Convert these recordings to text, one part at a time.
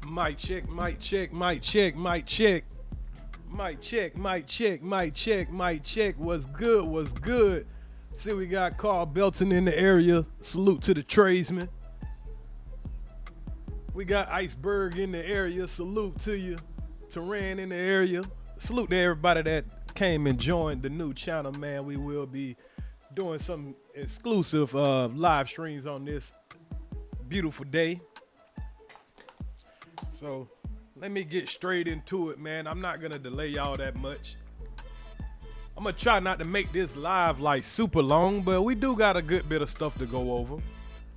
Mic check, mic check, mic check, mic check. Mic check, mic check, mic check, mic check. What's good, what's good? See, we got Carl Belton in the area. Salute to the tradesman. We got Iceberg in the area. Salute to you. Teran in the area. Salute to everybody that came and joined the new channel, man. We will be doing some exclusive live streams on this beautiful day. So let me get straight into it, man. I'm not gonna delay y'all that much. I'm gonna try not to make this live like super long, but we do got a good bit of stuff to go over.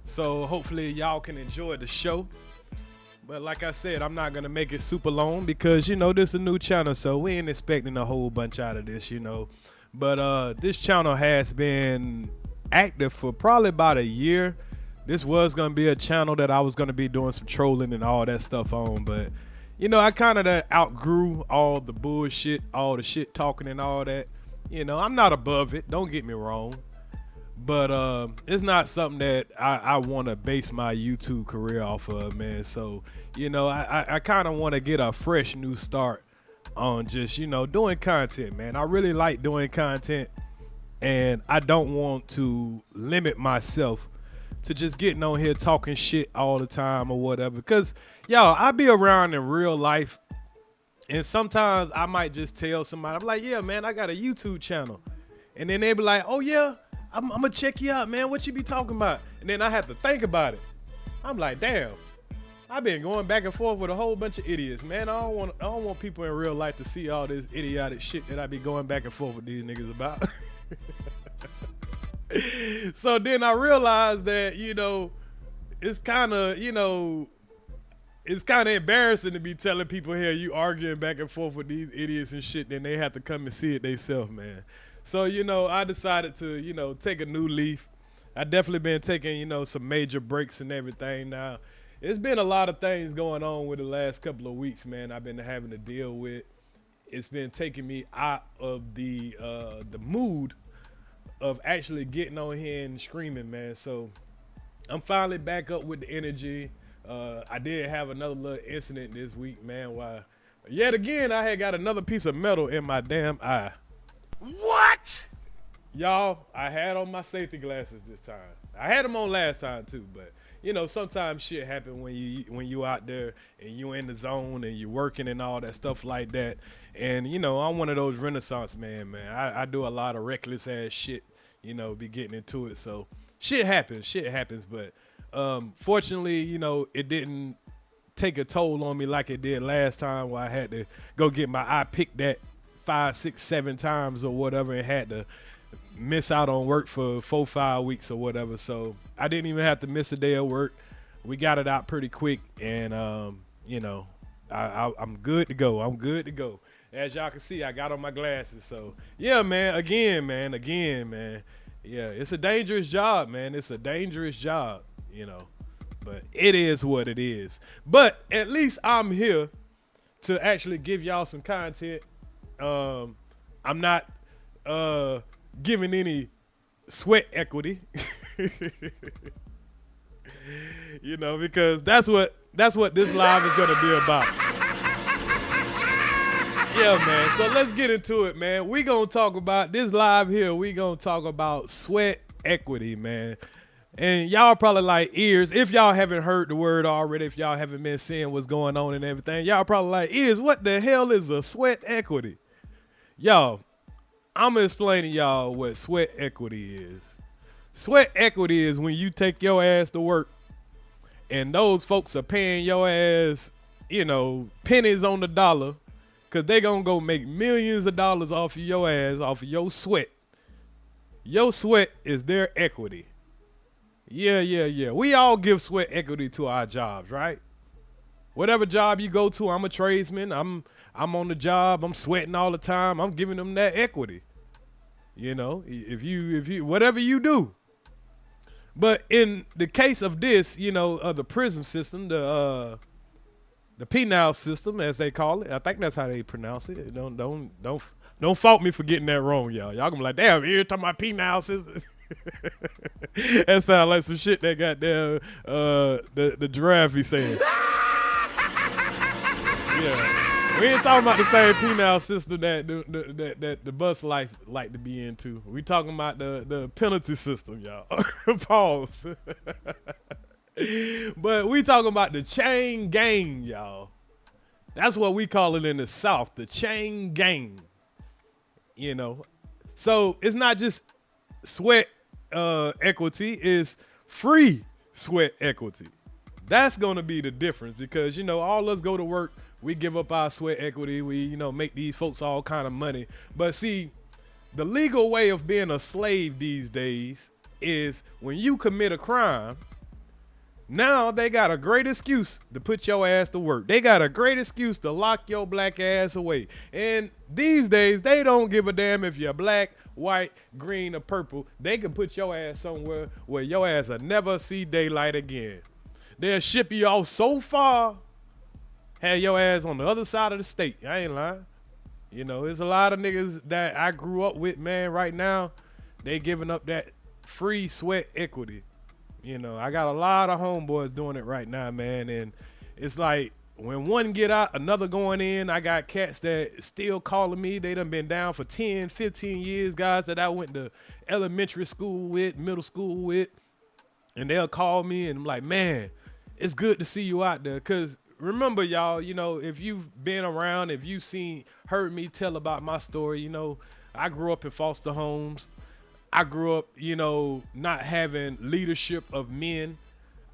So hopefully y'all can enjoy the show. But like I said, I'm not gonna make it super long because, you know, this is a new channel, so we ain't expecting a whole bunch out of this, you know. But this channel has been active for probably about a year. This was gonna be a channel that I was gonna be doing some trolling and all that stuff on, but you know, I kind of outgrew all the bullshit, all the shit talking and all that. You know, I'm not above it, don't get me wrong, but it's not something that I want to base my YouTube career off of, man. So, you know, I kind of want to get a fresh new start on just, you know, doing content, man. I really like doing content, and I don't want to limit myself to just getting on here talking shit all the time or whatever. Because, y'all, I be around in real life, and sometimes I might just tell somebody, I'm like, yeah, man, I got a YouTube channel. And then they be like, oh, yeah, I'm going to check you out, man. What you be talking about? And then I have to think about it. I'm like, damn, I've been going back and forth with a whole bunch of idiots, man. I don't want people in real life to see all this idiotic shit that I be going back and forth with these niggas about. So then I realized that, you know, it's kind of, you know, it's kind of embarrassing to be telling people here you arguing back and forth with these idiots and shit, then they have to come and see it themselves, man. So, you know, I decided to, you know, take a new leaf. I definitely been taking, you know, some major breaks and everything now. It's been a lot of things going on with the last couple of weeks, man, I've been having to deal with. It's been taking me out of the mood of actually getting on here and screaming, man. So I'm finally back up with the energy. I did have another little incident this week, man, why yet again I had got another piece of metal in my damn eye. What? Y'all, I had on my safety glasses this time. I had them on last time too, but you know, sometimes shit happen when you out there and you in the zone and you're working and all that stuff like that. And you know, I'm one of those Renaissance man. I do a lot of reckless ass shit, you know, be getting into it. So shit happens, but fortunately, you know, it didn't take a toll on me like it did last time where I had to go get my eye picked at 5, 6, 7 times or whatever and had to miss out on work for 4, 5 weeks or whatever. So I didn't even have to miss a day of work. We got it out pretty quick, and you know, I'm good to go. I'm good to go. As y'all can see, I got on my glasses. So yeah, man, again, man. Yeah, it's a dangerous job, man. It's a dangerous job, you know, but it is what it is. But at least I'm here to actually give y'all some content. I'm not giving any sweat equity, you know, because that's what this live is gonna be about. Yeah, man. So let's get into it, man. We gonna talk about this live here. We gonna talk about sweat equity, man. And y'all probably like ears. If y'all haven't heard the word already, if y'all haven't been seeing what's going on and everything, y'all probably like ears. What the hell is a sweat equity? Y'all, I'm gonna explain to y'all what sweat equity is. Sweat equity is when you take your ass to work and those folks are paying your ass, you know, pennies on the dollar, because they gonna go make millions of dollars off of your ass, off of your sweat. Your sweat is their equity. Yeah. We all give sweat equity to our jobs, right? Whatever job you go to, I'm a tradesman. I'm on the job. I'm sweating all the time. I'm giving them that equity. You know, if you whatever you do. But in the case of this, you know, the prison system, the penal system, as they call it. I think that's how they pronounce it. Don't fault me for getting that wrong, y'all. Y'all gonna be like, damn, you're talking about penal system. That sounds like some shit that got there the giraffe be saying. Yeah. We ain't talking about the same penal system that the bus life like to be into. We talking about the penalty system, y'all. Pause. But we talking about the chain gang, y'all. That's what we call it in the South, the chain gang. You know, so it's not just sweat equity, it's free sweat equity. That's gonna be the difference because all us go to work, we give up our sweat equity, we make these folks all kind of money. But see, the legal way of being a slave these days is when you commit a crime. Now they got a great excuse to put your ass to work. They got a great excuse to lock your black ass away. And these days, they don't give a damn if you're black, white, green, or purple. They can put your ass somewhere where your ass will never see daylight again. They'll ship you off so far, have your ass on the other side of the state. I ain't lying. There's a lot of niggas that I grew up with, man, right now. They giving up that free sweat equity. I got a lot of homeboys doing it right now, man. And it's like when one get out, another going in. I got cats that still calling me. They done been down for 10, 15 years, guys that I went to elementary school with, middle school with. And they'll call me and I'm like, man, it's good to see you out there. Because remember, y'all, if you've been around, if you've heard me tell about my story, I grew up in foster homes. I grew up, not having leadership of men.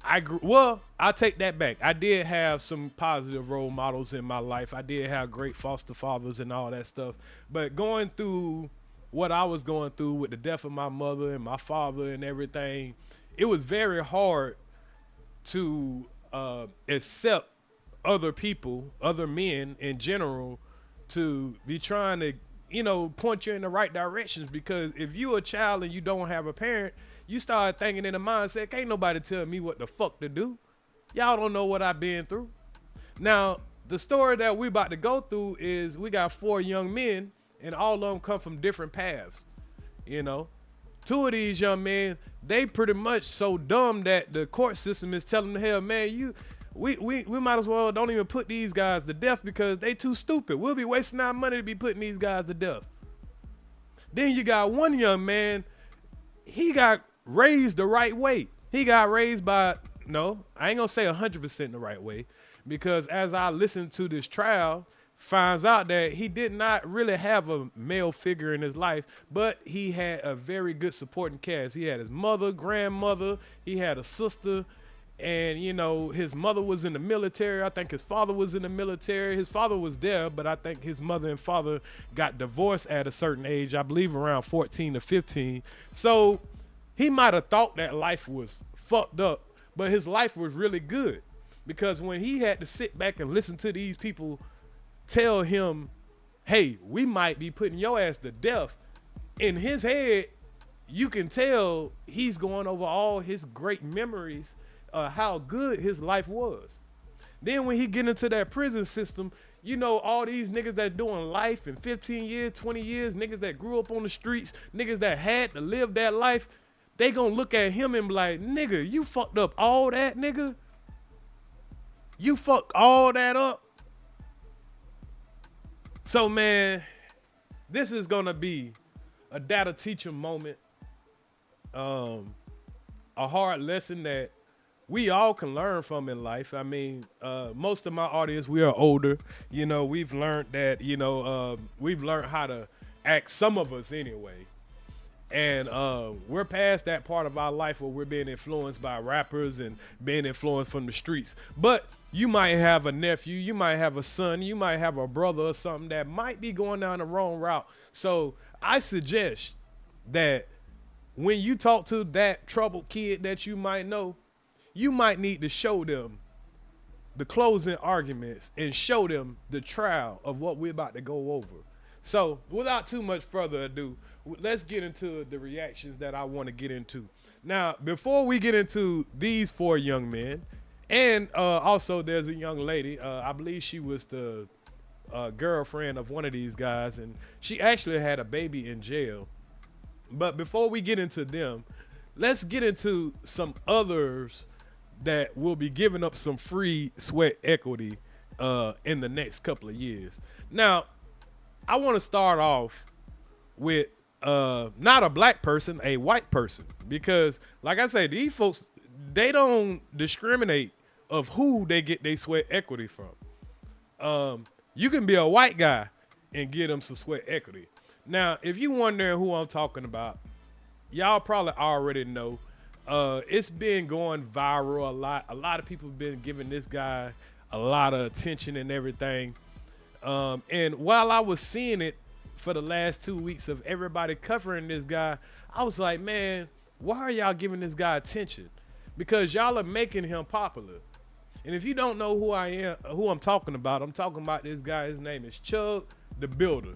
I'll take that back. I did have some positive role models in my life. I did have great foster fathers and all that stuff. But going through what I was going through with the death of my mother and my father and everything, it was very hard to accept other people, other men in general, to be trying to point you in the right directions. Because if you a child and you don't have a parent, you start thinking in the mindset, can't nobody tell me what the fuck to do. Y'all don't know what I've been through. Now, the story that we about to go through is we got 4 young men and all of them come from different paths. 2 of these young men, they pretty much so dumb that the court system is telling them, hell, man, we might as well don't even put these guys to death because they too stupid. We'll be wasting our money to be putting these guys to death. Then you got one young man, he got raised the right way. He got raised by, no, I ain't gonna say 100% the right way, because as I listened to this trial, finds out that he did not really have a male figure in his life, but he had a very good supporting cast. He had his mother, grandmother, he had a sister, and his mother was in the military. I think his father was in the military. His father was there, but I think his mother and father got divorced at a certain age, I believe around 14 or 15. So he might have thought that life was fucked up, but his life was really good, because when he had to sit back and listen to these people tell him, hey, we might be putting your ass to death, in his head, you can tell he's going over all his great memories, how good his life was. Then when he get into that prison system, all these niggas that doing life in 15 years, 20 years, niggas that grew up on the streets, niggas that had to live that life, they gonna look at him and be like, nigga, you fucked up all that, nigga? You fucked all that up? So, man, this is gonna be a data teacher moment, a hard lesson that we all can learn from in life. I mean, most of my audience, we are older. We've learned that, we've learned how to act, some of us anyway. And we're past that part of our life where we're being influenced by rappers and being influenced from the streets. But you might have a nephew, you might have a son, you might have a brother or something that might be going down the wrong route. So I suggest that when you talk to that troubled kid that you might know, you might need to show them the closing arguments and show them the trial of what we're about to go over. So without too much further ado, let's get into the reactions that I want to get into. Now, before we get into these 4 young men, and also there's a young lady, I believe she was the girlfriend of one of these guys, and she actually had a baby in jail. But before we get into them, let's get into some others that will be giving up some free sweat equity in the next couple of years. Now, I want to start off with not a black person, a white person, because like I say, these folks, they don't discriminate of who they get their sweat equity from. You can be a white guy and get them some sweat equity. Now, if you wondering who I'm talking about, y'all probably already know. It's been going viral a lot. A lot of people have been giving this guy a lot of attention and everything. And while I was seeing it for the last 2 weeks of everybody covering this guy, I was like, man, why are y'all giving this guy attention? Because y'all are making him popular. And if you don't know who I am, who I'm talking about this guy. His name is Chug the Builder.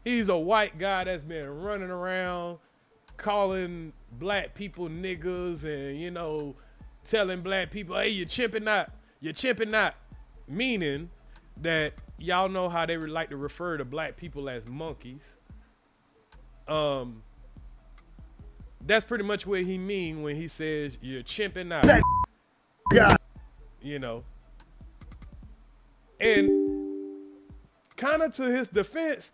He's a white guy that's been running around calling black people niggas and, you know, telling black people, hey, you're chimping out, meaning that y'all know how they would like to refer to black people as monkeys. That's pretty much what he mean when he says you're chimping out. Yeah. You know. And kind of to his defense,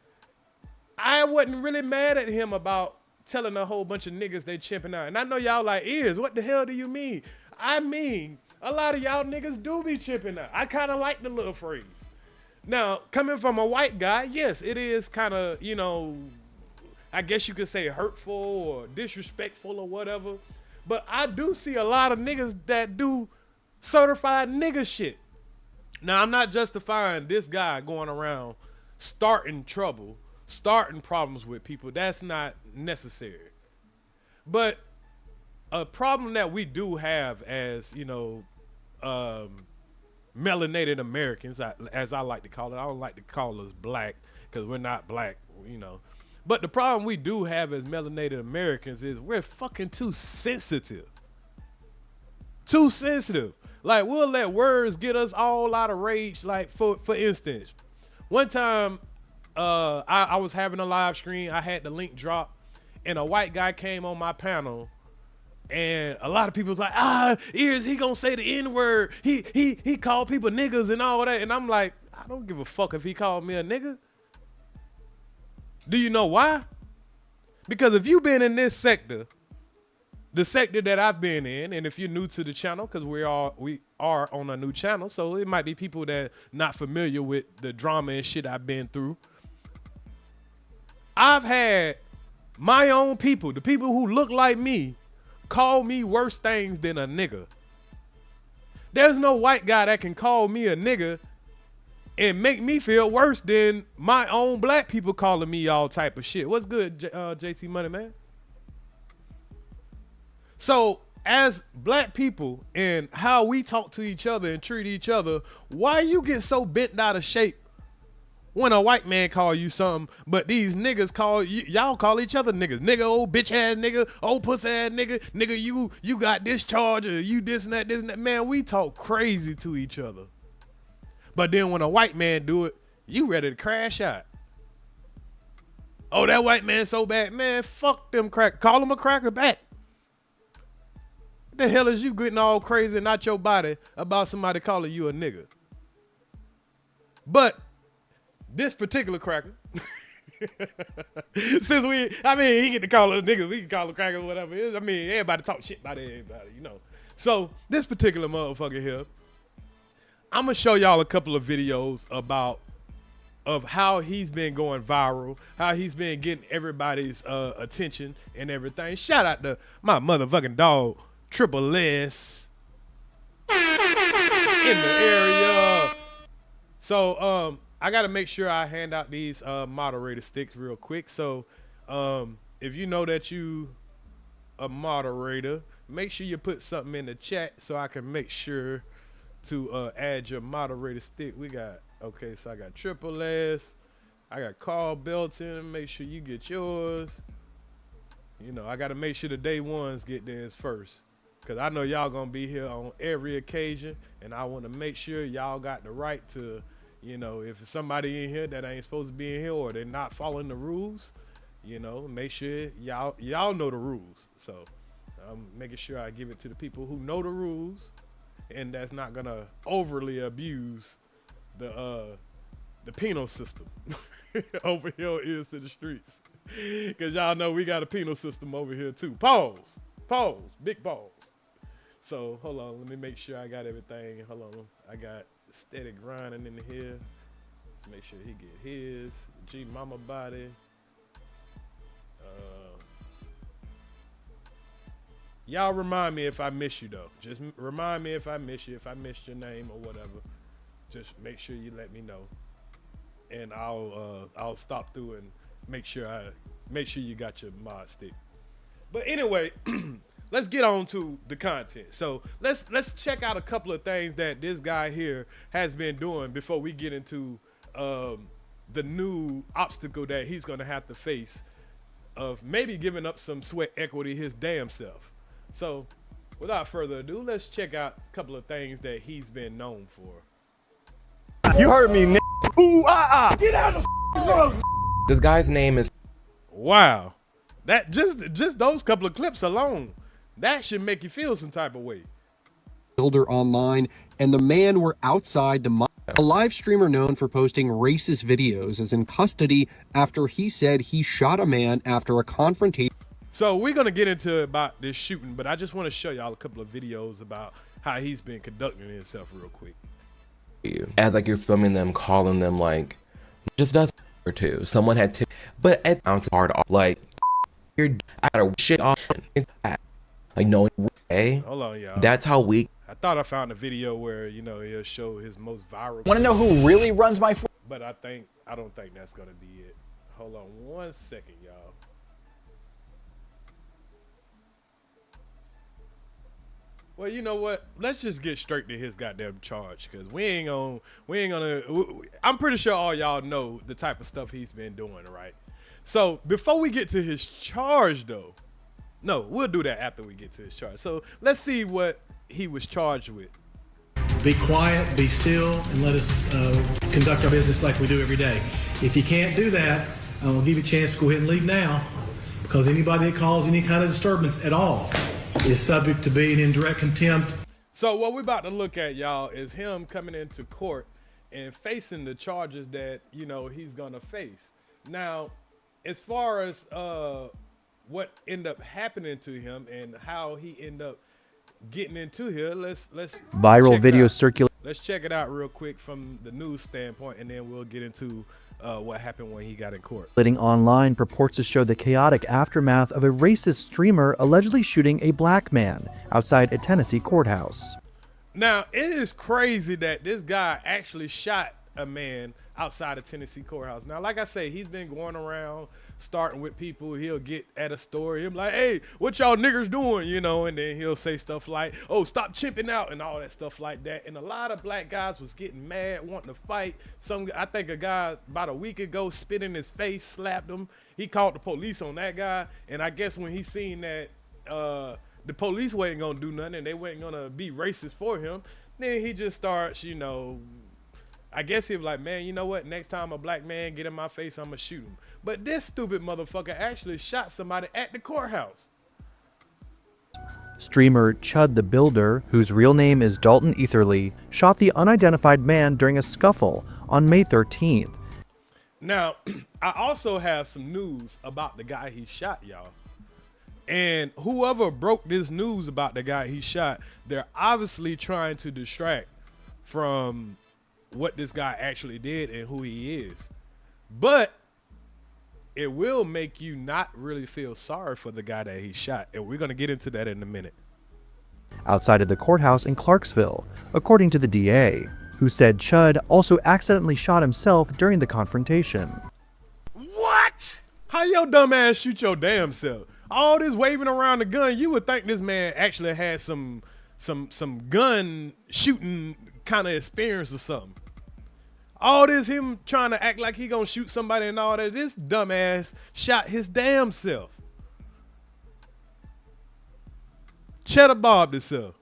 I wasn't really mad at him about telling a whole bunch of niggas they chimping out. And I know y'all like, ears, what the hell do you mean? I mean, a lot of y'all niggas do be chimping out. I kind of like the little phrase. Now, coming from a white guy, yes, it is kind of, you know, I guess you could say hurtful or disrespectful or whatever. But I do see a lot of niggas that do certified nigga shit. Now, I'm not justifying this guy going around starting trouble, starting problems with people. That's not necessary. But a problem that we do have as, you know, melanated Americans, as I like to call it. I don't like to call us black because we're not black, you know. But the problem we do have as melanated Americans is we're fucking too sensitive. Too sensitive. Like, we'll let words get us all out of rage. Like, for instance, one time I was having a live stream. I had the link drop, and a white guy came on my panel. And a lot of people was like, is he gonna say the N-word? He called people niggas and all that. And I'm like, I don't give a fuck if he called me a nigga. Do you know why? Because if you've been in this sector, the sector that I've been in, and if you're new to the channel, because we are on a new channel, so it might be people that not familiar with the drama and shit I've been through. I've had my own people, the people who look like me, call me worse things than a nigga. There's no white guy that can call me a nigga and make me feel worse than my own black people calling me all type of shit. What's good, JT Money, man? So, as black people and how we talk to each other and treat each other, why you get so bent out of shape when a white man call you something, but these niggas call y'all call each other niggas? Nigga, old bitch ass nigga, old pussy ass nigga, nigga, you got this charge, or you this and that. Man, we talk crazy to each other. But then when a white man do it, you ready to crash out. Oh, that white man so bad. Man, fuck them crack. Call him a cracker back. What the hell is you getting all crazy and out your body about somebody calling you a nigga? But this particular cracker, since he get to call us niggas, we can call him cracker or whatever it is. I mean, everybody talk shit about everybody, you know. So this particular motherfucker here, I'm gonna show y'all a couple of videos of how he's been going viral, how he's been getting everybody's attention and everything. Shout out to my motherfucking dog, Triple S, in the area. So I gotta make sure I hand out these moderator sticks real quick. So if you know that you a moderator, make sure you put something in the chat so I can make sure to add your moderator stick. We got, okay, so I got Triple S, I got Carl Belton. Make sure you get yours. You know, I gotta make sure the day ones get theirs first, because I know y'all gonna be here on every occasion, and I want to make sure y'all got the right to, you know, if somebody in here that ain't supposed to be in here or they're not following the rules, you know, make sure y'all know the rules. So I'm making sure I give it to the people who know the rules and that's not gonna overly abuse the penal system over here is to the streets. Cause y'all know we got a penal system over here too. Pause, big pause. So hold on, let me make sure I got everything. Hold on, I got steady grinding in here. Let's make sure he get his G mama body. Y'all remind me if I miss you though. Just remind me if I miss you, if I missed your name or whatever. Just make sure you let me know, and I'll stop through and make sure you got your mod stick. But anyway, let's get on to the content. So let's check out a couple of things that this guy here has been doing before we get into the new obstacle that he's gonna have to face of maybe giving up some sweat equity his damn self. So without further ado, let's check out a couple of things that he's been known for. You heard me, n***. Ooh, Get out of the road. This guy's name is... Wow. That just those couple of clips alone, that should make you feel some type of way. Builder online, and the man were outside the... A live streamer known for posting racist videos is in custody after he said he shot a man after a confrontation. So we're going to get into about this shooting, but I just want to show y'all a couple of videos about how he's been conducting himself real quick. As like you're filming them, calling them like, just does or two. Someone had to, but it sounds hard off. Like, you're out of shit off. Like, no way. Hold on, y'all. That's how weak. I thought I found a video where, you know, he'll show his most viral. Want to know who really runs my... But I don't think that's going to be it. Hold on one second, y'all. Well, you know what? Let's just get straight to his goddamn charge, because we ain't gonna. I'm pretty sure all y'all know the type of stuff he's been doing, right? So before we get to his charge, though, no, we'll do that after we get to his charge. So let's see what he was charged with. Be quiet, be still, and let us conduct our business like we do every day. If you can't do that, I'll give you a chance to go ahead and leave now, because anybody that calls any kind of disturbance at all is subject to being in direct contempt. So what we're about to look at, y'all, is him coming into court and facing the charges that, you know, he's gonna face. Now, as far as what ended up happening to him and how he ended up getting into here, let's viral video circulate. Let's check it out real quick from the news standpoint, and then we'll get into what happened when he got in court. Online purports to show the chaotic aftermath of a racist streamer allegedly shooting a black man outside a Tennessee courthouse. Now, it is crazy that this guy actually shot a man outside of Tennessee courthouse. Now, like I say, he's been going around starting with people. He'll get at a store, he'll be like, hey, what y'all niggers doing, you know, and then he'll say stuff like, oh, stop chimping out and all that stuff like that. And a lot of black guys was getting mad, wanting to fight. I think a guy about a week ago spit in his face, slapped him. He called the police on that guy, and I guess when he seen that the police wasn't gonna do nothing and they wasn't gonna be racist for him, then he just starts, you know, I guess he was like, man, you know what? Next time a black man get in my face, I'm gonna shoot him. But this stupid motherfucker actually shot somebody at the courthouse. Streamer Chud the Builder, whose real name is Dalton Etherly, shot the unidentified man during a scuffle on May 13th. Now, I also have some news about the guy he shot, y'all. And whoever broke this news about the guy he shot, they're obviously trying to distract from what this guy actually did and who he is. But it will make you not really feel sorry for the guy that he shot, and we're going to get into that in a minute. Outside of the courthouse in Clarksville, according to the DA, who said Chud also accidentally shot himself during the confrontation. What? How your dumb ass shoot your damn self? All this waving around the gun, you would think this man actually had some gun shooting kind of experience or something. All this him trying to act like he gonna shoot somebody and all that, this dumbass shot his damn self. Cheddar bobbed himself.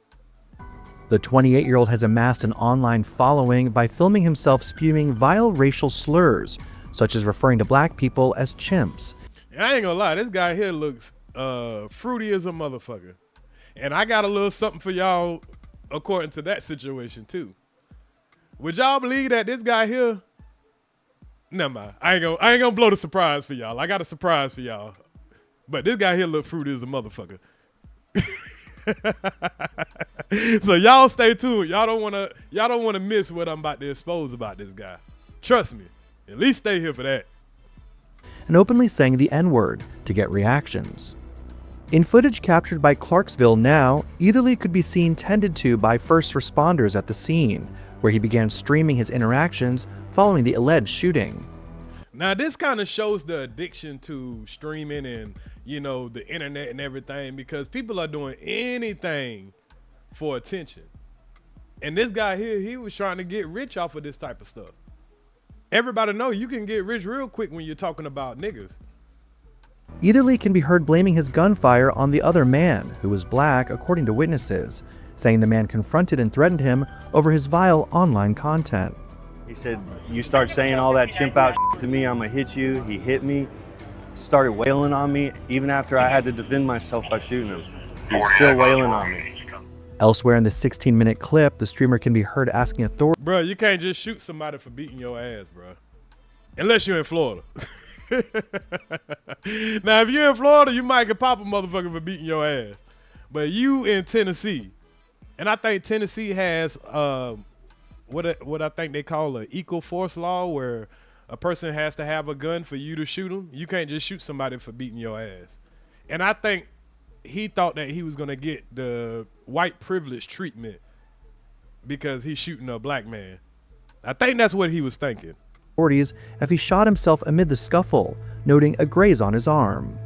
The 28-year-old has amassed an online following by filming himself spewing vile racial slurs, such as referring to black people as chimps. And I ain't gonna lie, this guy here looks fruity as a motherfucker. And I got a little something for y'all according to that situation too. Would y'all believe that this guy here? Never mind. I ain't gonna blow the surprise for y'all. I got a surprise for y'all. But this guy here look fruity as a motherfucker. So y'all stay tuned. Y'all don't wanna miss what I'm about to expose about this guy. Trust me. At least stay here for that. And openly saying the N-word to get reactions. In footage captured by Clarksville Now, Etherly could be seen tended to by first responders at the scene, where he began streaming his interactions following the alleged shooting. Now this kind of shows the addiction to streaming and, you know, the internet and everything, because people are doing anything for attention. And this guy here, he was trying to get rich off of this type of stuff. Everybody know you can get rich real quick when you're talking about niggas. Etherly can be heard blaming his gunfire on the other man, who was black according to witnesses, saying the man confronted and threatened him over his vile online content. He said, you start saying all that chimp out shit to me, I'm gonna hit you. He hit me, started wailing on me, even after I had to defend myself by shooting him. He's still wailing on me. Elsewhere in the 16-minute clip, the streamer can be heard asking authorities. Bro, you can't just shoot somebody for beating your ass, bro. Unless you're in Florida. Now, if you're in Florida, you might get pop a motherfucker for beating your ass. But you in Tennessee, and I think Tennessee has what I think they call an equal force law, where a person has to have a gun for you to shoot them. You can't just shoot somebody for beating your ass. And I think he thought that he was gonna get the white privilege treatment because he's shooting a black man. I think that's what he was thinking. If he shot himself amid the scuffle, noting a graze on his arm.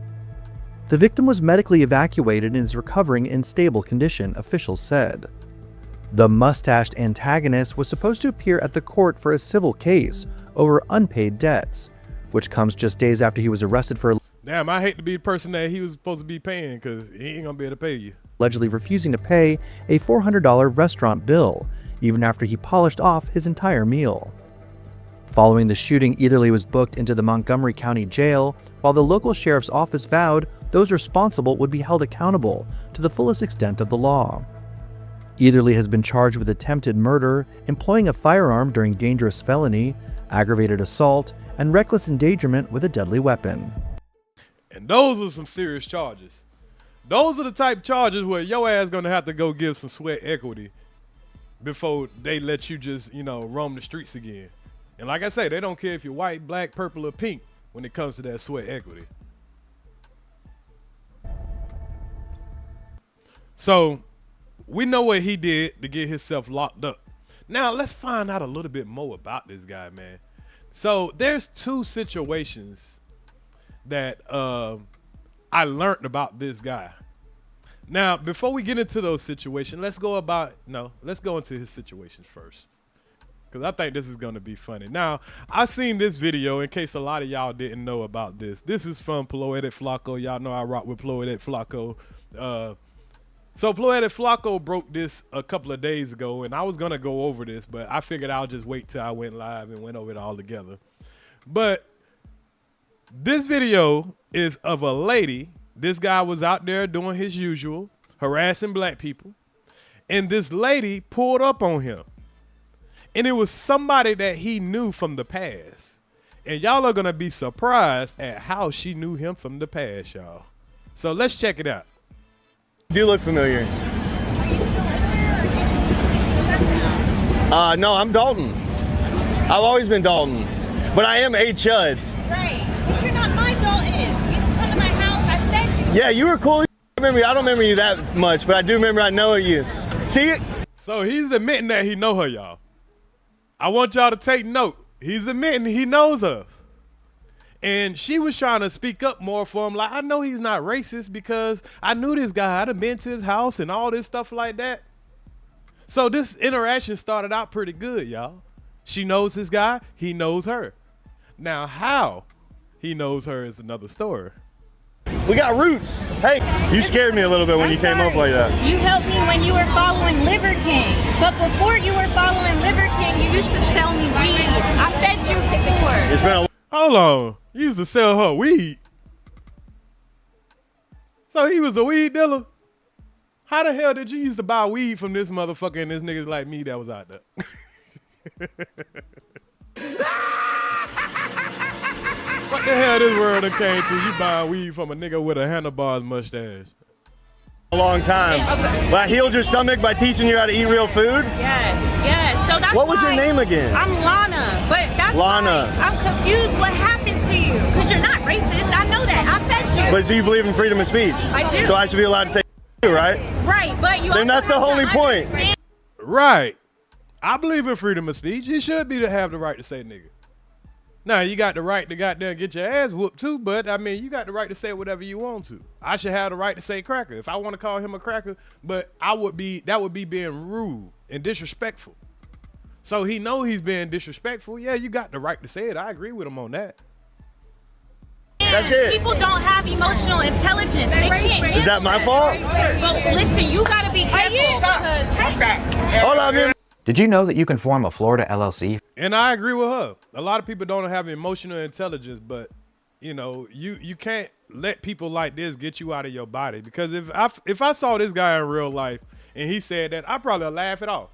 The victim was medically evacuated and is recovering in stable condition, officials said. The mustached antagonist was supposed to appear at the court for a civil case over unpaid debts, which comes just days after he was arrested for Damn, I hate to be the person that he was supposed to be paying, because he ain't gonna be able to pay you. Allegedly refusing to pay a $400 restaurant bill, even after he polished off his entire meal. Following the shooting, Etherly was booked into the Montgomery County Jail, while the local sheriff's office vowed those responsible would be held accountable to the fullest extent of the law. Etherly has been charged with attempted murder, employing a firearm during dangerous felony, aggravated assault, and reckless endangerment with a deadly weapon. And those are some serious charges. Those are the type charges where your ass gonna have to go give some sweat equity before they let you just, you know, roam the streets again. And like I say, they don't care if you're white, black, purple, or pink when it comes to that sweat equity. So we know what he did to get himself locked up. Now let's find out a little bit more about this guy, man. So there's two situations that I learned about this guy. Now, before we get into those situations, let's go into his situations first, because I think this is going to be funny. Now, I seen this video, in case a lot of y'all didn't know about this. This is from Poetic Flacco. Y'all know I rock with Poetic Flacco. So Poetic Flacco broke this a couple of days ago, and I was going to go over this, but I figured I'll just wait till I went live and went over it all together. But this video is of a lady. This guy was out there doing his usual, harassing black people, and this lady pulled up on him. And it was somebody that he knew from the past. And y'all are going to be surprised at how she knew him from the past, y'all. So let's check it out. You look familiar. Are you still in there, or did you just check out? No, I'm Dalton. I've always been Dalton, but I am a Chud. Right, but you're not my Dalton. You used to come to my house, I fed you. Yeah, you were cool. I don't remember you that much, but I do remember I know you. See? So he's admitting that he know her, y'all. I want y'all to take note. He's admitting he knows her. And she was trying to speak up more for him. Like, I know he's not racist because I knew this guy. I'd have been to his house and all this stuff like that. So this interaction started out pretty good, y'all. She knows this guy. He knows her. Now, how he knows her is another story. We got roots. Hey, you scared me a little bit when you came up like that. You helped me when you were following Liver King. But before you were following Liver King, you used to sell me weed. I fed you before. It's been a Hold on. You used to sell her weed. So he was a weed dealer? How the hell did you used to buy weed from this motherfucker and this niggas like me that was out there? What the hell this world done came to? You buying weed from a nigga with a handlebar's mustache. A long time. Well, I healed your stomach by teaching you how to eat real food? Yes. So that's What was your why name again? I'm Lana, but that's Lana. why I'm confused what happened to you. Because you're not racist. I know that. I fed you. But so you believe in freedom of speech? I do. So I should be allowed to say right? Right, but you Then also that's the have to only point. understand- Right. I believe in freedom of speech. You should be to have the right to say nigga. Now, you got the right to goddamn get your ass whooped too, but I mean, you got the right to say whatever you want to. I should have the right to say cracker if I want to call him a cracker, but that would be being rude and disrespectful. So he know he's being disrespectful. Yeah, you got the right to say it. I agree with him on that. That's it. People don't have emotional intelligence. They can't. Is that my fault? But listen, you gotta be careful because Hold on, man. Did you know that you can form a Florida LLC? And I agree with her. A lot of people don't have emotional intelligence, but you know, you can't let people like this get you out of your body. Because if I saw this guy in real life and he said that, I'd probably laugh it off.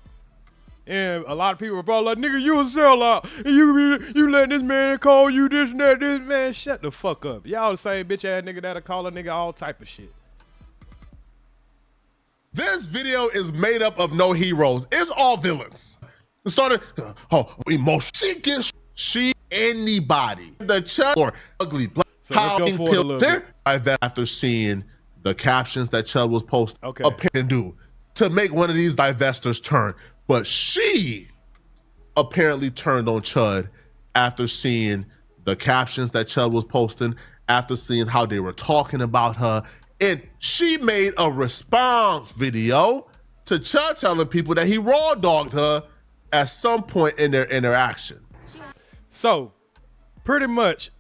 And a lot of people are probably like, nigga, you a sellout. You letting this man call you this and that. This man, shut the fuck up. Y'all the same bitch ass nigga that'll call a nigga all type of shit. This video is made up of no heroes. It's all villains. It started, emotion. She anybody. The chub or ugly black. So let's go forward a little bit. After seeing the captions that Chubb was posting, Okay. apparently do to make one of these divestors turn. But she apparently turned on Chud after seeing the captions that Chud was posting, after seeing how they were talking about her. And she made a response video to Chud telling people that he raw dogged her at some point in their interaction. So, pretty much,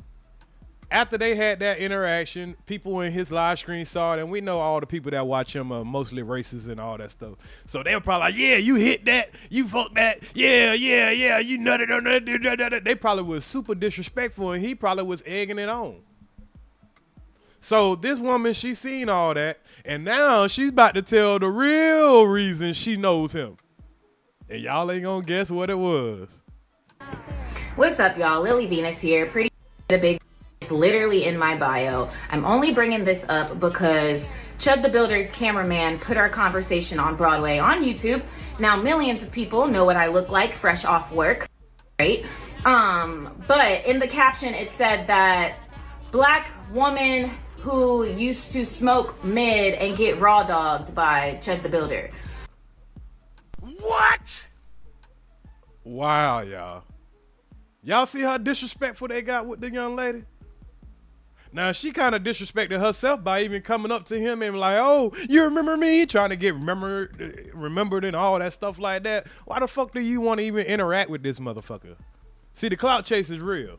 after they had that interaction, people in his live screen saw it, and we know all the people that watch him are mostly racist and all that stuff. So they were probably like, yeah, you hit that, you fucked that, yeah, you nutted on that. They probably was super disrespectful, and he probably was egging it on. So this woman, she seen all that, and now she's about to tell the real reason she knows him. And y'all ain't gonna guess what it was. What's up, y'all? Lily Venus here. Pretty big. It's literally in my bio. I'm only bringing this up because Chud the Builder's cameraman put our conversation on Broadway on YouTube. Now millions of people know what I look like fresh off work, right? But in the caption it said that black woman who used to smoke mid and get raw dogged by Chud the Builder. What? Wow, y'all. Y'all see how disrespectful they got with the young lady? Now, she kind of disrespected herself by even coming up to him and like, oh, you remember me? Trying to get remembered and all that stuff like that. Why the fuck do you want to even interact with this motherfucker? See, the clout chase is real.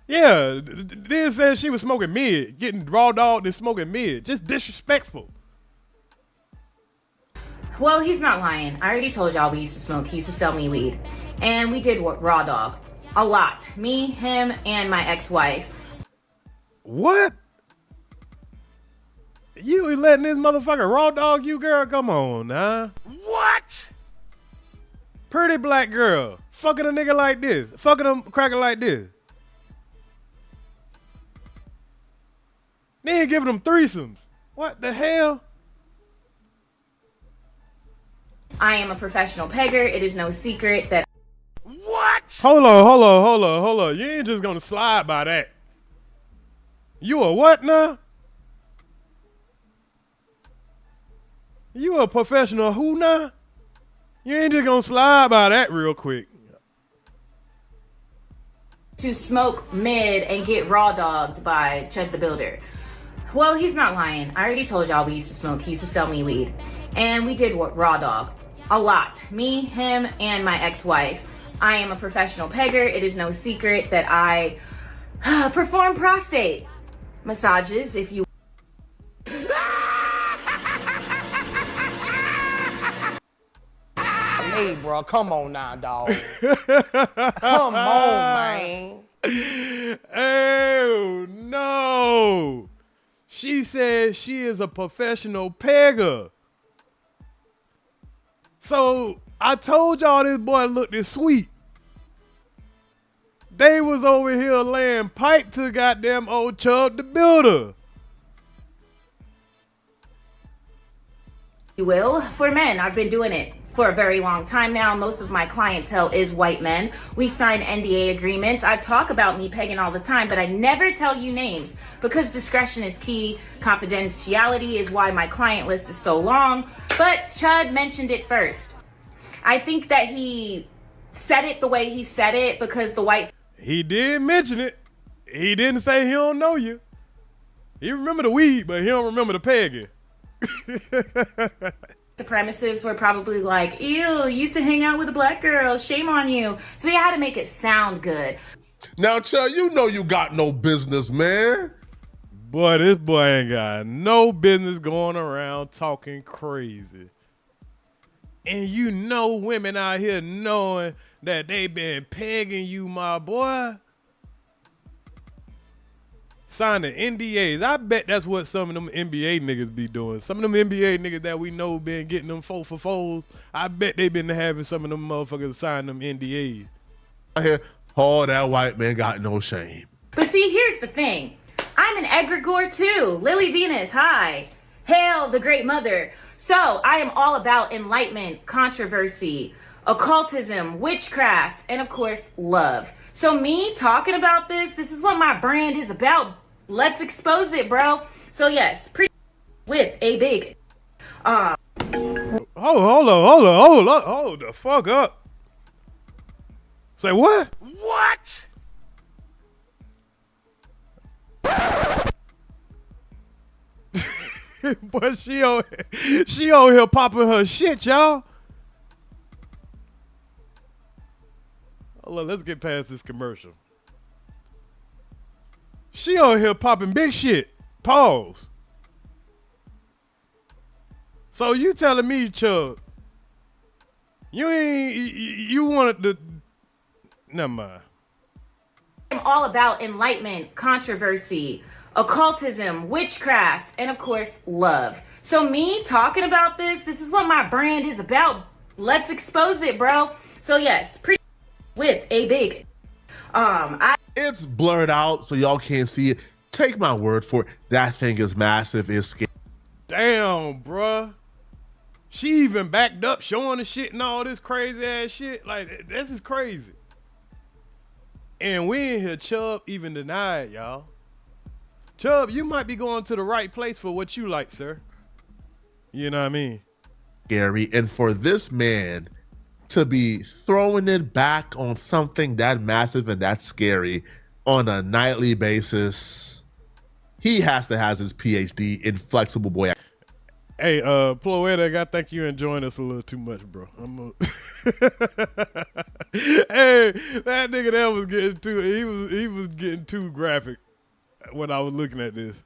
Yeah, then said she was smoking mid, getting raw dogged and smoking mid. Just disrespectful. Well, he's not lying. I already told y'all we used to smoke. He used to sell me weed. And we did raw dog. A lot. Me, him, and my ex-wife. What? You letting this motherfucker raw dog you, girl? Come on, nah. What? Pretty black girl. Fucking a nigga like this. Fucking a cracker like this. Then giving them threesomes. What the hell? I am a professional pegger. It is no secret that... What? Hold on. You ain't just gonna slide by that. You a what now? You a professional who now? You ain't just gonna slide by that real quick. to smoke mid and get raw dogged by Chud the Builder. Well, he's not lying. I already told y'all we used to smoke. He used to sell me weed. And we did raw dog. A lot. Me, him, and my ex-wife. I am a professional pegger. It is no secret that I perform prostate massages, if you... Hey, bro, come on now, dog. Come on, man. Oh, no. She said she is a professional pegger. So, I told y'all this boy looked this sweet. They was over here laying pipe to goddamn old Chubb the Builder. You will. For men, I've been doing it for a very long time now. Most of my clientele is white men. We sign NDA agreements. I talk about me pegging all the time, but I never tell you names because discretion is key. Confidentiality is why my client list is so long. But Chud mentioned it first. I think that he said it the way he said it because the white... He did mention it. He didn't say he don't know you. He remember the weed, but he don't remember the pegging. Supremacists were probably like, ew, used to hang out with a black girl, shame on you. So you had to make it sound good. Now, Chud, you know you got no business, man. Boy, this boy ain't got no business going around talking crazy. And you know women out here knowing that they been pegging you, my boy. Signing NDAs. I bet that's what some of them NBA niggas be doing. Some of them NBA niggas that we know been getting them 4-for-4s. I bet they been having some of them motherfuckers sign them NDAs. I hear, oh, that white man got no shame. But see, here's the thing. I'm an egregore too. Lily Venus, hi. Hail the great mother. So I am all about enlightenment, controversy, occultism, witchcraft, and of course, love. So me talking about this is what my brand is about. Let's expose it, bro. So yes, with a big hold the fuck up. Say what? What? But she on here popping her shit, y'all. Hold on, let's get past this commercial. She on here popping big shit. Pause. So you telling me, Chubb, you wanted to, never mind. I'm all about enlightenment, controversy, occultism, witchcraft, and of course, love. So me talking about this is what my brand is about. Let's expose it, bro. So yes, with a big It's blurred out so y'all can't see it. Take my word for it. That thing is massive. It's scary. Damn, bruh. She even backed up showing the shit and all this crazy ass shit. Like, this is crazy. And we in here, Chubb even denied, y'all. Chubb, you might be going to the right place for what you like, sir. You know what I mean? Scary. And for this man to be throwing it back on something that massive and that scary on a nightly basis, he has to have his PhD in flexible boy. Hey, Ploetic, I think you enjoying us a little too much, bro. Hey, that nigga that was getting too, he was getting too graphic when I was looking at this.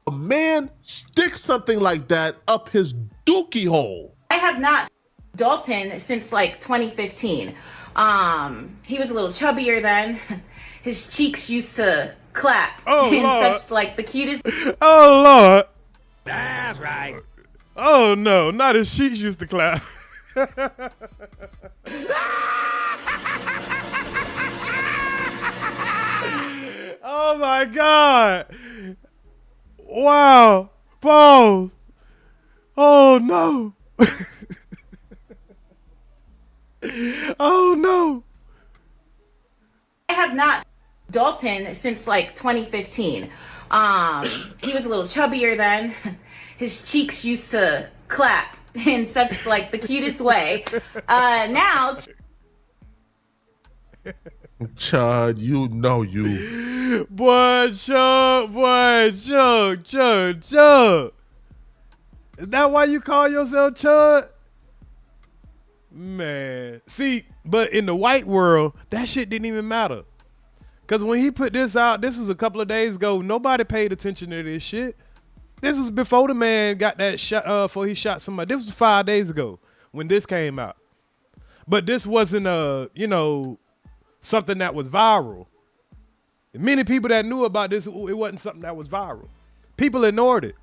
A man sticks something like that up his dookie hole. I have not Dalton since like 2015. He was a little chubbier then. His cheeks used to clap. Oh, and Lord. such like the cutest. Oh, Lord. That's right. Oh, no, not his cheeks used to clap. Oh, my God. Wow. Pause. Oh, no. Oh, no. I have not Dalton since like 2015. He was a little chubbier then. His cheeks used to clap in such like the cutest way. Now, Chud, you know you. Boy, Chubb, Chubb. Is that why you call yourself Chud? Man. See, but in the white world, that shit didn't even matter. Because when he put this out, this was a couple of days ago, nobody paid attention to this shit. This was before the man got that shot, before he shot somebody. This was 5 days ago when this came out. But this wasn't, something that was viral. Many people that knew about this, it wasn't something that was viral. People ignored it.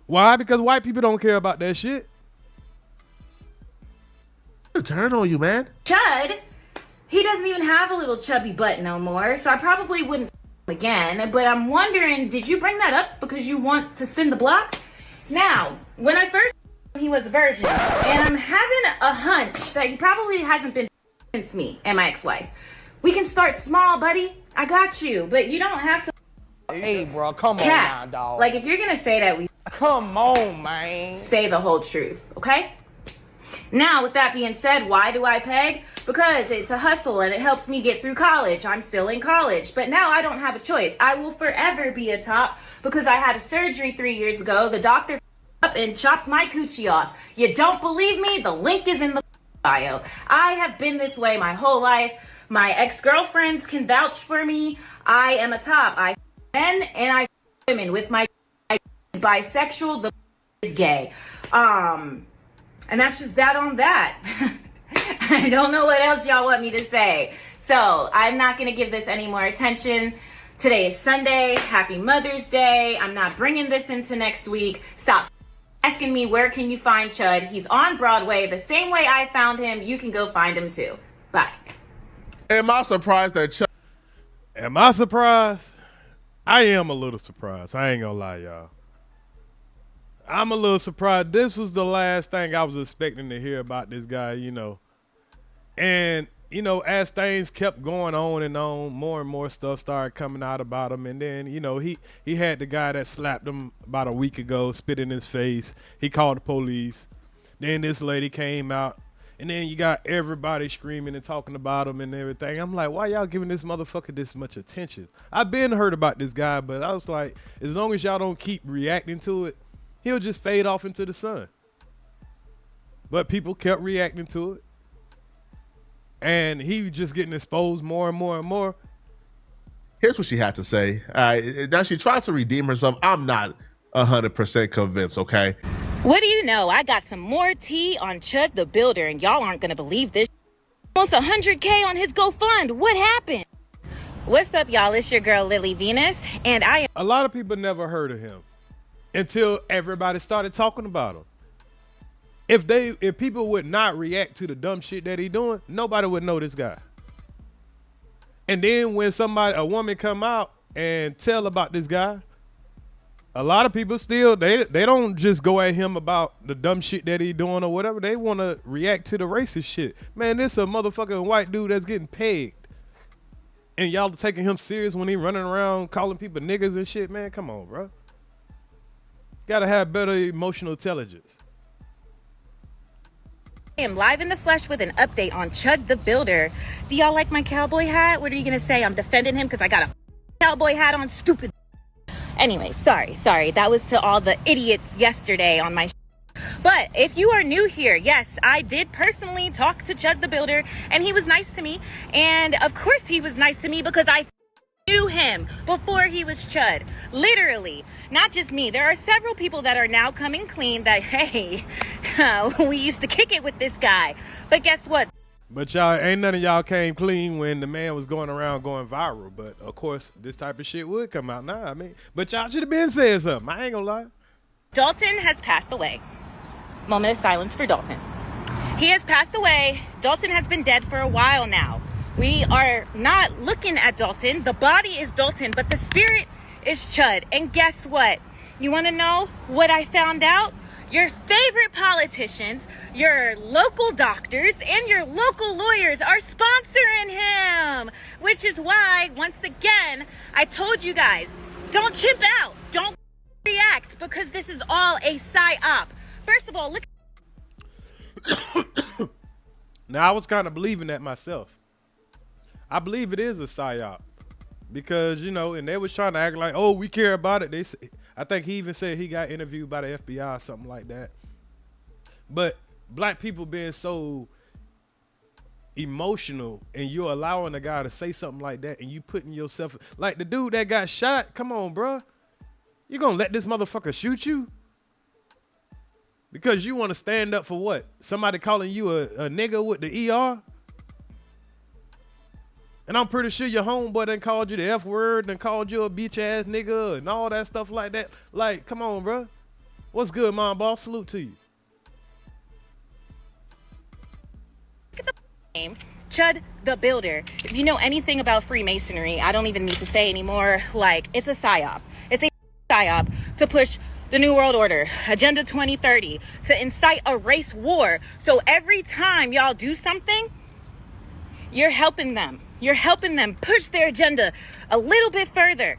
Why? Because white people don't care about that shit. Turn on you, man. Chud, he doesn't even have a little chubby butt no more, so I probably wouldn't again. But I'm wondering, did you bring that up because you want to spin the block? Now, when I first he was a virgin, and I'm having a hunch that he probably hasn't been since me and my ex-wife. We can start small, buddy. I got you, but you don't have to. Hey, bro, come on now, dog. Like, if you're gonna say that, we come on, man. Say the whole truth, okay? Now, with that being said, why do I peg? Because it's a hustle and it helps me get through college. I'm still in college, but now I don't have a choice. I will forever be a top because I had a surgery 3 years ago. The doctor up and chopped my coochie off. You don't believe me? The link is in the bio. I have been this way my whole life. My ex-girlfriends can vouch for me. I am a top. I men and I women with my bisexual. The is gay. And that's just that on that. I don't know what else y'all want me to say. So I'm not going to give this any more attention. Today is Sunday. Happy Mother's Day. I'm not bringing this into next week. Stop asking me where can you find Chud. He's on Broadway. The same way I found him, you can go find him too. Bye. Am I surprised that Chud? Am I surprised? I am a little surprised. I ain't gonna lie, y'all. I'm a little surprised. This was the last thing I was expecting to hear about this guy, you know. And, you know, as things kept going on and on, more and more stuff started coming out about him. And then, you know, he had the guy that slapped him about a week ago, spit in his face. He called the police. Then this lady came out. And then you got everybody screaming and talking about him and everything. I'm like, why y'all giving this motherfucker this much attention? I've been heard about this guy, but I was like, as long as y'all don't keep reacting to it, he'll just fade off into the sun. But people kept reacting to it. And he was just getting exposed more and more and more. Here's what she had to say. All right, now she tried to redeem herself. I'm not 100% convinced, okay? What do you know? I got some more tea on Chud the Builder, and y'all aren't going to believe this. Almost 100K on his GoFund. What happened? What's up, y'all? It's your girl, Lily Venus, and I am... A lot of people never heard of him until everybody started talking about him. If people would not react to the dumb shit that he doing, nobody would know this guy. And then when a woman come out and tell about this guy, a lot of people still, they don't just go at him about the dumb shit that he doing or whatever. They want to react to the racist shit. Man, this a motherfucking white dude that's getting pegged. And y'all taking him serious when he running around calling people niggas and shit. Man, come on, bro. Gotta have better emotional intelligence. I am live in the flesh with an update on Chud the Builder. Do y'all like my cowboy hat? What are you going to say? I'm defending him because I got a cowboy hat on? Stupid. Anyway, sorry. That was to all the idiots yesterday on my But if you are new here, yes, I did personally talk to Chud the Builder, and he was nice to me. And of course he was nice to me because I knew him before he was Chud. Literally. Not just me. There are several people that are now coming clean that, hey, we used to kick it with this guy. But guess what? But y'all, ain't none of y'all came clean when the man was going around going viral. But of course, this type of shit would come out now. I mean, but y'all should have been saying something. I ain't gonna lie. Dalton has passed away. Moment of silence for Dalton. He has passed away. Dalton has been dead for a while now. We are not looking at Dalton. The body is Dalton, but the spirit is Chud. And guess what? You want to know what I found out? Your favorite politicians, your local doctors, and your local lawyers are sponsoring him. Which is why, once again, I told you guys, don't chimp out. Don't react, because this is all a psyop. First of all, look. Now, I was kind of believing that myself. I believe it is a psyop. Because, you know, and they was trying to act like, oh, we care about it. They say, I think he even said he got interviewed by the FBI or something like that. But black people being so emotional and you're allowing a guy to say something like that and you putting yourself, like the dude that got shot, come on, bro. You gonna let this motherfucker shoot you? Because you want to stand up for what? Somebody calling you a nigga with the ER? And I'm pretty sure your homeboy done called you the F word, done called you a bitch ass nigga and all that stuff like that. Like, come on, bro. What's good, mom boss? Salute to you. Chud the Builder. If you know anything about Freemasonry, I don't even need to say anymore. Like, it's a psyop. It's a psyop to push the New World Order, Agenda 2030, to incite a race war. So every time y'all do something, you're helping them. You're helping them push their agenda a little bit further.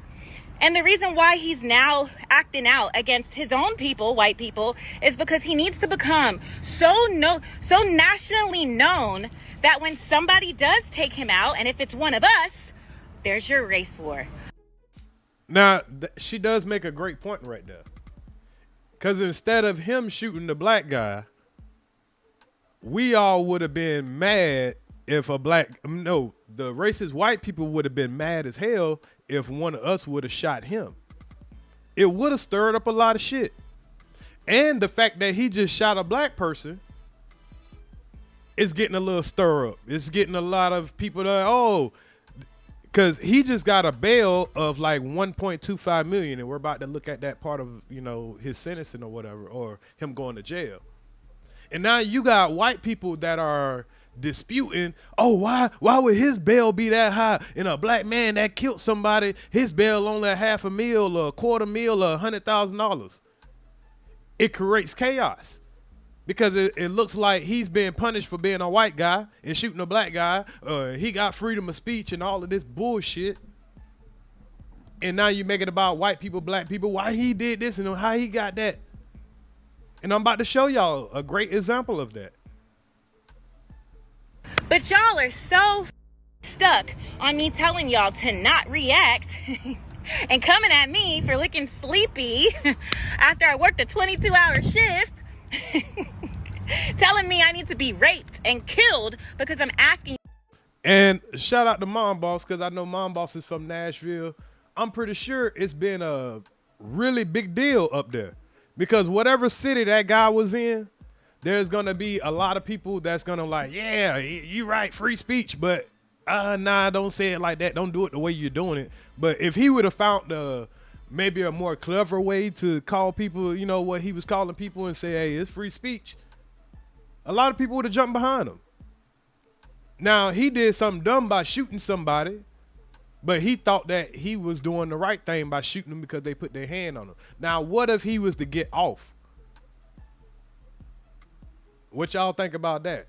And the reason why he's now acting out against his own people, white people, is because he needs to become so nationally known that when somebody does take him out, and if it's one of us, there's your race war. Now, she does make a great point right there. Because instead of him shooting the black guy, we all would have been mad if the racist white people would have been mad as hell if one of us would have shot him. It would have stirred up a lot of shit. And the fact that he just shot a black person is getting a little stir up. It's getting a lot of people that, because he just got a bail of like 1.25 million, and we're about to look at that part of, his sentencing or whatever, or him going to jail. And now you got white people that are disputing, why would his bail be that high? And a black man that killed somebody, his bail only $500,000 or $250,000 or $100,000. It creates chaos because it looks like he's being punished for being a white guy and shooting a black guy. He got freedom of speech and all of this bullshit. And now you make it about white people, black people, why he did this and how he got that. And I'm about to show y'all a great example of that. But y'all are so stuck on me telling y'all to not react and coming at me for looking sleepy after I worked a 22-hour shift, telling me I need to be raped and killed because I'm asking. And shout out to Mom Boss, because I know Mom Boss is from Nashville. I'm pretty sure it's been a really big deal up there because whatever city that guy was in, there's going to be a lot of people that's going to like, yeah, you right, free speech, but nah, don't say it like that. Don't do it the way you're doing it. But if he would have found maybe a more clever way to call people, what he was calling people and say, hey, it's free speech, a lot of people would have jumped behind him. Now, he did something dumb by shooting somebody, but he thought that he was doing the right thing by shooting them because they put their hand on him. Now, what if he was to get off? What y'all think about that?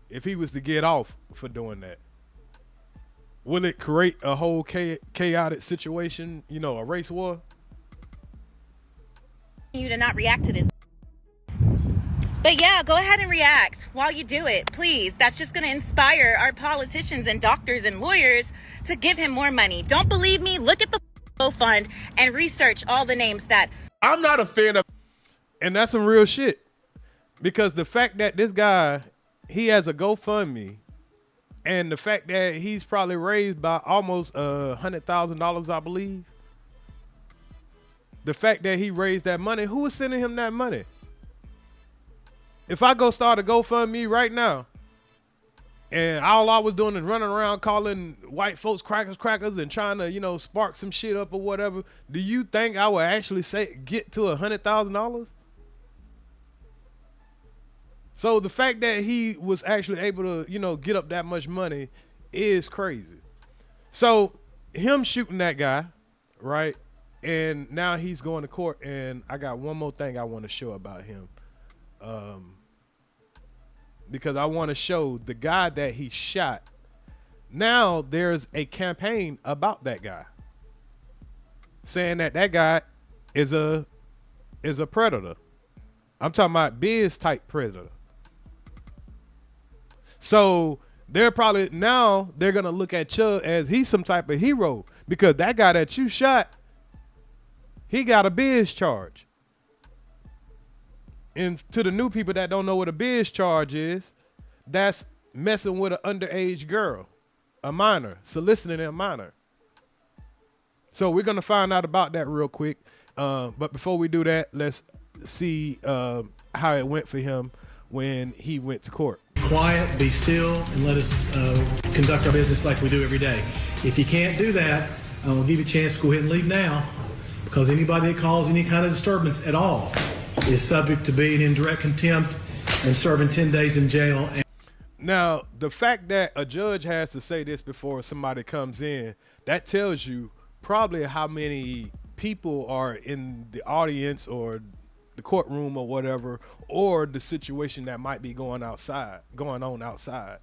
If he was to get off for doing that, will it create a whole chaotic situation, a race war? You to not react to this. But yeah, go ahead and react while you do it, please. That's just going to inspire our politicians and doctors and lawyers to give him more money. Don't believe me? Look at the fund and research all the names that. I'm not a fan of. And that's some real shit. Because the fact that this guy, he has a GoFundMe, and the fact that he's probably raised by almost $100,000, I believe. The fact that he raised that money, who is sending him that money? If I go start a GoFundMe right now, and all I was doing is running around calling white folks crackers and trying to, spark some shit up or whatever, do you think I would actually get to $100,000? So the fact that he was actually able to, get up that much money is crazy. So him shooting that guy, right? And now he's going to court. And I got one more thing I want to show about him. Because I want to show the guy that he shot. Now there's a campaign about that guy, saying that guy is a predator. I'm talking about Biz type predator. So they're going to look at Chud as he's some type of hero because that guy that you shot, he got a Biz charge. And to the new people that don't know what a Biz charge is, that's messing with an underage girl, a minor, soliciting a minor. So we're going to find out about that real quick. But before we do that, let's see how it went for him when he went to court. Quiet, be still, and let us conduct our business like we do every day. If you can't do that, we'll give you a chance to go ahead and leave now, because anybody that calls any kind of disturbance at all is subject to being in direct contempt and serving 10 days in jail. Now, the fact that a judge has to say this before somebody comes in, that tells you probably how many people are in the audience or the courtroom or whatever, or the situation that might be going on outside.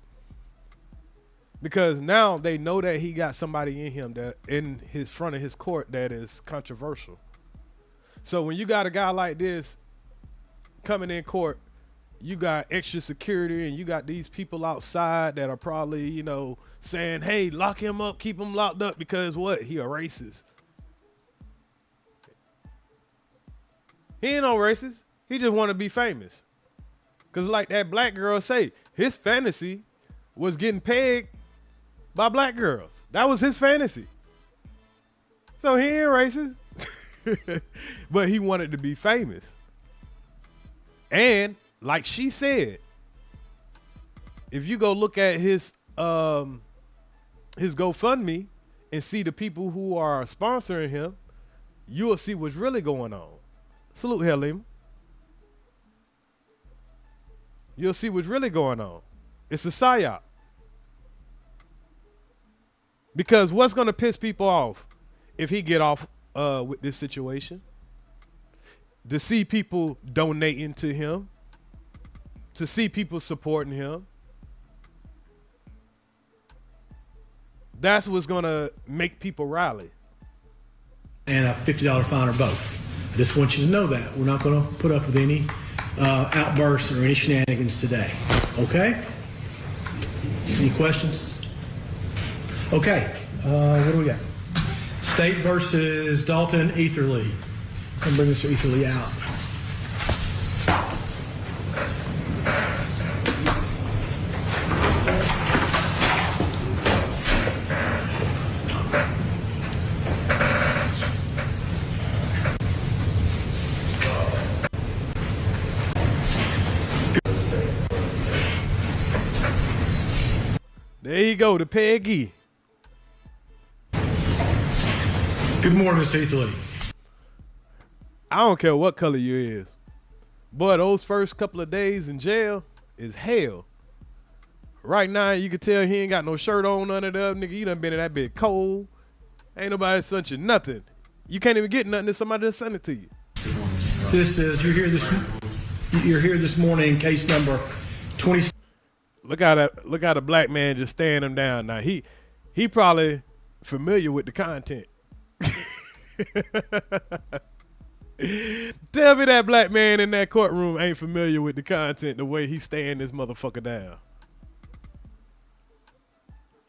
Because now they know that he got somebody in him that in his front of his court that is controversial. So when you got a guy like this coming in court, you got extra security and you got these people outside that are probably, you know, saying, hey, lock him up, keep him locked up because what? He a racist. He ain't no racist. He just want to be famous. Because like that black girl say, his fantasy was getting pegged by black girls. That was his fantasy. So he ain't racist. But he wanted to be famous. And like she said, if you go look at his GoFundMe and see the people who are sponsoring him, you will see what's really going on. Salute, Halima. You'll see what's really going on. It's a psyop. Because what's going to piss people off if he get off with this situation? To see people donating to him, to see people supporting him. That's what's going to make people rally. And a $50 fine or both. I just want you to know that. We're not going to put up with any outbursts or any shenanigans today. Okay? Any questions? Okay. What do we got? State versus Dalton Etherly. I'm bring Mr. Etherly out. There you go, the Peggy. Good morning, Mr. Etherly. I don't care what color you is, but those first couple of days in jail is hell. Right now, you can tell he ain't got no shirt on, none of that. Nigga, you done been in that bit cold. Ain't nobody sent you nothing. You can't even get nothing if somebody just send it to you. This is, you're here this morning, case number 20. Look how the black man just staring him down. Now he probably familiar with the content. Tell me that black man in that courtroom ain't familiar with the content the way he's staring this motherfucker down.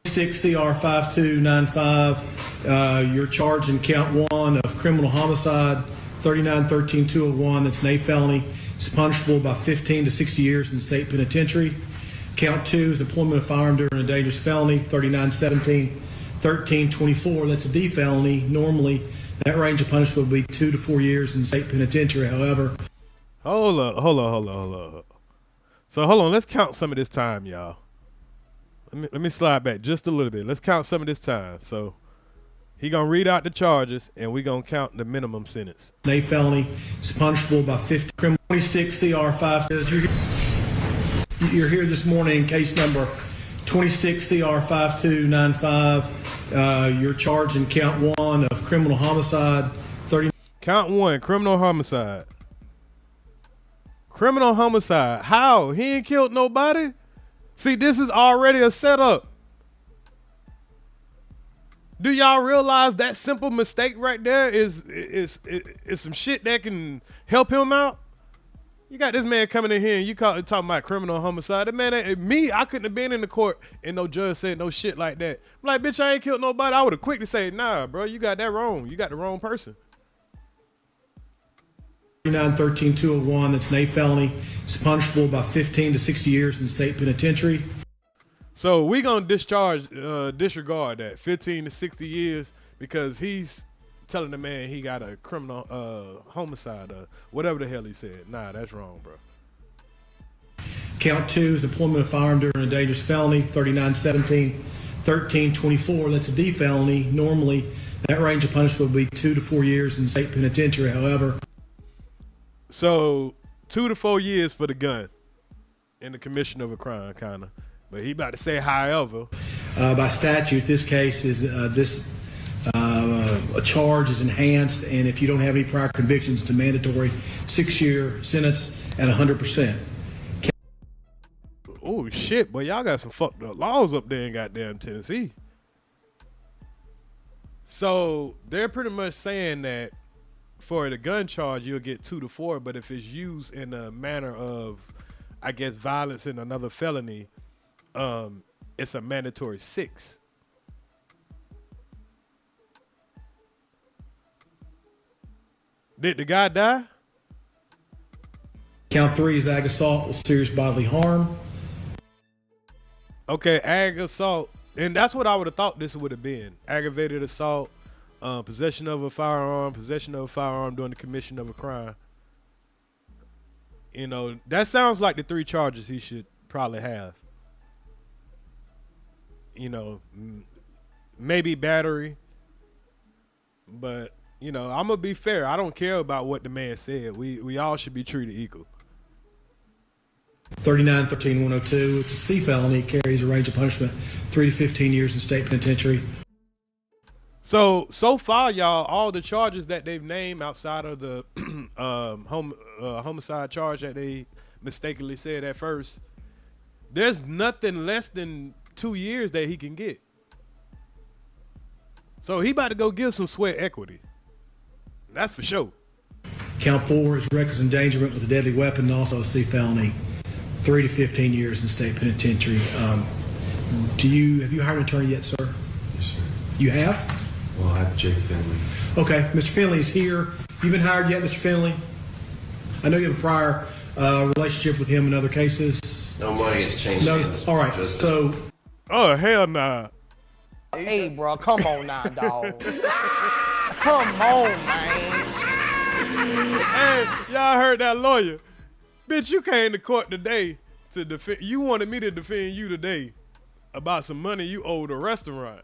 6 CR 5295. You're charged in count 1 of criminal homicide, 39-13-201. That's an A felony. It's punishable by 15 to 60 years in state penitentiary. Count 2 is employment of firearm during a dangerous felony, 39-17-13-24. That's a D felony. Normally, that range of punishment would be 2 to 4 years in state penitentiary. However, hold up. So hold on, let's count some of this time, y'all. Let me slide back just a little bit. Let's count some of this time. So he gonna read out the charges, and we gonna count the minimum sentence. A felony is punishable by 50. 26 CR 5. You're here this morning, case number 26 CR 5295. You're charged in count 1 of criminal homicide. Count 1, criminal homicide. Criminal homicide. How? He ain't killed nobody? See, this is already a setup. Do y'all realize that simple mistake right there is some shit that can help him out? You got this man coming in here and you talking about criminal homicide. That man, I couldn't have been in the court and no judge said no shit like that. I'm like, bitch, I ain't killed nobody. I would have quickly said, nah, bro, you got that wrong. You got the wrong person. 39-13-201. That's an A felony. It's punishable by 15 to 60 years in state penitentiary. So we gonna disregard that 15 to 60 years because he's telling the man he got a criminal homicide or whatever the hell he said. Nah, that's wrong, bro. Count 2 is employment of firearm during a dangerous felony, 39-17-13-24. That's a D felony. Normally, that range of punishment would be 2 to 4 years in state penitentiary. However, so 2 to 4 years for the gun and the commission of a crime, kind of. But he about to say however. By statute, this case is a charge is enhanced, and if you don't have any prior convictions, it's a mandatory 6-year sentence at 100%. Oh shit, boy, y'all got some fucked up laws up there in goddamn Tennessee. So they're pretty much saying that for the gun charge, you'll get 2 to 4, but if it's used in a manner of, I guess, violence in another felony, it's a mandatory 6. Did the guy die? Count 3 is ag assault with serious bodily harm. Okay, ag assault. And that's what I would have thought this would have been. Aggravated assault, possession of a firearm during the commission of a crime. You know, that sounds like the 3 charges he should probably have. You know, maybe battery. But, you know, I'm going to be fair. I don't care about what the man said. We all should be treated equal. 39-13-102. It's a C felony. Carries a range of punishment 3 to 15 years in state penitentiary. So far, y'all, all the charges that they've named outside of the homicide charge that they mistakenly said at first, there's nothing less than 2 years that he can get. So he about to go give some sweat equity. That's for sure. Count 4 is reckless endangerment with a deadly weapon, and also a C felony. 3 to 15 years in state penitentiary. Have you hired an attorney yet, sir? Yes, sir. You have? Well, I have Jake Finley. Okay, Mr. Finley is here. You been hired yet, Mr. Finley? I know you have a prior relationship with him in other cases. No money has changed hands. All right, so... Oh, hell nah. Hey, bro, come on now, dog. Come on, man. Hey, y'all heard that lawyer. Bitch, you came to court today to defend. You wanted me to defend you today about some money you owed a restaurant.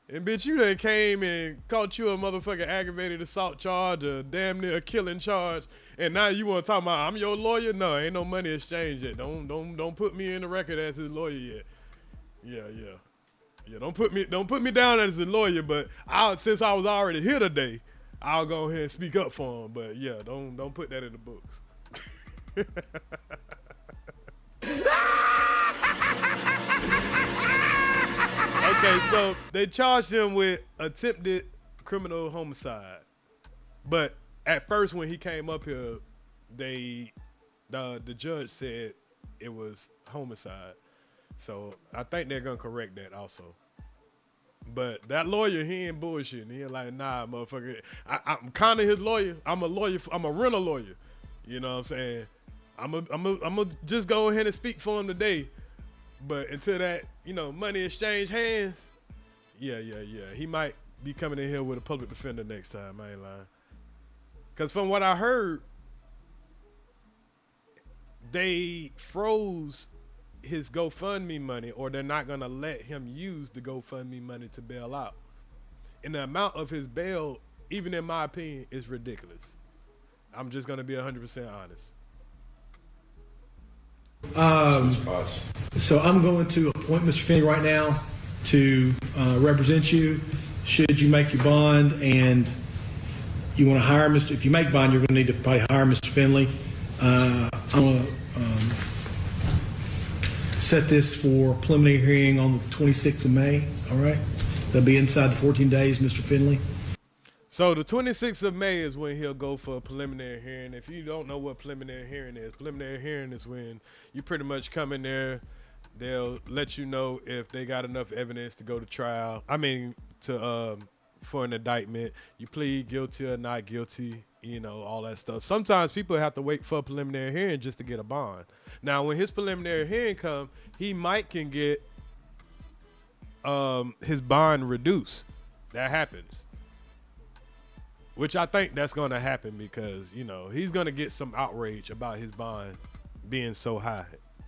And bitch, you done came and caught you a motherfucking aggravated assault charge, a damn near killing charge, and now you want to talk about I'm your lawyer? No, ain't no money exchange yet. Don't put me in the record as his lawyer yet. Yeah. Don't put me down as a lawyer. But since I was already here today, I'll go ahead and speak up for him. But yeah, don't put that in the books. Okay, so they charged him with attempted criminal homicide, but at first when he came up here, the judge said it was homicide. So I think they're gonna correct that also. But that lawyer, he ain't bullshitting. He ain't like, nah, motherfucker. I'm kind of his lawyer. I'm a lawyer. I'm a rental lawyer. You know what I'm saying? I'm a just go ahead and speak for him today. But until that, money exchange hands, yeah. He might be coming in here with a public defender next time. I ain't lying. Because from what I heard, they froze his GoFundMe money, or they're not going to let him use the GoFundMe money to bail out. And the amount of his bail, even in my opinion, is ridiculous. I'm just going to be 100% honest. So I'm going to appoint Mr. Finley right now to represent you. Should you make your bond and you want to hire if you make bond, you're going to need to probably hire Mr. Finley. I'm going to set this for preliminary hearing on the 26th of May. All right. That'll be inside the 14 days, Mr. Finley. So the 26th of May is when he'll go for a preliminary hearing. If you don't know what preliminary hearing is when you pretty much come in there. They'll let you know if they got enough evidence to go to trial. For an indictment. You plead guilty or not guilty, all that stuff. Sometimes people have to wait for a preliminary hearing just to get a bond. Now, when his preliminary hearing comes, he can get his bond reduced. That happens. Which I think that's going to happen because, he's going to get some outrage about his bond being so high.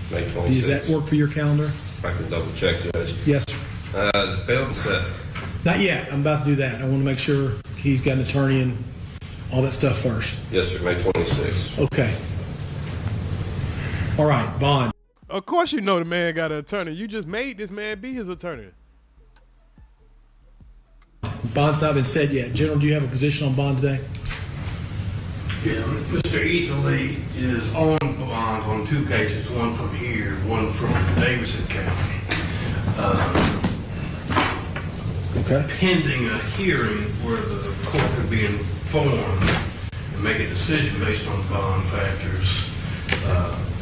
May 26th. Does that work for your calendar? I can double check, Judge. Yes, sir. Is bail set? Not yet. I'm about to do that. I want to make sure he's got an attorney and all that stuff first. Yes, sir. May 26th. Okay. All right, bond. Of course you know the man got an attorney. You just made this man be his attorney. Bond's not been set yet. General, do you have a position on bond today? Yeah, Mr. Etherly is on bond on 2 cases, one from here, one from Davidson County. Okay. Pending a hearing where the court could be informed and make a decision based on bond factors.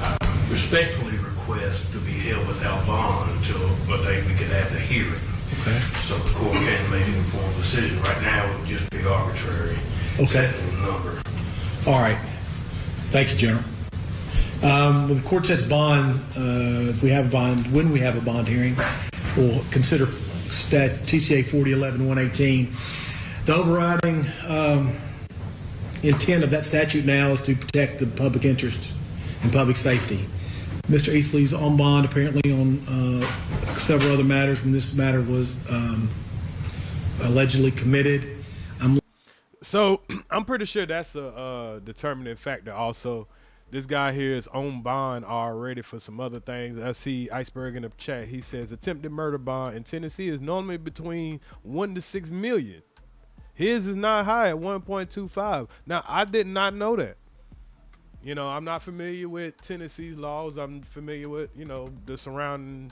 I respectfully request to be held without bond until a day we could have the hearing. Okay. So the court can make an informed decision. Right now it would just be arbitrary. Okay. Setting the number. All right. Thank you, General. When the court sets bond, if we have a bond, when we have a bond hearing, we'll consider TCA 4011-118. The overriding intent of that statute now is to protect the public interest and public safety. Mr. Etherly's on bond apparently on several other matters when this matter was allegedly committed. So I'm pretty sure that's a determining factor also. This guy here is on bond already for some other things. I see Iceberg in the chat. He says attempted murder bond in Tennessee is normally between 1 to 6 million. His is not high at 1.25. Now, I did not know that. You know, I'm not familiar with Tennessee's laws. I'm familiar with, you know, the surrounding,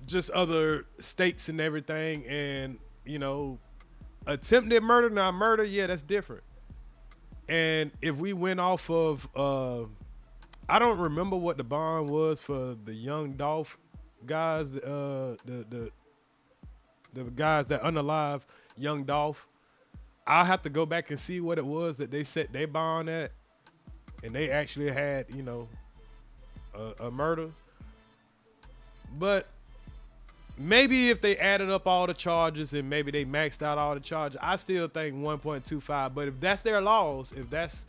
just other states and everything. And, you know, attempted murder, now murder, yeah, that's different. And if we went off of, I don't remember what the bond was for the young Dolph guys, the guys that unalive young Dolph. I'll have to go back and see what it was that they set their bond at. And they actually had, you know, a murder. But maybe if they added up all the charges and maybe they maxed out all the charges, I still think 1.25. But if that's their laws, if that's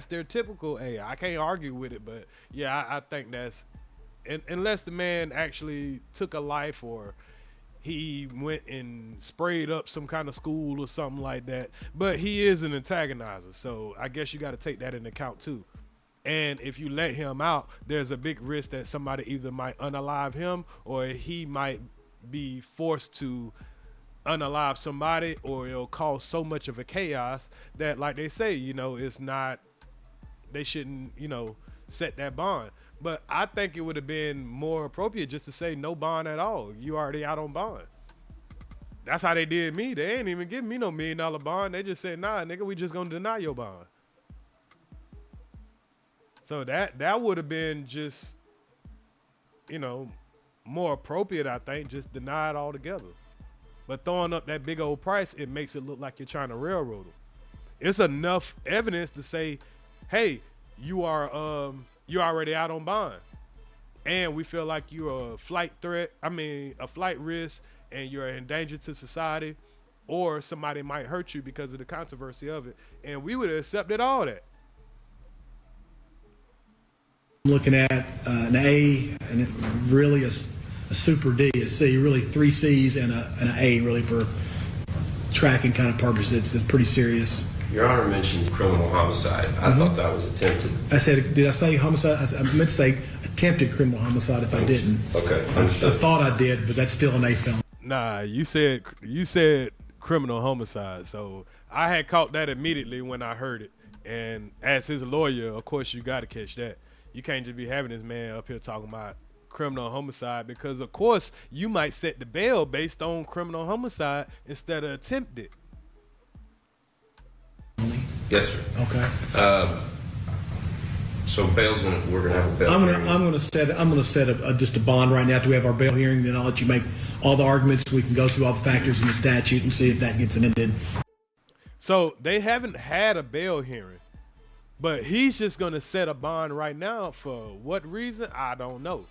their typical, hey, I can't argue with it. But yeah, I think that's, unless the man actually took a life or he went and sprayed up some kind of school or something like that. But he is an antagonizer, so I guess you got to take that into account too. And if you let him out, there's a big risk that somebody either might unalive him or he might be forced to unalive somebody, or it'll cause so much of a chaos that, like they say, you know, it's not, they shouldn't, you know, set that bond. But I think it would have been more appropriate just to say no bond at all. You already out on bond. That's how they did me. They ain't even giving me no $1 million bond. They just said, nah, nigga, we just gonna deny your bond. So that would have been just, you know, more appropriate, I think, just deny it altogether. But throwing up that big old price, it makes it look like you're trying to railroad them. It's enough evidence to say, hey, you are you're already out on bond, and we feel like you're a flight threat. I mean, a flight risk, and you're in danger to society, or somebody might hurt you because of the controversy of it. And we would have accepted all that. I'm looking at an A and really a super D, a C, really 3 C's and an A, really, for tracking kind of purposes. It's pretty serious. Your Honor mentioned criminal homicide. I thought that was attempted. I said, did I say homicide? I meant to say attempted criminal homicide if I didn't. Okay. I thought I did, but that's still an A felony. Nah, you said criminal homicide. So I had caught that immediately when I heard it. And as his lawyer, of course, you got to catch that. You can't just be having this man up here talking about criminal homicide, because, of course, you might set the bail based on criminal homicide instead of attempted. Yes, sir. Okay. So we're gonna have a bail. I'm gonna set just a bond right now after we have our bail hearing. Then I'll let you make all the arguments. We can go through all the factors in the statute and see if that gets amended. So they haven't had a bail hearing, but he's just gonna set a bond right now. For what reason? I don't know.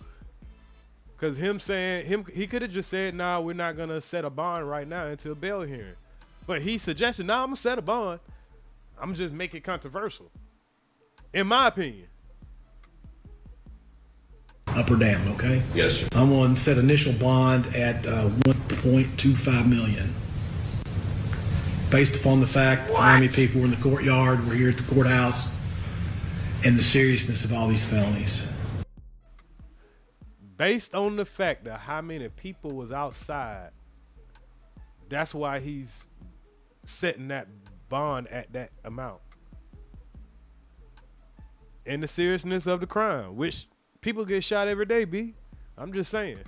Cause he could have just said, nah, we're not gonna set a bond right now until bail hearing. But he suggested, nah, I'm gonna set a bond. I'm just make it controversial, in my opinion. Up or down, okay? Yes, sir. I'm going to set initial bond at $1.25 million, based upon the fact of how many people were in the courtyard, were here at the courthouse, and the seriousness of all these felonies. based on the fact that how many people was outside, that's why he's setting that bond at that amount. And the seriousness of the crime, which people get shot every day, B. I'm just saying.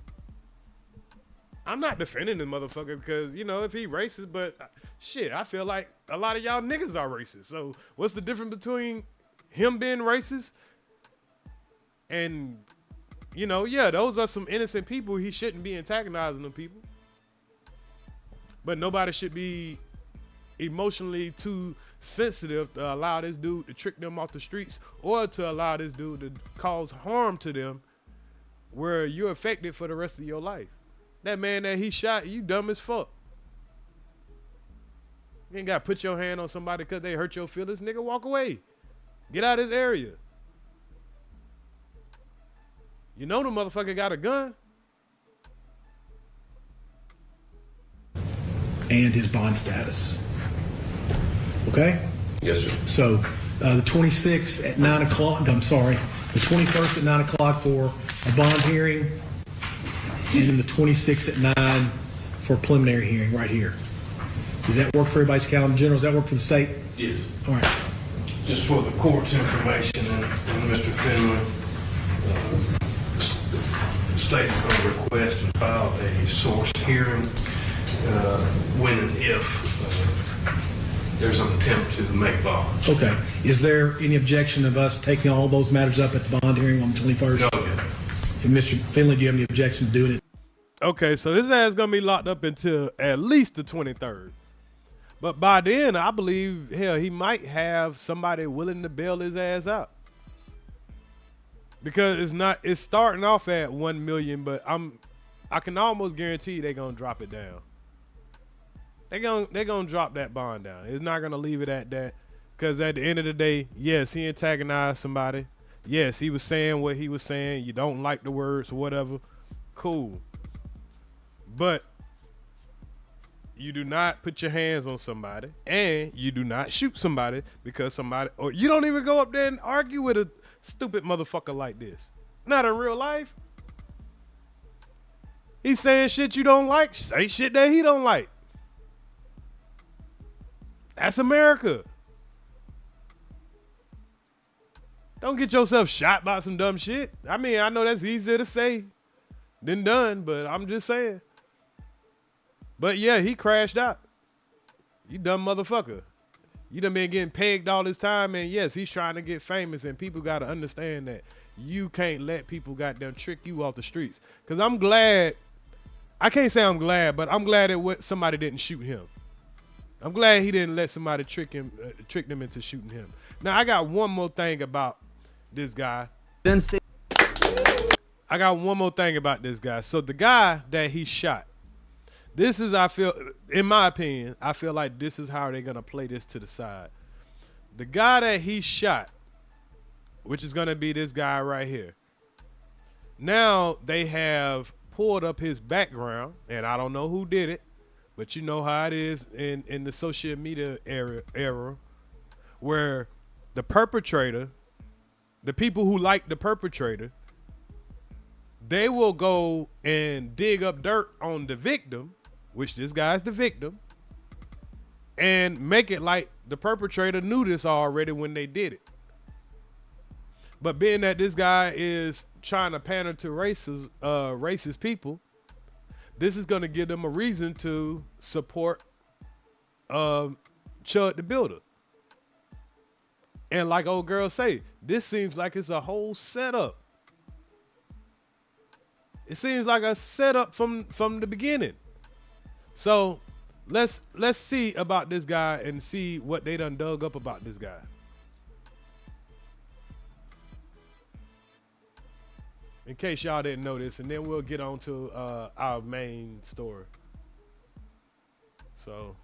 I'm not defending this motherfucker because, you know, if he racist, but shit, I feel like a lot of y'all niggas are racist. So what's the difference between him being racist and, you know, yeah, those are some innocent people. He shouldn't be antagonizing them people. But nobody should be emotionally too sensitive to allow this dude to trick them off the streets or to allow this dude to cause harm to them where you're affected for the rest of your life. That man that he shot, you dumb as fuck. You ain't got to put your hand on somebody because they hurt your feelings. Nigga, walk away. Get out of this area. You know the motherfucker got a gun. And his bond status. Okay? Yes, sir. So the 26th at 9 o'clock, I'm sorry, the 21st at 9 o'clock for a bond hearing, and then the 26th at 9 for a preliminary hearing right here. Does that work for everybody's calendar? General, does that work for the state? Yes. All right. Just for the court's information and Mr. Finley, the state is going to request and file a source hearing when and if there's an attempt to make bond. Okay. Is there any objection of us taking all those matters up at the bond hearing on the 21st? No, yeah. And Mr. Finley, do you have any objection to doing it? Okay, so his ass gonna be locked up until at least the 23rd. But by then, I believe, hell, he might have somebody willing to bail his ass out. Because it's starting off at 1 million, but I can almost guarantee they're gonna drop it down. They're gonna drop that bond down. It's not gonna leave it at that. Because at the end of the day, yes, he antagonized somebody. Yes, he was saying what he was saying. You don't like the words or whatever. Cool. But you do not put your hands on somebody, and you do not shoot somebody because somebody, or you don't even go up there and argue with a stupid motherfucker like this. Not in real life. He's saying shit you don't like. Say shit that he don't like. That's America. Don't get yourself shot by some dumb shit. I mean, I know that's easier to say than done, but I'm just saying. But yeah, he crashed out. You dumb motherfucker. You done been getting pegged all this time, and yes, he's trying to get famous, and people got to understand that you can't let people goddamn trick you off the streets. Because I'm glad, I can't say I'm glad, but I'm glad that somebody didn't shoot him. I'm glad he didn't let somebody trick them into shooting him. Now, I got one more thing about this guy. I got one more thing about this guy. So the guy that he shot, this is, I feel, in my opinion, I feel like this is how they're going to play this to the side. The guy that he shot, which is going to be this guy right here. Now they have pulled up his background, and I don't know who did it, but you know how it is in the social media era where the perpetrator, the people who like the perpetrator, they will go and dig up dirt on the victim, which this guy's the victim, and make it like the perpetrator knew this already when they did it. But being that this guy is trying to pander to racist people, this is going to give them a reason to support Chud the Builder. And like old girl say, this seems like it's a whole setup. It seems like a setup from the beginning. So let's see about this guy and see what they done dug up about this guy. In case y'all didn't know this, and then we'll get on to our main story. So.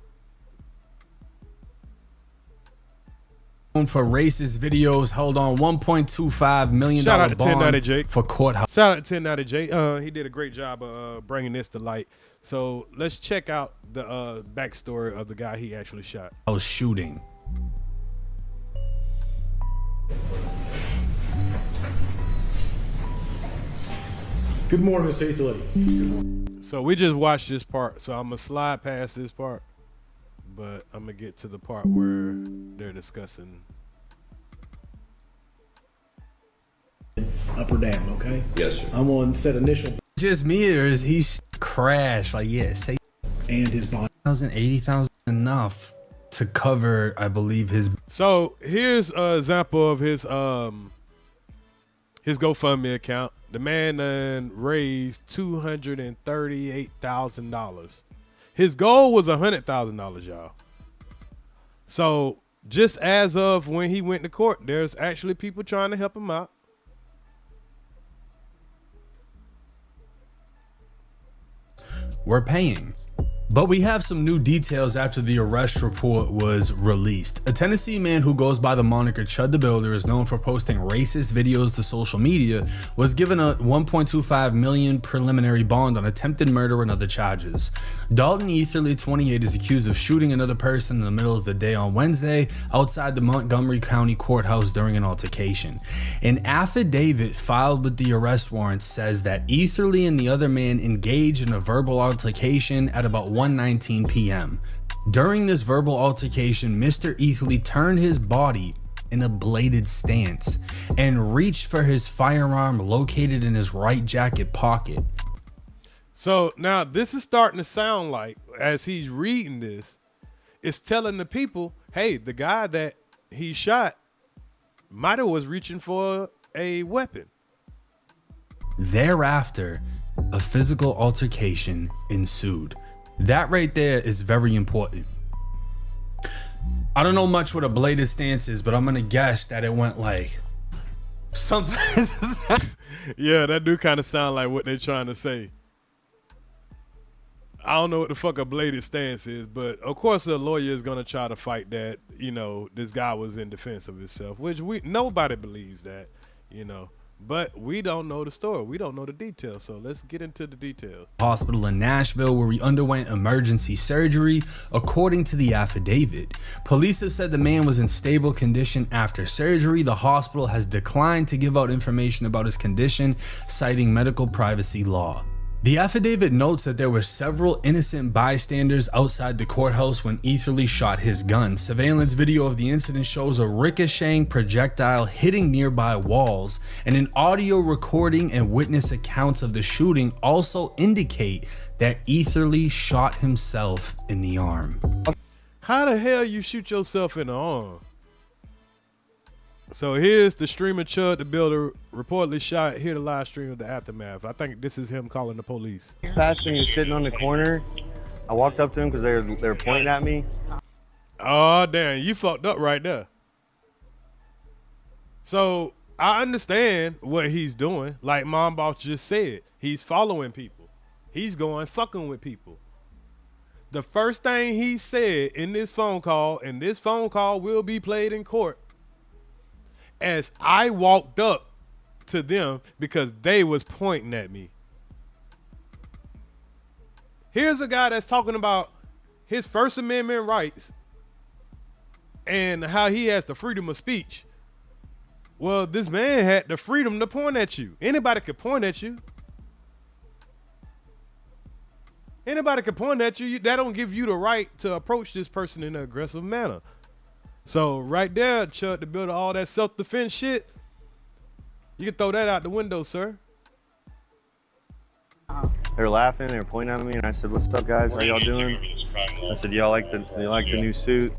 For racist videos, hold on, $1.25 million Shout out to 1090 bond Jake for courthouse. Shout out to 1090 Jake. He did a great job of bringing this to light. So let's check out the backstory of the guy he actually shot. Shooting. Good morning, Mr. Etherly. So we just watched this part, so I'm gonna slide past this part, but I'm gonna get to the part where they're discussing. Up or down, okay? Yes, sir. I'm on set initial. Just me, or is he crashed? Like, yeah, say and his body. 80,000 enough to cover, I believe, his. So here's an example of his GoFundMe account. The man raised $238,000. His goal was $100,000, y'all. So just as of when he went to court, there's actually people trying to help him out. We're paying. But we have some new details after the arrest report was released. A Tennessee man who goes by the moniker Chud the Builder, is known for posting racist videos to social media, was given a $1.25 million preliminary bond on attempted murder and other charges. Dalton Etherly, 28, is accused of shooting another person in the middle of the day on Wednesday outside the Montgomery County Courthouse during an altercation. An affidavit filed with the arrest warrant says that Etherly and the other man engaged in a verbal altercation at about 1:19 p.m. During this verbal altercation, Mr. Etherly turned his body in a bladed stance and reached for his firearm located in his right jacket pocket. So now this is starting to sound like, as he's reading this, it's telling the people, hey, the guy that he shot might have was reaching for a weapon. Thereafter, a physical altercation ensued. That right there is very important. I don't know much what a bladed stance is, but I'm gonna guess that it went like something. Yeah, that do kind of sound like what they're trying to say. I don't know what the fuck a bladed stance is, but of course the lawyer is gonna try to fight that, you know, this guy was in defense of himself, which nobody believes that, you know. But we don't know the story. We don't know the details. So let's get into the details. Hospital in Nashville where he underwent emergency surgery. According to the affidavit, police have said the man was in stable condition after surgery. The hospital has declined to give out information about his condition, citing medical privacy law. The affidavit notes that there were several innocent bystanders outside the courthouse when Etherly shot his gun. Surveillance video of the incident shows a ricocheting projectile hitting nearby walls, and an audio recording and witness accounts of the shooting also indicate that Etherly shot himself in the arm. How the hell you shoot yourself in the arm? So here's the streamer Chud the Builder reportedly shot. Here the live stream of the aftermath. I think this is him calling the police. Pastor was sitting on the corner. I walked up to him because they were pointing at me. Oh damn, you fucked up right there. So I understand what he's doing. Like Mom Boss just said, he's following people. He's going fucking with people. The first thing he said in this phone call, and this phone call will be played in court, as I walked up to them because they was pointing at me. Here's a guy that's talking about his First Amendment rights and how he has the freedom of speech. Well, this man had the freedom to point at you. Anybody could point at you. Anybody could point at you. That don't give you the right to approach this person in an aggressive manner. So right there, Chud the Builder, all that self-defense shit, you can throw that out the window, sir. They were laughing, they were pointing at me, and I said, "What's up, guys? How y'all doing?" I said, "Y'all like the new suit?"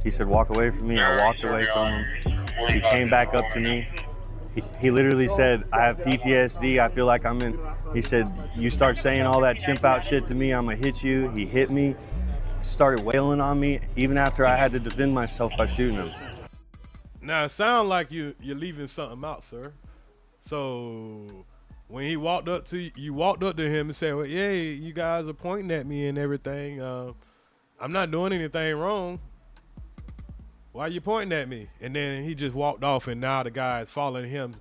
He said, "Walk away from me." I walked away from him. He came back up to me. He literally said, "I have PTSD. I feel like I'm in." He said, "You start saying all that chimp out shit to me, I'm gonna hit you." He hit me. Started wailing on me even after I had to defend myself by shooting him. Now it sounds like you're leaving something out, sir. So when he walked up to you, you walked up to him and said, "Well, yeah, you guys are pointing at me and everything. I'm not doing anything wrong. Why are you pointing at me?" And then he just walked off, and now the guy is following him,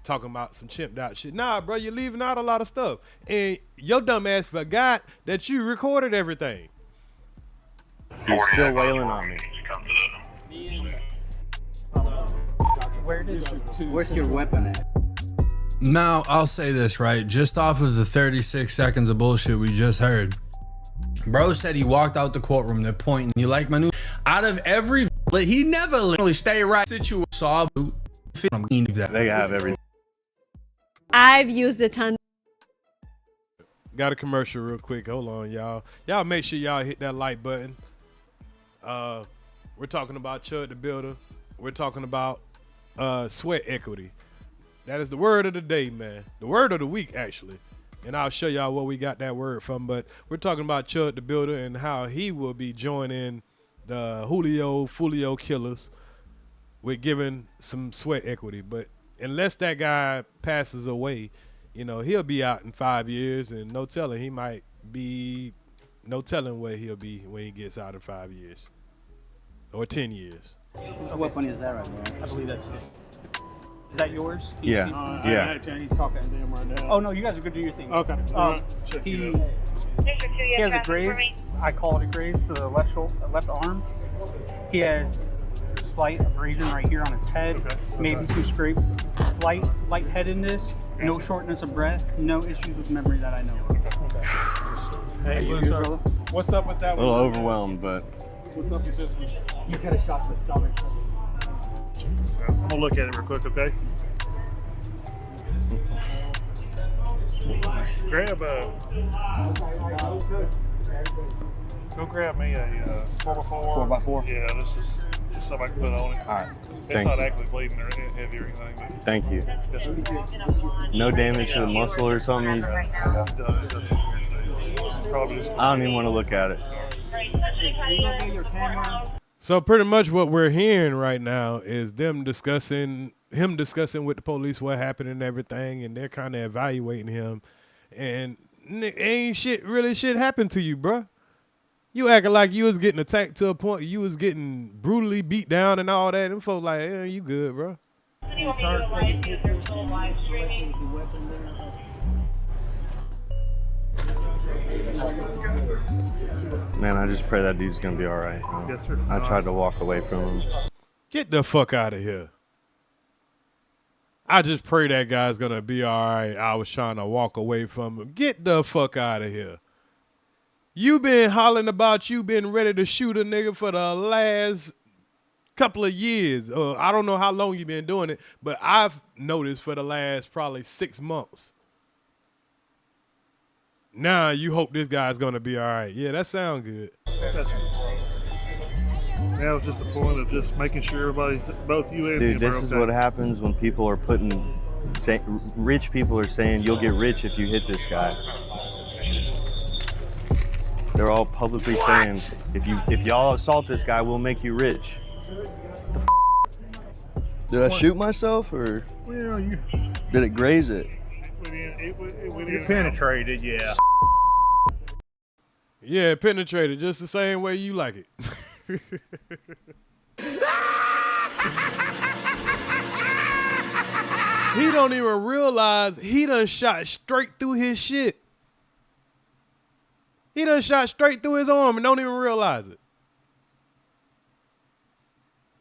talking about some chimped out shit. Nah, bro, you're leaving out a lot of stuff, and your dumb ass forgot that you recorded everything. He's still wailing on me. Where's your weapon at? Now, I'll say this, right? Just off of the 36 seconds of bullshit we just heard, bro said he walked out the courtroom. They're pointing. You like my new? Out of every, he never literally stay right. Situation saw. They have everything. I've used a ton. Got a commercial real quick. Hold on, y'all. Y'all make sure y'all hit that like button. We're talking about Chud the Builder. We're talking about sweat equity. That is the word of the day, man. The word of the week, actually. And I'll show y'all where we got that word from. But we're talking about Chud the Builder and how he will be joining the Julio Foolio killers with giving some sweat equity. But unless that guy passes away, you know, he'll be out in 5 years, and no telling, he might be, no telling where he'll be when he gets out in 5 years or 10 years. What weapon is that right there? I believe that's it. Is that yours? Yeah. Yeah. He's talking to him right now. Oh, no, you guys are good to do your thing. Okay. He has a graze. I call it a graze to the left shoulder, left arm. He has slight abrasion right here on his head. Maybe some scrapes. Light headedness. No shortness of breath. No issues with memory that I know of. Hey, what's up with that one? A little overwhelmed, but. What's up with this one? You got a shot to the stomach. I'm gonna look at it real quick, okay? Go grab me a 4x4. 4x4? Yeah, this is just something I can put on it. All right. It's not actually bleeding or heavy or anything. But Thank you. No damage to the muscle or something? I don't even want to look at it. So pretty much what we're hearing right now is him discussing with the police what happened and everything, and they're kind of evaluating him. And ain't shit happened to you, bruh. You acting like you was getting attacked to a point you was getting brutally beat down and all that. And folks like, yeah, you good, bruh. Man, I just pray that dude's gonna be all right. Yes, sir. I tried to walk away from him. Get the fuck out of here. I just pray that guy's gonna be all right. I was trying to walk away from him. Get the fuck out of here. You been hollering about you been ready to shoot a nigga for the last couple of years. I don't know how long you been doing it, but I've noticed for the last probably 6 months. Now you hope this guy's gonna be all right. Yeah, that sounds good. That was just the point of just making sure everybody's, both you and me, Dude, this is what happens when people are rich people are saying you'll get rich if you hit this guy. They're all publicly saying if y'all assault this guy, we'll make you rich. Did I shoot myself or did it graze it? It penetrated, yeah. Yeah, it penetrated just the same way you like it. He don't even realize he done shot straight through his shit. He done shot straight through his arm and don't even realize it.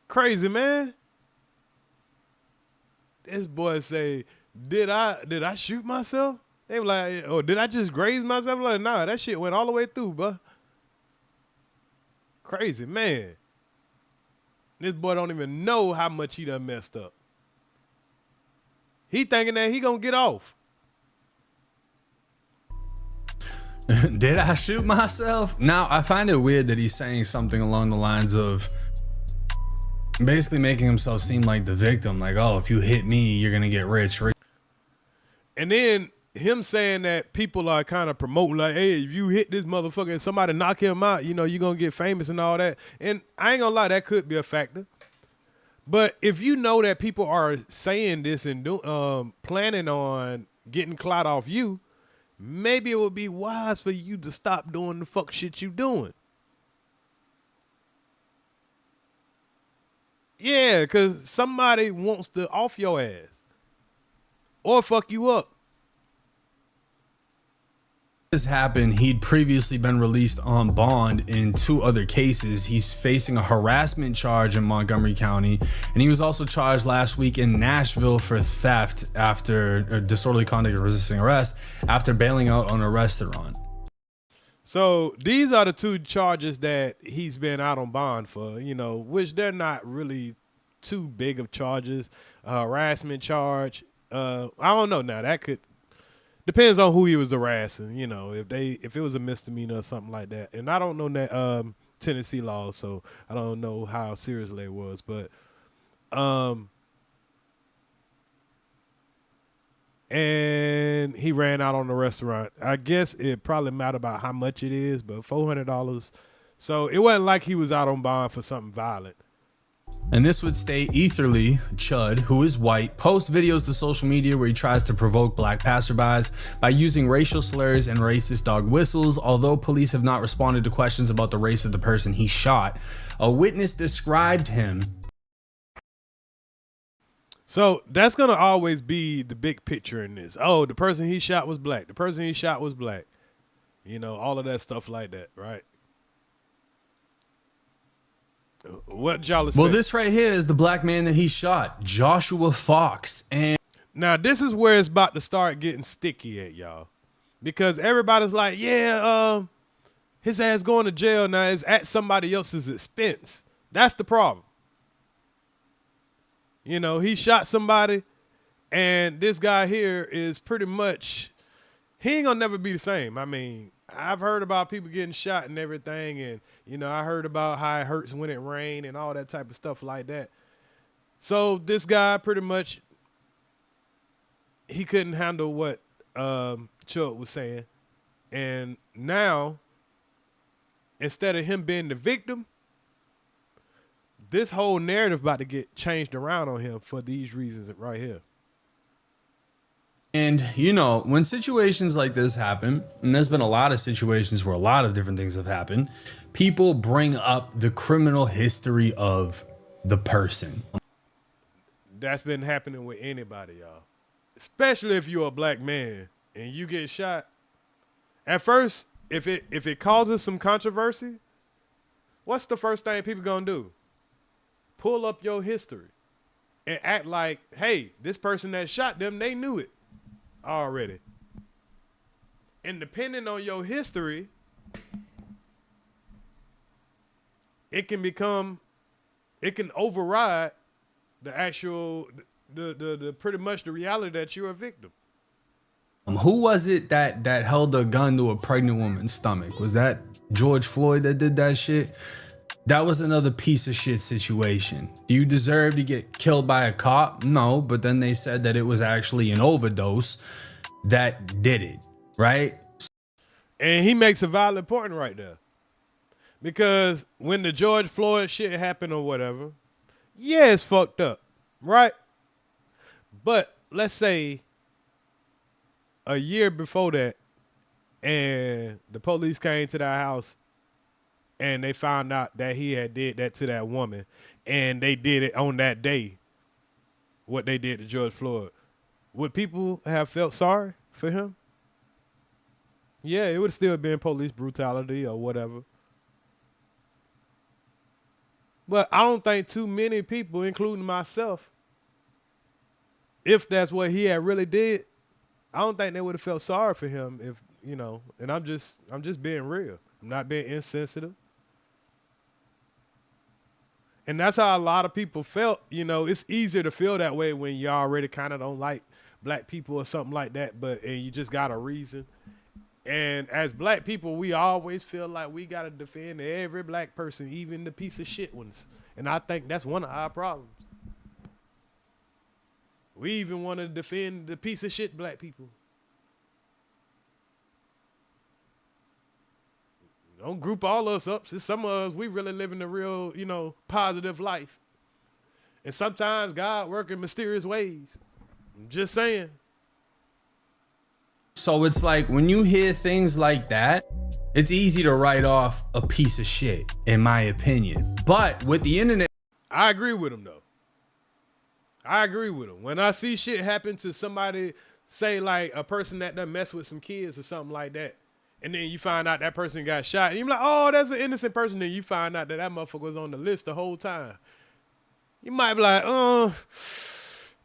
Crazy, man. This boy say, did I shoot myself? They were like, oh, did I just graze myself? Like, nah, that shit went all the way through, bro. Crazy, man. This boy don't even know how much he done messed up. He thinking that he gonna get off. Did I shoot myself? Now, I find it weird that he's saying something along the lines of basically making himself seem like the victim. Like, oh, if you hit me, you're gonna get rich. And then him saying that people are kind of promoting like, hey, if you hit this motherfucker and somebody knock him out, you know, you're going to get famous and all that. And I ain't going to lie, that could be a factor. But if you know that people are saying this and planning on getting clout off you, maybe it would be wise for you to stop doing the fuck shit you doing. Yeah, because somebody wants to off your ass or fuck you up. This happened, he'd previously been released on bond in 2 other cases. He's facing a harassment charge in Montgomery County, and he was also charged last week in Nashville for theft after disorderly conduct or resisting arrest after bailing out on a restaurant. So these are the 2 charges that he's been out on bond for, you know, which they're not really too big of charges. Harassment charge, I don't know now, that could depends on who he was harassing, you know, if it was a misdemeanor or something like that. And I don't know that Tennessee law, so I don't know how seriously it was, but and he ran out on the restaurant. I guess it probably mattered about how much it is, but $400. So it wasn't like he was out on bond for something violent. And this would state Etherly Chud, who is white, posts videos to social media where he tries to provoke black passerbys by using racial slurs and racist dog whistles. Although police have not responded to questions about the race of the person he shot, a witness described him. So that's going to always be the big picture in this. Oh, the person he shot was black. The person he shot was black. You know, all of that stuff like that, right? What y'all expect? Well, this right here is the black man that he shot, Joshua Fox. And now this is where it's about to start getting sticky at y'all, because everybody's like, yeah, his ass going to jail now is at somebody else's expense. That's the problem. You know, he shot somebody, and this guy here is pretty much, he ain't gonna never be the same. I mean, I've heard about people getting shot and everything, and you know, I heard about how it hurts when it rains and all that type of stuff like that. So this guy pretty much, he couldn't handle what Chuck was saying, and now instead of him being the victim, this whole narrative about to get changed around on him for these reasons right here. And, you know, when situations like this happen, and there's been a lot of situations where a lot of different things have happened, people bring up the criminal history of the person. That's been happening with anybody, y'all. Especially if you're a black man and you get shot. At first, if it causes some controversy, what's the first thing people gonna do? Pull up your history and act like, hey, this person that shot them, they knew it already. And depending on your history, it can override the actual, the pretty much the reality that you're a victim. Who was it that held a gun to a pregnant woman's stomach? Was that George Floyd that did that shit? That was another piece of shit situation. Do you deserve to get killed by a cop? No, but then they said that it was actually an overdose that did it, right? And he makes a valid point right there. Because when the George Floyd shit happened or whatever, yeah, it's fucked up, right? But let's say a year before that, and the police came to that house and they found out that he had did that to that woman, and they did it on that day, what they did to George Floyd. Would people have felt sorry for him? Yeah, it would still been police brutality or whatever. But I don't think too many people, including myself, if that's what he had really did, I don't think they would have felt sorry for him if, you know, and I'm just being real. I'm not being insensitive. And that's how a lot of people felt. You know, it's easier to feel that way when you already kind of don't like black people or something like that, and you just got a reason. And as black people, we always feel like we got to defend every black person, even the piece of shit ones. And I think that's one of our problems. We even want to defend the piece of shit black people. Don't group all us up. Some of us, we really living a real, you know, positive life. And sometimes God works in mysterious ways. I'm just saying. So it's like when you hear things like that, it's easy to write off a piece of shit, in my opinion. But with the internet, I agree with him though. I agree with him. When I see shit happen to somebody, say like a person that done mess with some kids or something like that, and then you find out that person got shot, and you're like, oh, that's an innocent person. Then you find out that motherfucker was on the list the whole time. You might be like,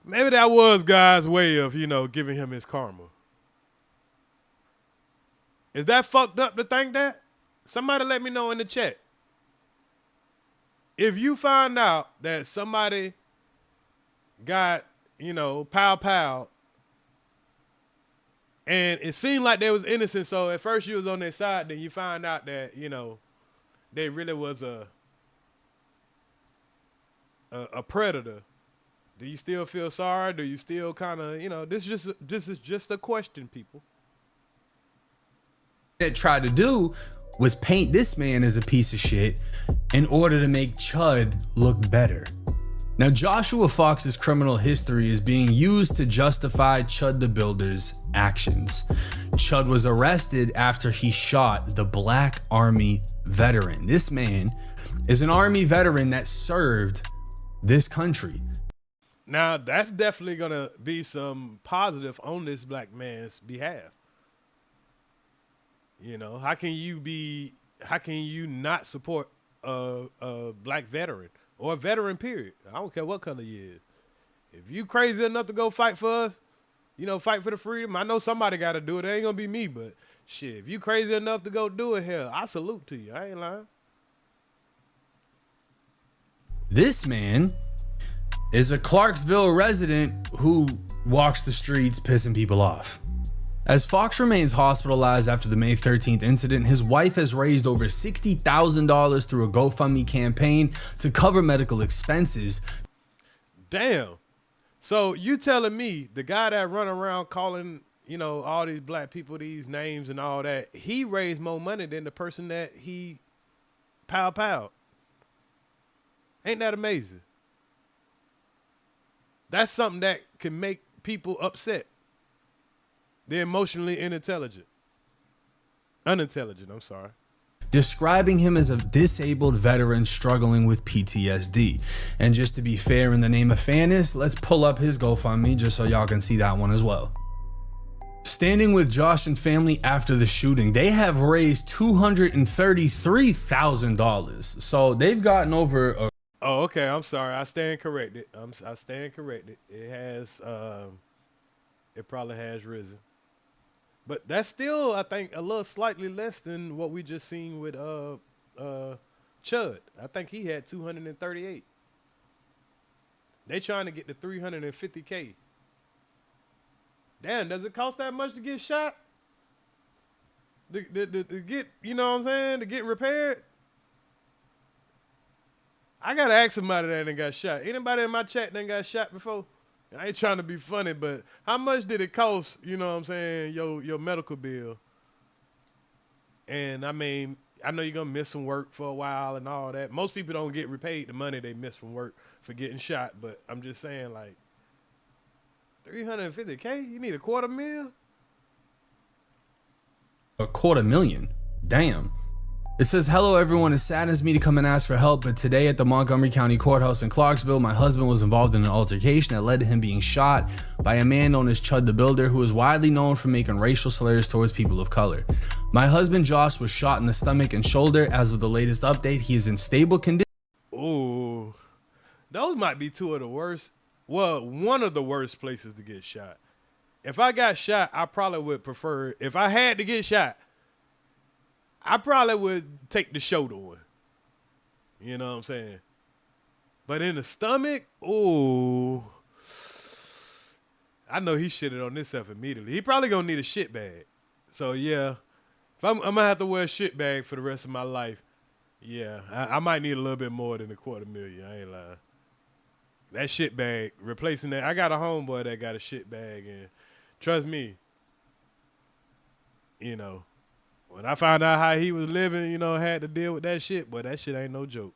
maybe that was God's way of, giving him his karma. Is that fucked up to think that? Somebody let me know in the chat. If you find out that somebody got, pow, and it seemed like they was innocent, so at first you was on their side, then you find out that, they really was a predator. Do you still feel sorry? Do you still kind of, this is just a question, people. That tried to do was paint this man as a piece of shit in order to make Chud look better. Now, Joshua Fox's criminal history is being used to justify Chud the Builder's actions. Chud was arrested after he shot the Black Army veteran. This man is an Army veteran that served this country. Now, that's definitely going to be some positive on this black man's behalf. How can you not support a black veteran or a veteran period? I don't care what color you is. If you crazy enough to go fight for us, fight for the freedom, I know somebody got to do it. It ain't going to be me, but shit, if you crazy enough to go do it, hell, I salute to you. I ain't lying. This man is a Clarksville resident who walks the streets pissing people off. As Fox remains hospitalized after the May 13th incident, his wife has raised over $60,000 through a GoFundMe campaign to cover medical expenses. Damn. So you telling me the guy that run around calling, all these black people these names and all that, he raised more money than the person that he pow. Ain't that amazing? That's something that can make people upset. They're emotionally unintelligent, I'm sorry. Describing him as a disabled veteran struggling with PTSD. And just to be fair, in the name of fairness, let's pull up his GoFundMe just so y'all can see that one as well. Standing with Josh and family after the shooting, they have raised $233,000. So they've gotten over Oh, okay. I'm sorry. I stand corrected. I stand corrected. It probably has risen. But that's still, I think, a little slightly less than what we just seen with Chud. I think he had 238. They trying to get to 350K. Damn, does it cost that much to get shot? To get, you know what I'm saying? To get repaired? I gotta ask somebody that done got shot. Anybody in my chat done got shot before? I ain't trying to be funny, but how much did it cost, you know what I'm saying, your medical bill? And I mean, I know you're gonna miss some work for a while and all that. Most people don't get repaid the money they miss from work for getting shot, but I'm just saying, like, $350K? You need $250,000? $250,000. Damn. It says, hello everyone, it saddens me to come and ask for help, but today at the Montgomery County Courthouse in Clarksville, my husband was involved in an altercation that led to him being shot by a man known as Chud the Builder, who is widely known for making racial slurs towards people of color. My husband Josh was shot in the stomach and shoulder. As of the latest update, he is in stable condition. Ooh, those might be two of the worst, well, one of the worst places to get shot. If I got shot, I probably would prefer, if I had to get shot, I probably would take the shoulder one. You know what I'm saying? But in the stomach, ooh. I know he shitted on himself immediately. He probably gonna need a shit bag. So yeah, if I'm gonna have to wear a shit bag for the rest of my life, yeah, I might need a little bit more than $250,000. I ain't lying. That shit bag, replacing that. I got a homeboy that got a shit bag, and trust me, when I found out how he was living, had to deal with that shit, but that shit ain't no joke.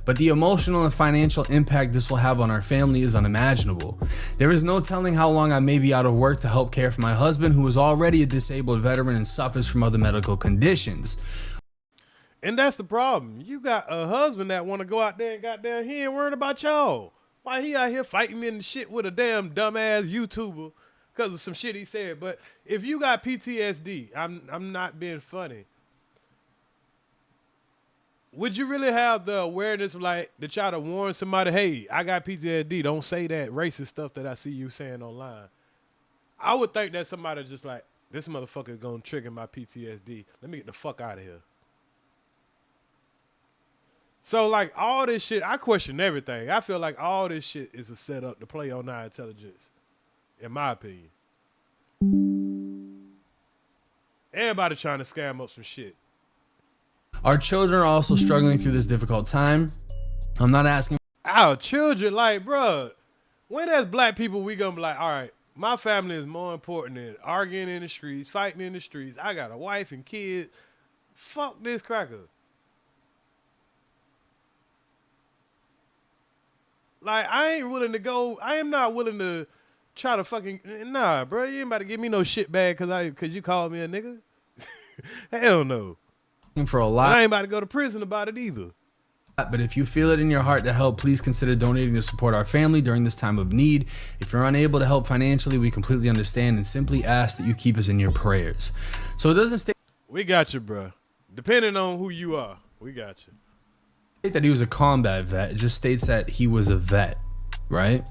But the emotional and financial impact this will have on our family is unimaginable. There is no telling how long I may be out of work to help care for my husband, who is already a disabled veteran and suffers from other medical conditions. And that's the problem. You got a husband that want to go out there and goddamn, he ain't worried about y'all. Why he out here fighting in the shit with a damn dumbass YouTuber because of some shit he said. But if you got PTSD, I'm not being funny. Would you really have the awareness, like, to try to warn somebody, hey, I got PTSD, don't say that racist stuff that I see you saying online? I would think that somebody just like, this motherfucker gonna trigger my PTSD. Let me get the fuck out of here. So, like, all this shit, I question everything. I feel like all this shit is a setup to play on our intelligence, in my opinion. Everybody trying to scam up some shit. Our children are also struggling through this difficult time. I'm not asking. Our children, like, bruh, when as black people, we gonna be like, all right, my family is more important than arguing in the streets, fighting in the streets. I got a wife and kids. Fuck this cracker. Like, I ain't willing to go. I am not willing to try to fucking, nah, bro. You ain't about to give me no shit bag cause you called me a nigga. Hell no. For a lot. And I ain't about to go to prison about it either. But if you feel it in your heart to help, please consider donating to support our family during this time of need. If you're unable to help financially, we completely understand and simply ask that you keep us in your prayers. So it doesn't state. We got you, bro. Depending on who you are, we got you. That he was a combat vet. It just states that he was a vet, right?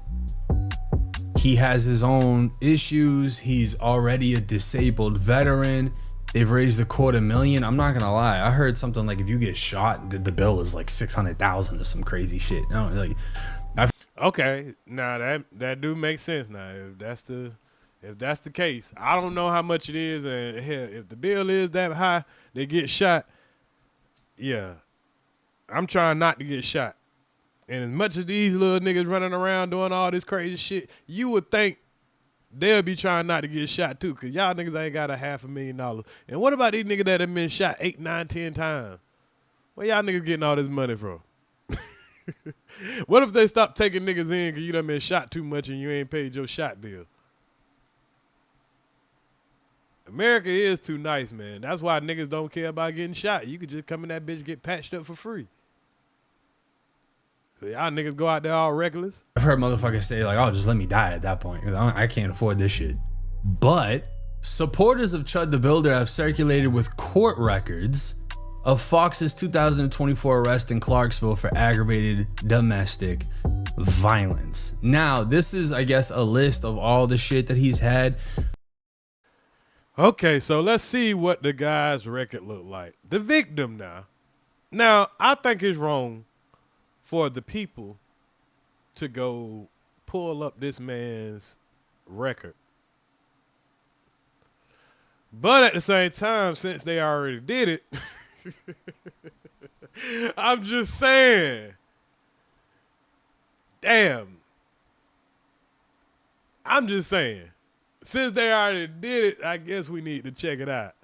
He has his own issues. He's already a disabled veteran. They've raised the $250,000. I'm not gonna lie. I heard something like if you get shot, the bill is like $600,000 or some crazy shit. No, like, okay, now that do make sense. Now, if that's the case, I don't know how much it is, and hell, if the bill is that high, they get shot. Yeah, I'm trying not to get shot. And as much as these little niggas running around doing all this crazy shit, you would think they'll be trying not to get shot too, because y'all niggas ain't got $500,000. And what about these niggas that have been shot 8, 9, 10 times? Where y'all niggas getting all this money from? What if they stop taking niggas in because you done been shot too much and you ain't paid your shot bill? America is too nice, man. That's why niggas don't care about getting shot. You could just come in that bitch, get patched up for free. So y'all niggas go out there all reckless. I've heard motherfuckers say like, oh, just let me die at that point. I can't afford this shit. But supporters of Chud the Builder have circulated with court records of Fox's 2024 arrest in Clarksville for aggravated domestic violence. Now, this is, I guess, a list of all the shit that he's had. Okay, so let's see what the guy's record looked like. The victim now. Now, I think it's wrong for the people to go pull up this man's record. But at the same time, since they already did it, I'm just saying, damn. I'm just saying, since they already did it, I guess we need to check it out.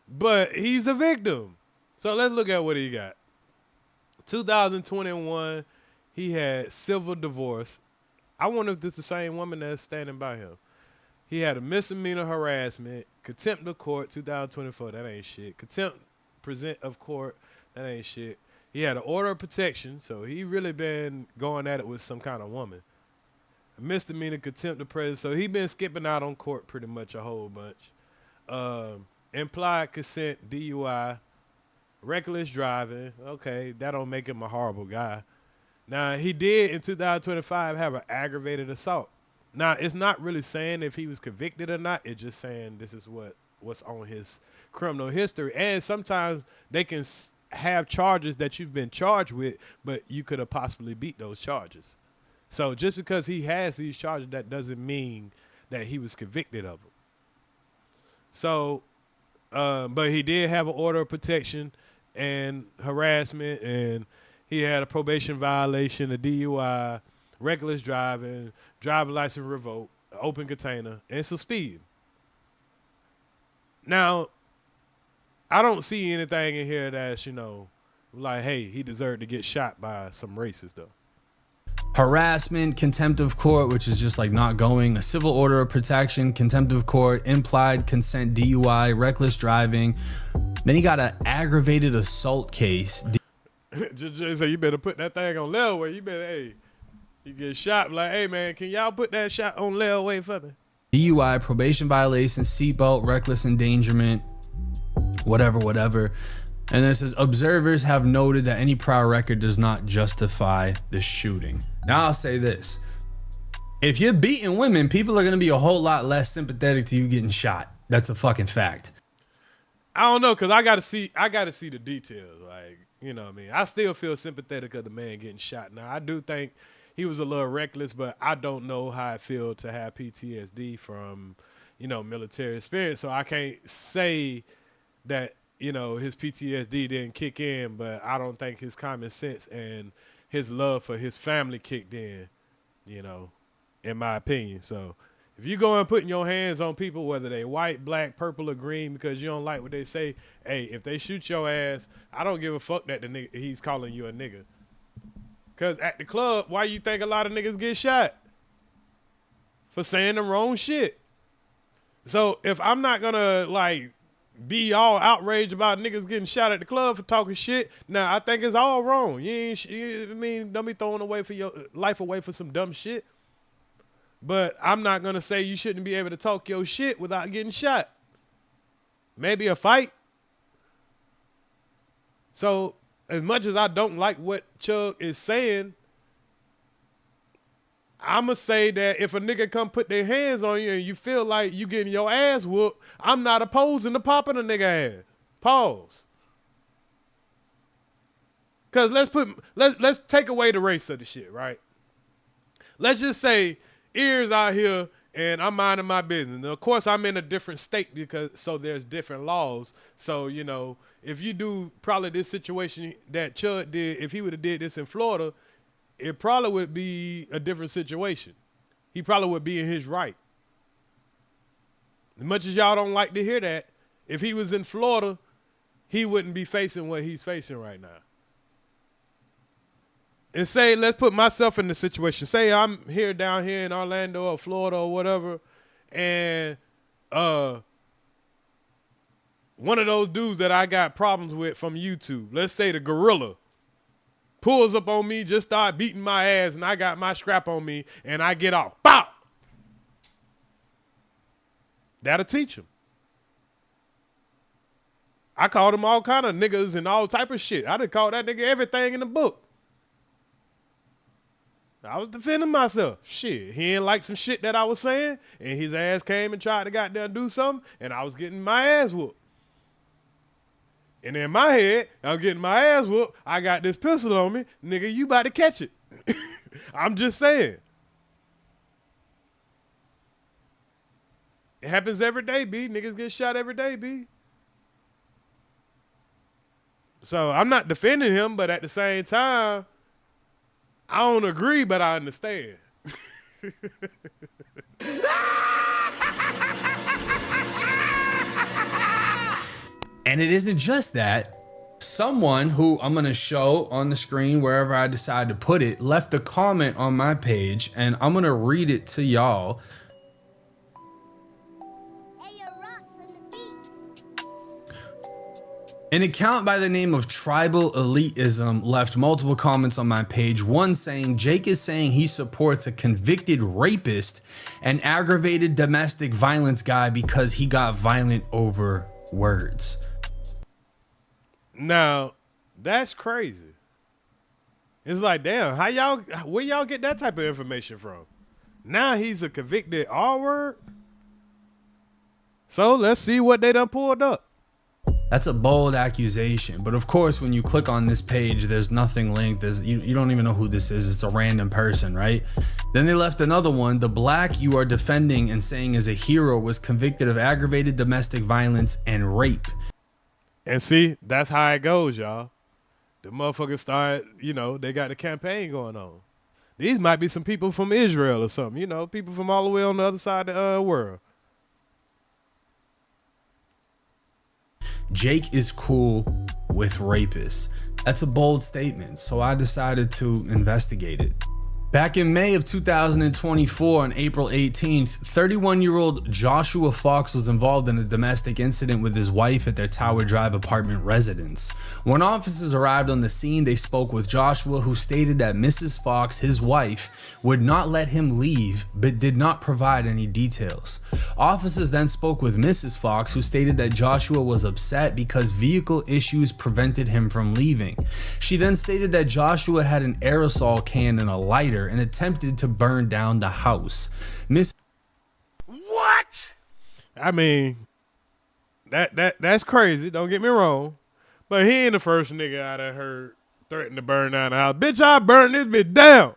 But he's a victim. So let's look at what he got. 2021, he had civil divorce. I wonder if this is the same woman that's standing by him. He had a misdemeanor harassment, contempt of court, 2024, that ain't shit. Contempt present of court, that ain't shit. He had an order of protection, so he really been going at it with some kind of woman. A misdemeanor, contempt of presence, so he been skipping out on court pretty much a whole bunch. Implied consent, DUI, reckless driving. Okay, that don't make him a horrible guy. Now, he did in 2025 have an aggravated assault. Now, it's not really saying if he was convicted or not. It's just saying this is what's on his criminal history. And sometimes they can have charges that you've been charged with, but you could have possibly beat those charges. So just because he has these charges, that doesn't mean that he was convicted of them. So, but he did have an order of protection and harassment, and he had a probation violation, a DUI, reckless driving, driver license revoked, open container, and some speed. Now, I don't see anything in here that's, like, hey, he deserved to get shot by some racist, though. Harassment, contempt of court, which is just like not going, a civil order of protection, contempt of court, implied consent, DUI, reckless driving. Then he got an aggravated assault case. Just say you better put that thing on layaway. You better, hey, you get shot. Like, hey man, can y'all put that shot on layaway for me? DUI, probation violation, seatbelt, reckless endangerment, whatever. And then it says, observers have noted that any prior record does not justify the shooting. Now I'll say this. If you're beating women, people are going to be a whole lot less sympathetic to you getting shot. That's a fucking fact. I don't know, because I got to see the details. Like, you know what I mean? I still feel sympathetic of the man getting shot. Now, I do think he was a little reckless, but I don't know how it feels to have PTSD from, you know, military experience. So I can't say that, you know, his PTSD didn't kick in, but I don't think his common sense and his love for his family kicked in, you know, in my opinion. So if you go and putting your hands on people, whether they white, black, purple, or green, because you don't like what they say, hey, if they shoot your ass, I don't give a fuck that the nigga, he's calling you a nigga. Because at the club, why you think a lot of niggas get shot? For saying the wrong shit. So if I'm not going to, like, be all outraged about niggas getting shot at the club for talking shit, now I think it's all wrong. I mean, don't be throwing away for your life away for some dumb shit. But I'm not going to say you shouldn't be able to talk your shit without getting shot. Maybe a fight. So as much as I don't like what Chug is saying, I'm going to say that if a nigga come put their hands on you and you feel like you getting your ass whooped, I'm not opposing to popping a nigga ass. Pause. Because let's take away the race of the shit, right? Let's just say Ears out here and I'm minding my business. Now, of course, I'm in a different state so there's different laws. So, you know, if you do probably this situation that Chud did, if he would have did this in Florida, it probably would be a different situation. He probably would be in his right. As much as y'all don't like to hear that, if he was in Florida, he wouldn't be facing what he's facing right now. And say, let's put myself in the situation. Say I'm down here in Orlando or Florida or whatever, and one of those dudes that I got problems with from YouTube, let's say the gorilla, pulls up on me, just start beating my ass, and I got my scrap on me, and I get off. Bow! That'll teach him. I called him all kind of niggas and all type of shit. I done called that nigga everything in the book. I was defending myself. Shit, he ain't like some shit that I was saying, and his ass came and tried to goddamn do something, and I was getting my ass whooped. And in my head, I'm getting my ass whooped. I got this pistol on me. Nigga, you about to catch it. I'm just saying. It happens every day, B. Niggas get shot every day, B. So I'm not defending him, but at the same time, I don't agree, but I understand. And it isn't just that. Someone who I'm going to show on the screen wherever I decide to put it left a comment on my page, and I'm going to read it to y'all. An account by the name of Tribal Elitism left multiple comments on my page. One saying, Jake is saying he supports a convicted rapist and aggravated domestic violence guy because he got violent over words. Now, that's crazy. It's like, damn, where y'all get that type of information from? Now he's a convicted R-word? So let's see what they done pulled up. That's a bold accusation, but of course when you click on this page there's nothing linked. You don't even know who this is. It's a random person, right? Then they left another one. The black you are defending and saying is a hero was convicted of aggravated domestic violence and rape. And see, that's how it goes, y'all. The motherfuckers start, you know, they got the campaign going on. These might be some people from Israel or something, you know, people from all the way on the other side of the world. Jake is cool with rapists. That's a bold statement, so I decided to investigate it. Back in May of 2024, on April 18th, 31-year-old Joshua Fox was involved in a domestic incident with his wife at their Tower Drive apartment residence. When officers arrived on the scene, they spoke with Joshua, who stated that Mrs. Fox, his wife, would not let him leave, but did not provide any details. Officers then spoke with Mrs. Fox, who stated that Joshua was upset because vehicle issues prevented him from leaving. She then stated that Joshua had an aerosol can and a lighter and attempted to burn down the house. What? I mean, that's crazy. Don't get me wrong, but he ain't the first nigga I done heard threaten to burn down the house. Bitch, I burn this bitch down.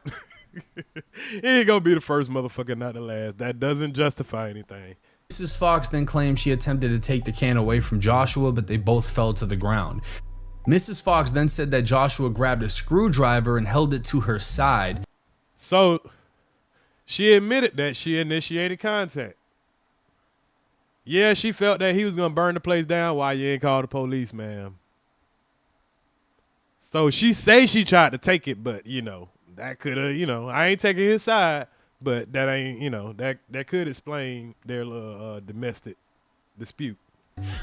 He ain't gonna be the first motherfucker, not the last. That doesn't justify anything. Mrs. Fox then claimed she attempted to take the can away from Joshua, but they both fell to the ground. Mrs. Fox then said that Joshua grabbed a screwdriver and held it to her side. So she admitted that she initiated contact. Yeah, she felt that he was going to burn the place down. Why you ain't called the police, ma'am? So she say she tried to take it, but, you know, that could have, you know, I ain't taking his side, but that ain't, you know, that could explain their domestic dispute,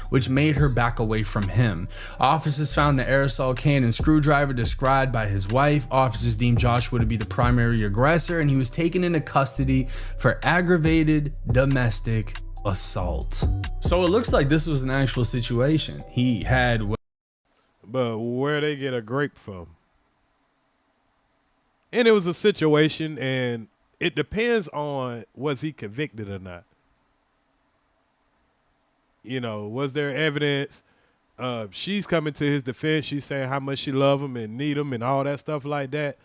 which made her back away from him. Officers found the aerosol can and screwdriver described by his wife. Officers deemed Joshua to be the primary aggressor, and he was taken into custody for aggravated domestic assault. So it looks like this was an actual situation. He had... But where they get a grape from? And it was a situation, and it depends on was he convicted or not. You know, was there evidence? She's coming to his defense. She's saying how much she love him and need him and all that stuff like that.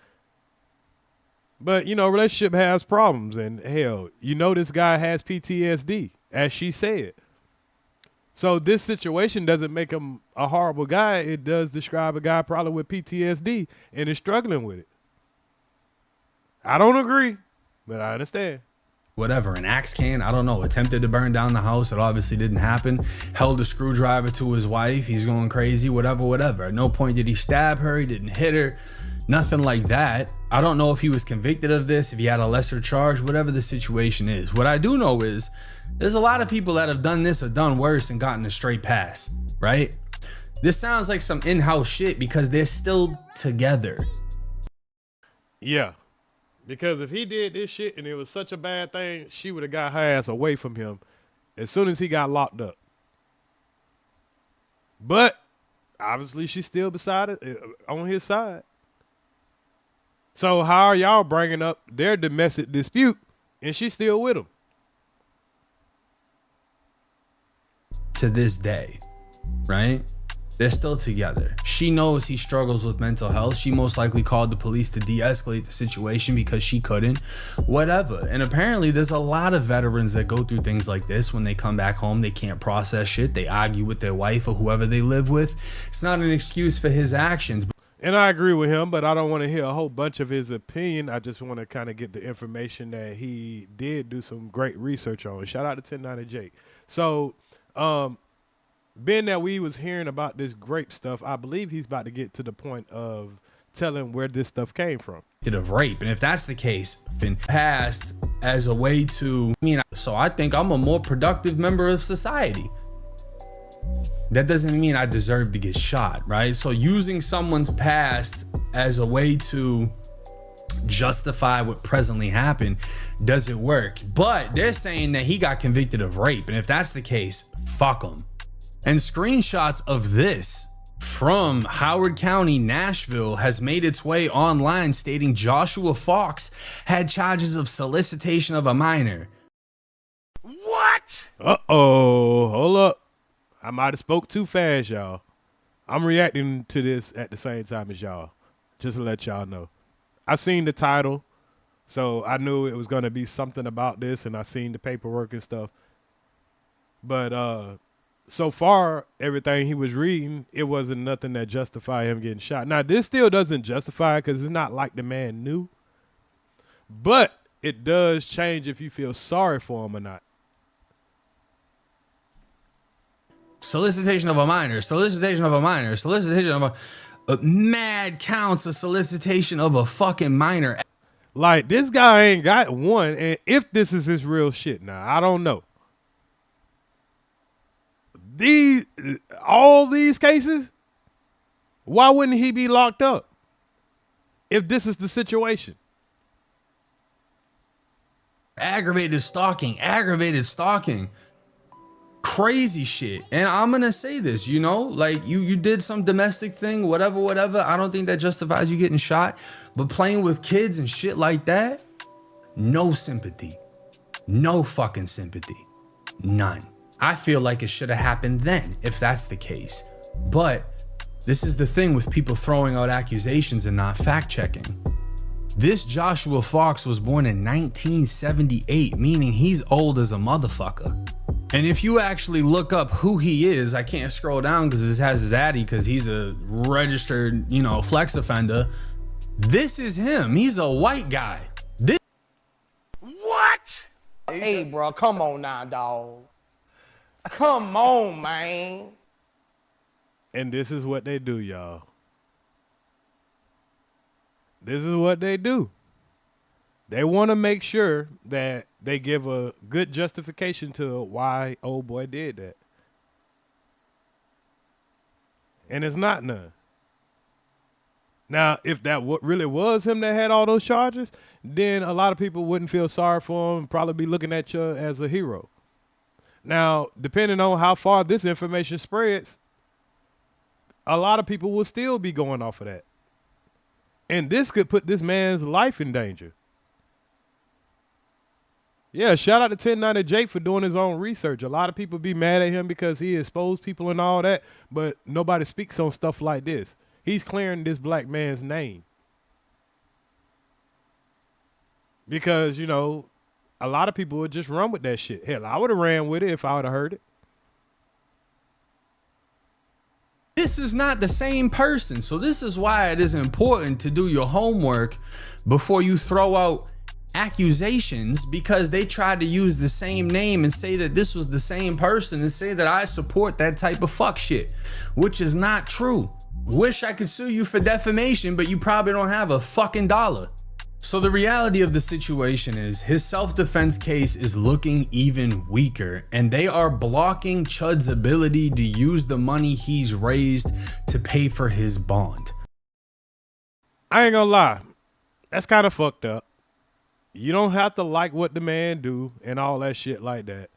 But, you know, relationship has problems. And, hell, you know this guy has PTSD, as she said. So this situation doesn't make him a horrible guy. It does describe a guy probably with PTSD and is struggling with it. I don't agree, but I understand. Whatever, an axe can, I don't know, attempted to burn down the house. It obviously didn't happen. Held a screwdriver to his wife. He's going crazy, whatever. At no point did he stab her. He didn't hit her. Nothing like that. I don't know if he was convicted of this, if he had a lesser charge, whatever the situation is. What I do know is there's a lot of people that have done this or done worse and gotten a straight pass, right? This sounds like some in-house shit because they're still together. Yeah. Because if he did this shit and it was such a bad thing, she would have got her ass away from him as soon as he got locked up. But obviously she's still beside it, on his side. So how are y'all bringing up their domestic dispute and she's still with him? To this day, right? They're still together. She knows he struggles with mental health. She most likely called the police to de-escalate the situation because she couldn't, whatever. And apparently there's a lot of veterans that go through things like this. When they come back home, they can't process shit. They argue with their wife or whoever they live with. It's not an excuse for his actions. And I agree with him, but I don't want to hear a whole bunch of his opinion. I just want to kind of get the information that he did do some great research on. Shout out to 1090 Jake. So, being that we was hearing about this grape stuff, I believe he's about to get to the point of telling where this stuff came from. Of rape, and if that's the case, been passed as a way to, so I think I'm a more productive member of society. That doesn't mean I deserve to get shot, right? So using someone's past as a way to justify what presently happened doesn't work. But they're saying that he got convicted of rape, and if that's the case, fuck him. And screenshots of this from Howard County, Nashville has made its way online, stating Joshua Fox had charges of solicitation of a minor. What? Uh-oh, hold up. I might have spoke too fast, y'all. I'm reacting to this at the same time as y'all, just to let y'all know. I seen the title, so I knew it was going to be something about this, and I seen the paperwork and stuff. But so far, everything he was reading, it wasn't nothing that justified him getting shot. Now, this still doesn't justify it because it's not like the man knew. But it does change if you feel sorry for him or not. Solicitation of a minor, solicitation of a minor, solicitation of a mad counts of solicitation of a fucking minor. Like, this guy ain't got one, and if this is his real shit now, I don't know. All these cases, why wouldn't he be locked up if this is the situation? Aggravated stalking. Crazy shit. And I'm gonna say this, you know, like you did some domestic thing, whatever. I don't think that justifies you getting shot. But playing with kids and shit like that, no sympathy. No fucking sympathy. None. I feel like it should have happened then, if that's the case. But this is the thing with people throwing out accusations and not fact checking. This Joshua Fox was born in 1978, meaning he's old as a motherfucker. And if you actually look up who he is, I can't scroll down because this has his addy because he's a registered, you know, flex offender. This is him. He's a white guy. What? Hey, bro, come on now, dog. Come on, man. And this is what they do, y'all. This is what they do. They want to make sure that they give a good justification to why old boy did that. And it's not none. Now, if that really was him that had all those charges, then a lot of people wouldn't feel sorry for him, probably be looking at you as a hero. Now, depending on how far this information spreads, a lot of people will still be going off of that. And this could put this man's life in danger. Yeah, shout out to 1090 Jake for doing his own research. A lot of people be mad at him because he exposed people and all that, but nobody speaks on stuff like this. He's clearing this black man's name. Because, you know, a lot of people would just run with that shit. Hell, I would have ran with it if I would have heard it. This is not the same person. So this is why it is important to do your homework before you throw out accusations, because they tried to use the same name and say that this was the same person and say that I support that type of fuck shit, which is not true. Wish I could sue you for defamation, but you probably don't have a fucking dollar. So the reality of the situation is his self-defense case is looking even weaker, and they are blocking Chud's ability to use the money he's raised to pay for his bond. I ain't gonna lie. That's kind of fucked up. You don't have to like what the man do and all that shit like that.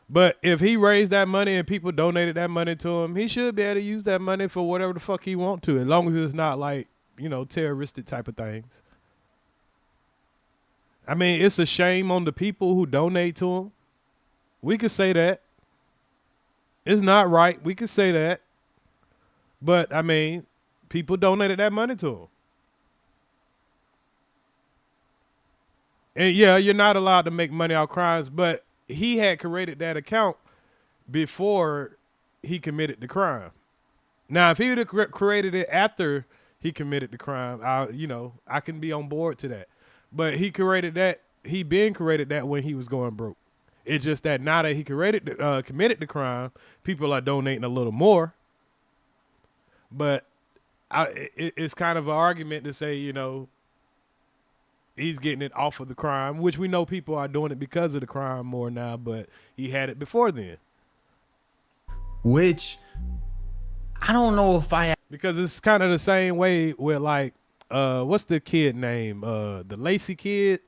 But if he raised that money and people donated that money to him, he should be able to use that money for whatever the fuck he want to, as long as it's not like, you know, terroristic type of things. I mean, it's a shame on the people who donate to him. We could say that. It's not right. We could say that. But, I mean, people donated that money to him. And, yeah, you're not allowed to make money off crimes, but he had created that account before he committed the crime. Now, if he would have created it after he committed the crime, I can be on board to that. But he created that. He been created that when he was going broke. It's just that now that he committed the crime, people are donating a little more. But it's kind of an argument to say, you know, he's getting it off of the crime, which we know people are doing it because of the crime more now, but he had it before then. Which I don't know if because it's kind of the same way with like, what's the kid name? The Lacey kid.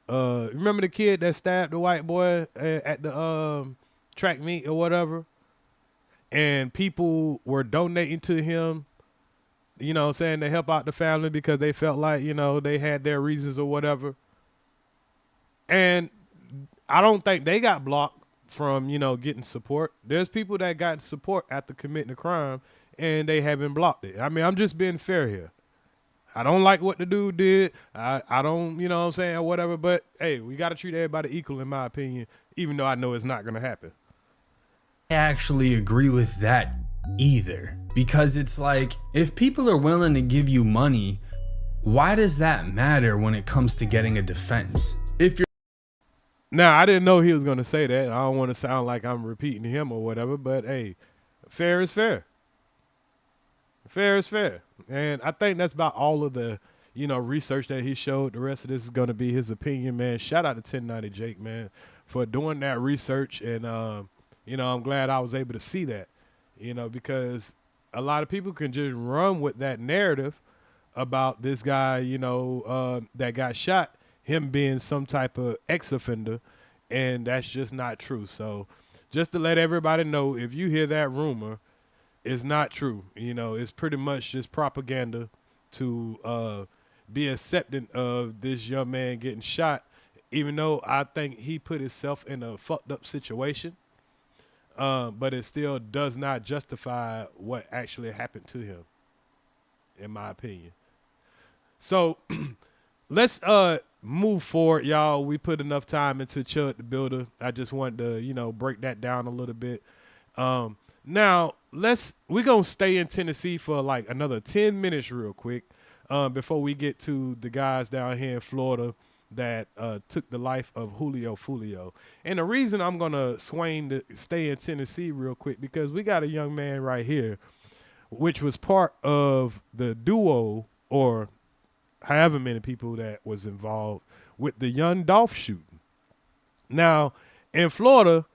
Remember the kid that stabbed the white boy at the track meet or whatever? And people were donating to him, you know what I'm saying, to help out the family because they felt like, you know, they had their reasons or whatever. And I don't think they got blocked from, you know, getting support. There's people that got support after committing a crime and they haven't blocked it. I mean, I'm just being fair here. I don't like what the dude did. I don't, you know what I'm saying, or whatever. But, hey, we got to treat everybody equal, in my opinion, even though I know it's not going to happen. I actually agree with that either. Because it's like, if people are willing to give you money, why does that matter when it comes to getting a defense? If you're Now, I didn't know he was going to say that. I don't want to sound like I'm repeating him or whatever. But, hey, fair is fair. Fair is fair. And I think that's about all of the research that he showed. The rest of this is going to be his opinion, man. Shout out to 1090 Jake, man, for doing that research. And, I'm glad I was able to see that, because a lot of people can just run with that narrative about this guy, that got shot, him being some type of ex-offender, and that's just not true. So just to let everybody know, if you hear that rumor, it's not true. It's pretty much just propaganda to be accepting of this young man getting shot, even though I think he put himself in a fucked up situation. But it still does not justify what actually happened to him, in my opinion. So let's move forward, y'all. We put enough time into Chud the Builder. I just wanted to, break that down a little bit. Now we're gonna stay in Tennessee for like another 10 minutes real quick before we get to the guys down here in Florida that took the life of Julio Foolio. And the reason I'm gonna stay in Tennessee real quick, because we got a young man right here, which was part of the duo, or however many people that was involved with the young Dolph shooting. Now, in Florida,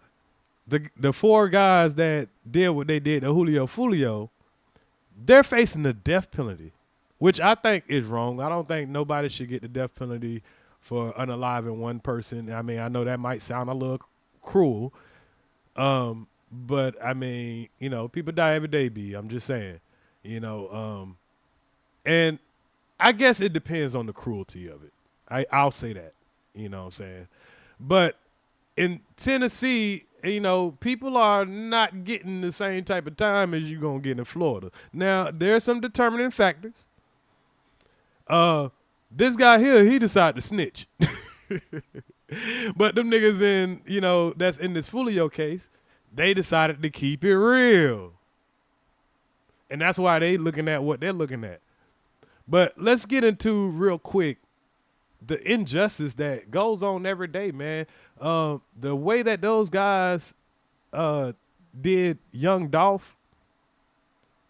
the 4 guys that did what they did to Julio Foolio, they're facing the death penalty, which I think is wrong. I don't think nobody should get the death penalty for unaliving one person. I mean, I know that might sound a little cruel, but I mean, people die every day, B. I'm just saying, and I guess it depends on the cruelty of it. I'll say that, you know what I'm saying? But in Tennessee, people are not getting the same type of time as you're going to get in Florida. Now, there's some determining factors. This guy here, he decided to snitch. But them niggas that's in this Foolio case, they decided to keep it real. And that's why they looking at what they're looking at. But let's get into real quick the injustice that goes on every day, man. The way that those guys did young Dolph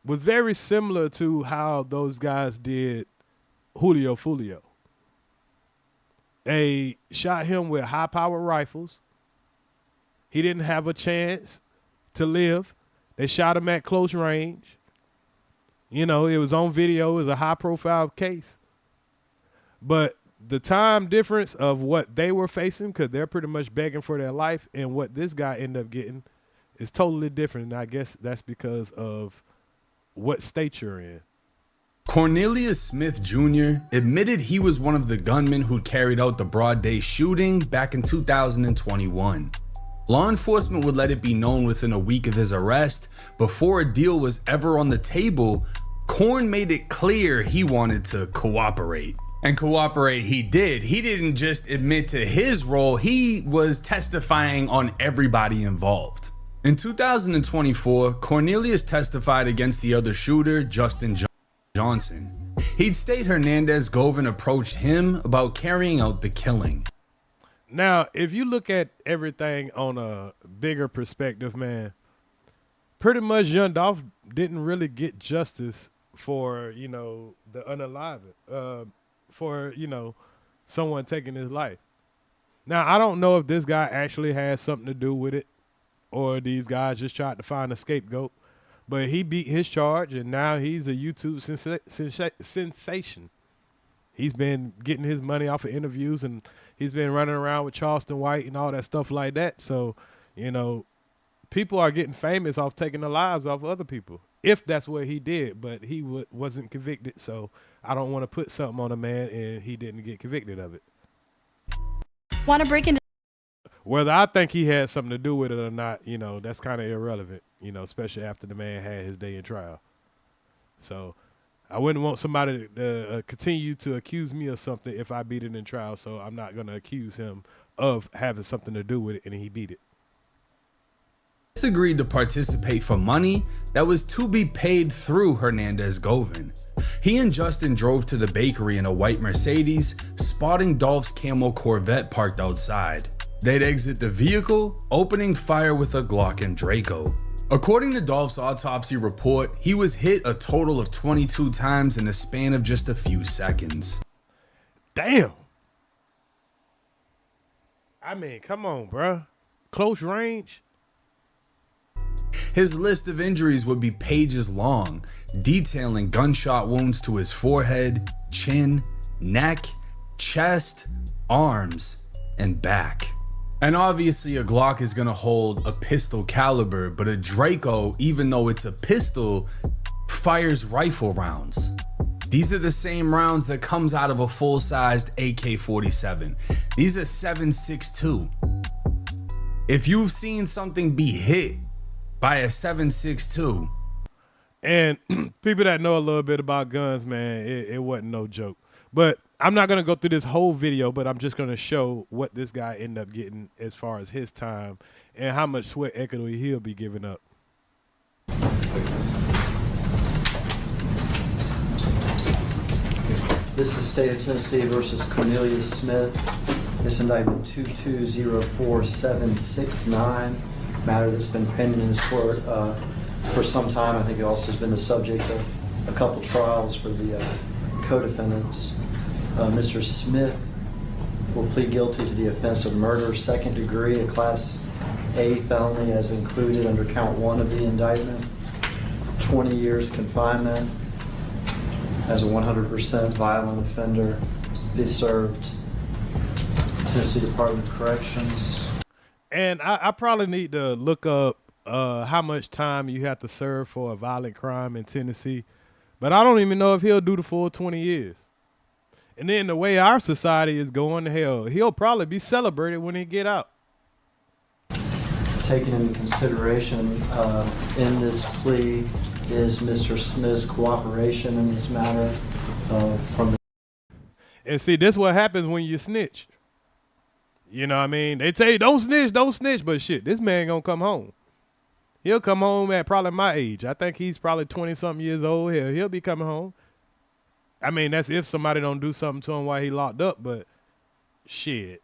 was very similar to how those guys did Julio Foolio. They shot him with high-powered rifles. He didn't have a chance to live. They shot him at close range. It was on video. It was a high-profile case. But the time difference of what they were facing, because they're pretty much begging for their life, and what this guy ended up getting is totally different. And I guess that's because of what state you're in. Cornelius Smith Jr. admitted he was one of the gunmen who carried out the broad day shooting back in 2021. Law enforcement would let it be known within a week of his arrest. Before a deal was ever on the table, Corn made it clear he wanted to cooperate. And cooperate he did. He didn't just admit to his role, he was testifying on everybody involved. In 2024, Cornelius testified against the other shooter, Justin Johnson. He'd state Hernandez Govan approached him about carrying out the killing. Now, if you look at everything on a bigger perspective, man, pretty much young Dolph didn't really get justice for, the unaliving, for, someone taking his life. Now, I don't know if this guy actually has something to do with it, or these guys just tried to find a scapegoat. But he beat his charge, and now he's a YouTube sensation. He's been getting his money off of interviews, and he's been running around with Charleston White and all that stuff like that. So, people are getting famous off taking the lives off other people, if that's what he did. But he wasn't convicted, so I don't want to put something on a man and he didn't get convicted of it. Want to break into whether I think he had something to do with it or not, that's kind of irrelevant, especially after the man had his day in trial. So I wouldn't want somebody to continue to accuse me of something if I beat it in trial. So I'm not going to accuse him of having something to do with it, and he beat it. Agreed to participate for money that was to be paid through Hernandez Govan. He and Justin drove to the bakery in a white Mercedes, spotting Dolph's Camel Corvette parked outside. They'd exit the vehicle, opening fire with a Glock and Draco. According to Dolph's autopsy report, he was hit a total of 22 times in the span of just a few seconds. Damn. I mean, come on, bruh. Close range. His list of injuries would be pages long, detailing gunshot wounds to his forehead, chin, neck, chest, arms, and back. And obviously a Glock is gonna hold a pistol caliber, but a Draco, even though it's a pistol, fires rifle rounds. These are the same rounds that comes out of a full-sized AK-47. These are 7.62. If you've seen something be hit by a 7.62, and people that know a little bit about guns, man, it wasn't no joke. But I'm not going to go through this whole video, but I'm just going to show what this guy ended up getting as far as his time and how much sweat equity he'll be giving up. This is State of Tennessee versus Cornelius Smith. This indictment 2204769, matter that's been pending in this court for some time. I think it also has been the subject of a couple trials for the co-defendants. Mr. Smith will plead guilty to the offense of murder, second degree, a Class A felony as included under count 1 of the indictment. 20 years confinement as a 100% violent offender. Be served Tennessee Department of Corrections. And I probably need to look up how much time you have to serve for a violent crime in Tennessee. But I don't even know if he'll do the full 20 years. And then the way our society is going to hell, he'll probably be celebrated when he get out. Taken into consideration in this plea is Mr. Smith's cooperation in this matter from the... And see, this what happens when you snitch. You know what I mean? They tell you, don't snitch, but shit, this man gonna come home. He'll come home at probably my age. I think he's probably 20-something years old. He'll be coming home. I mean, that's if somebody don't do something to him while he locked up, but shit.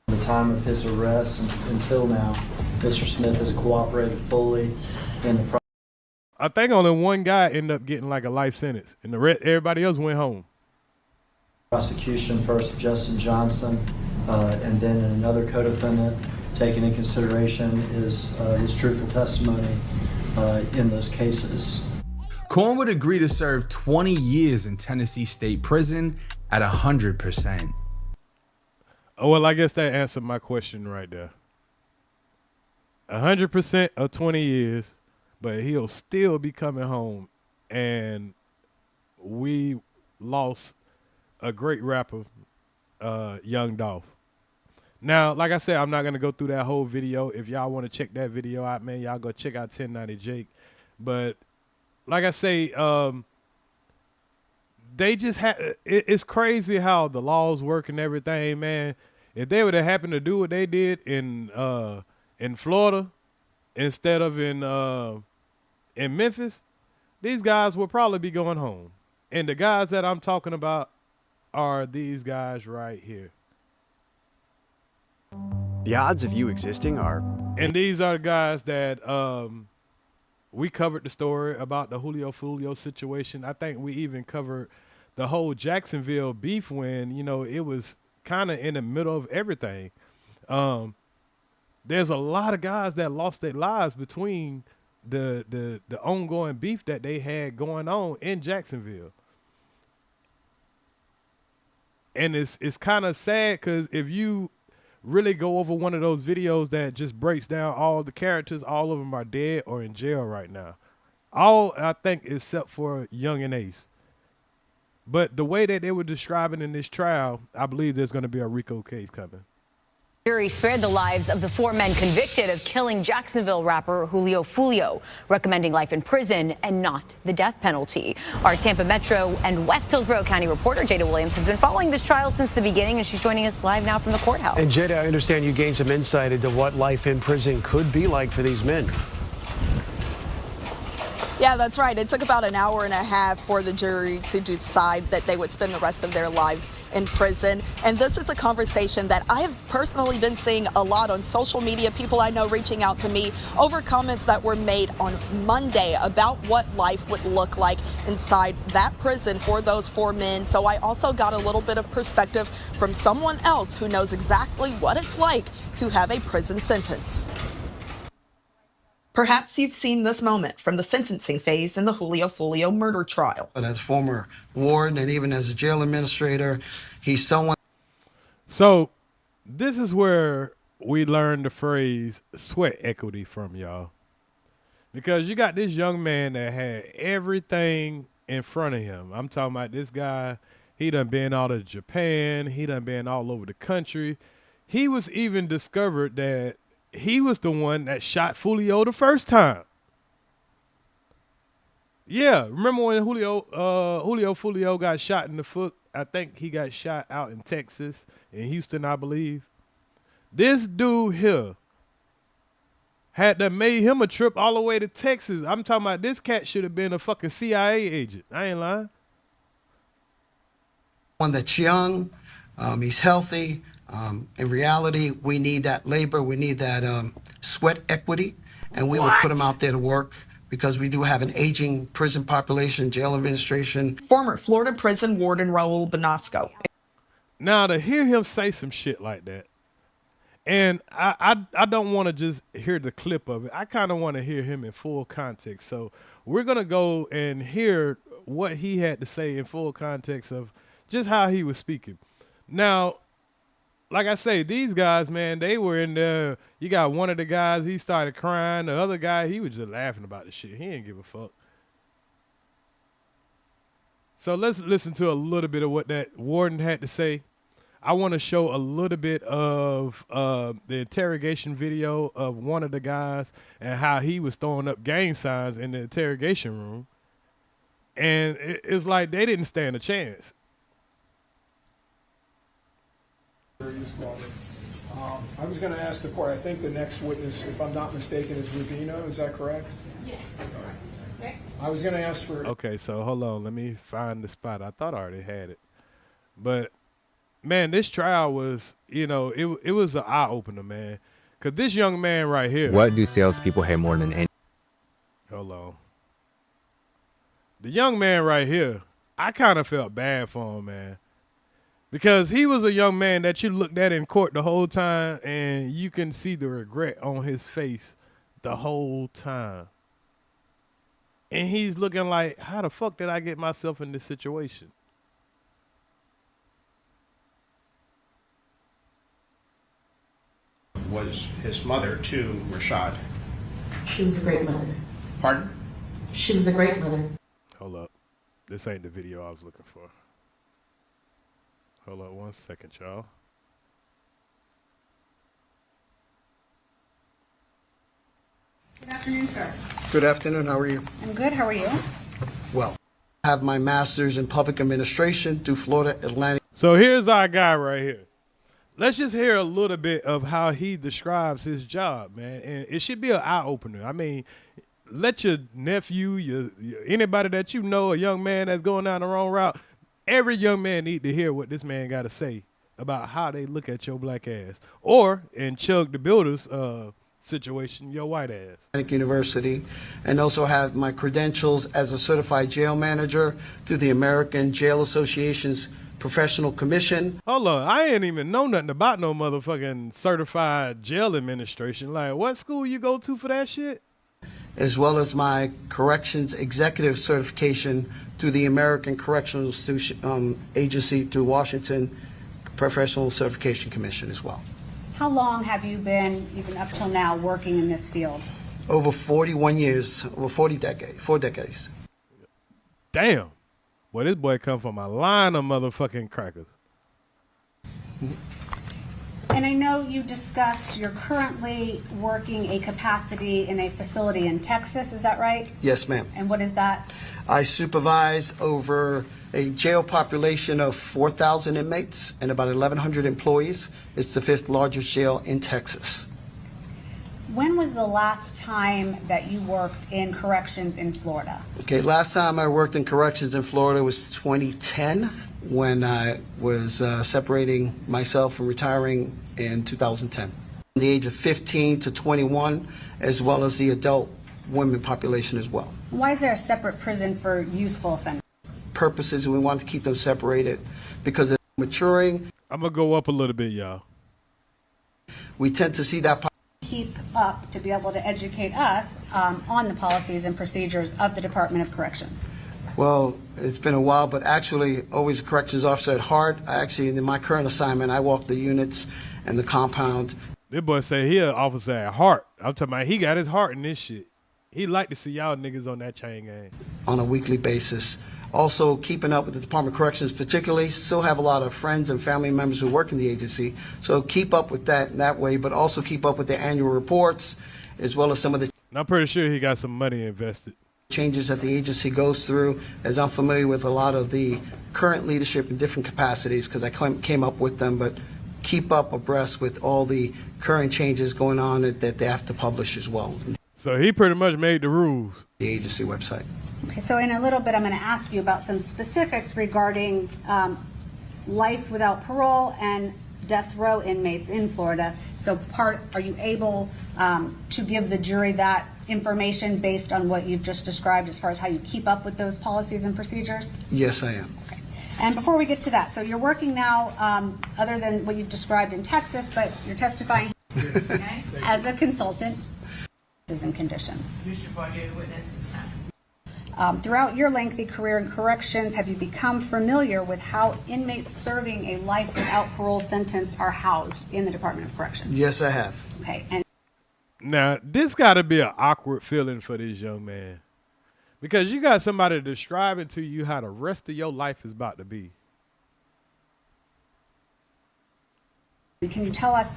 The time of his arrest until now, Mr. Smith has cooperated fully in the I think only one guy ended up getting like a life sentence, and the rest, everybody else went home. Prosecution, first Justin Johnson, and then another co-defendant. Taken in consideration is his truthful testimony in those cases. Corn would agree to serve 20 years in Tennessee State Prison at 100%. Oh, well, I guess that answered my question right there. 100% of 20 years, but he'll still be coming home. And we lost a great rapper, Young Dolph. Now, like I said, I'm not going to go through that whole video. If y'all want to check that video out, man, y'all go check out 1090 Jake. But like I say, they just it's crazy how the laws work and everything, man. If they would have happened to do what they did in Florida instead of in Memphis, these guys would probably be going home. And the guys that I'm talking about are these guys right here. The odds of you existing are... And these are the guys that we covered the story about the Julio Foolio situation. I think we even covered the whole Jacksonville beef when, you know, it was kind of in the middle of everything. There's a lot of guys that lost their lives between the ongoing beef that they had going on in Jacksonville. And it's kind of sad because if you really go over one of those videos that just breaks down all the characters, all of them are dead or in jail right now. All, I think, except for Young and Ace. But the way that they were describing in this trial, I believe there's going to be a RICO case coming. Jury spared the lives of the 4 men convicted of killing Jacksonville rapper Julio Foolio, recommending life in prison and not the death penalty. Our Tampa Metro and West Hillsborough County reporter Jada Williams has been following this trial since the beginning, and she's joining us live now from the courthouse. And Jada, I understand you gained some insight into what life in prison could be like for these men. Yeah, Yeah, that's right. It took about an hour and a half for the jury to decide that they would spend the rest of their lives in prison. And this is a conversation that I have personally been seeing a lot on social media. People I know reaching out to me over comments that were made on Monday about what life would look like inside that prison for those 4 men. So I also got a little bit of perspective from someone else who knows exactly what it's like to have a prison sentence. Perhaps you've seen this moment from the sentencing phase in the Julio Foolio murder trial. But as former warden and even as a jail administrator, he's someone. So this is where we learned the phrase sweat equity from, y'all. Because you got this young man that had everything in front of him. I'm talking about this guy. He done been out of Japan. He done been all over the country. He was even discovered that he was the one that shot Foolio the first time. Yeah, remember when Julio Foolio got shot in the foot? I think he got shot out in Texas, in Houston, I believe. This dude here had to made him a trip all the way to Texas. I'm talking about this cat should have been a fucking CIA agent. I ain't lying. One that's young, he's healthy. In reality, we need that labor, we need that sweat equity, and we will put him out there to work because we do have an aging prison population, jail administration. Former Florida prison warden Raul Bonasco. Now, to hear him say some shit like that, and I don't want to just hear the clip of it. I kind of want to hear him in full context. So we're going to go and hear what he had to say in full context of just how he was speaking. Now, like I say, these guys, man, they were in there. You got one of the guys, he started crying. The other guy, he was just laughing about the shit. He didn't give a fuck. So let's listen to a little bit of what that warden had to say. I want to show a little bit of the interrogation video of one of the guys and how he was throwing up gang signs in the interrogation room. And it's like they didn't stand a chance. I was going to ask the court, I think the next witness, if I'm not mistaken, is Rubino. Is that correct? Yes, that's right. I was going to ask for... Okay, so hold on. Let me find the spot. I thought I already had it. But, man, this trial was, you know, it was an eye-opener, man. Because this young man right here... What do salespeople hate more than any... Hold on. The young man right here, I kind of felt bad for him, man. Because he was a young man that you looked at in court the whole time, and you can see the regret on his face the whole time. And he's looking like, how the fuck did I get myself in this situation? Was his mother too, Rashad? She was a great mother. Pardon? She was a great mother. Hold up. This ain't the video I was looking for. Hold up 1 second, y'all. Good afternoon, sir. Good afternoon, how are you? I'm good. How are you? Well, I have my master's in public administration through Florida Atlantic. So here's our guy right here. Let's just hear a little bit of how he describes his job, man. And it should be an eye-opener. I mean, let your nephew, anybody that you know, a young man that's going down the wrong route, every young man need to hear what this man got to say about how they look at your black ass. Or, in Chug the Builder's situation, your white ass. University, and also have my credentials as a certified jail manager through the American Jail Association's Professional Commission. Hold on, I ain't even know nothing about no motherfucking certified jail administration. Like, what school you go to for that shit? As well as my corrections executive certification through the American Correctional Agency through Washington Professional Certification Commission as well. How long have you been, even up till now, working in this field? Over 41 years, over 4 decades. Damn. Boy, this boy come from a line of motherfucking crackers. And I know you discussed you're currently working a capacity in a facility in Texas, is that right? Yes, ma'am. And what is that? I supervise over a jail population of 4,000 inmates and about 1,100 employees. It's the 5th largest jail in Texas. When was the last time that you worked in corrections in Florida? Okay, last time I worked in corrections in Florida was 2010 when I was separating myself from retiring in 2010. The age of 15 to 21, as well as the adult women population as well. Why is there a separate prison for youthful offenders? Purposes, we want to keep them separated because they're maturing. I'm going to go up a little bit, y'all. We tend to see that Keep up to be able to educate us on the policies and procedures of the Department of Corrections. Well, it's been a while, but actually, always a corrections officer at heart. I actually, in my current assignment, I walk the units and the compound. This boy say he an officer at heart. I'm talking about he got his heart in this shit. He like to see y'all niggas on that chain gang. On a weekly basis. Also, keeping up with the Department of Corrections, particularly, still have a lot of friends and family members who work in the agency. So keep up with that way, but also keep up with their annual reports, as well as some of the... And I'm pretty sure he got some money invested. Changes that the agency goes through, as I'm familiar with a lot of the current leadership in different capacities, because I came up with them, but keep up abreast with all the current changes going on that they have to publish as well. So he pretty much made the rules. The agency website. Okay, so in a little bit, I'm going to ask you about some specifics regarding life without parole and death row inmates in Florida. So are you able to give the jury that information based on what you've just described as far as how you keep up with those policies and procedures? Yes, I am. Okay. And before we get to that, so you're working now, other than what you've described in Texas, but you're testifying okay, as a consultant and conditions. Use your voir dire witness this time. Throughout your lengthy career in corrections, have you become familiar with how inmates serving a life without parole sentence are housed in the Department of Corrections? Yes, I have. Okay. And now, this got to be an awkward feeling for this young man. Because you got somebody describing to you how the rest of your life is about to be. can you tell us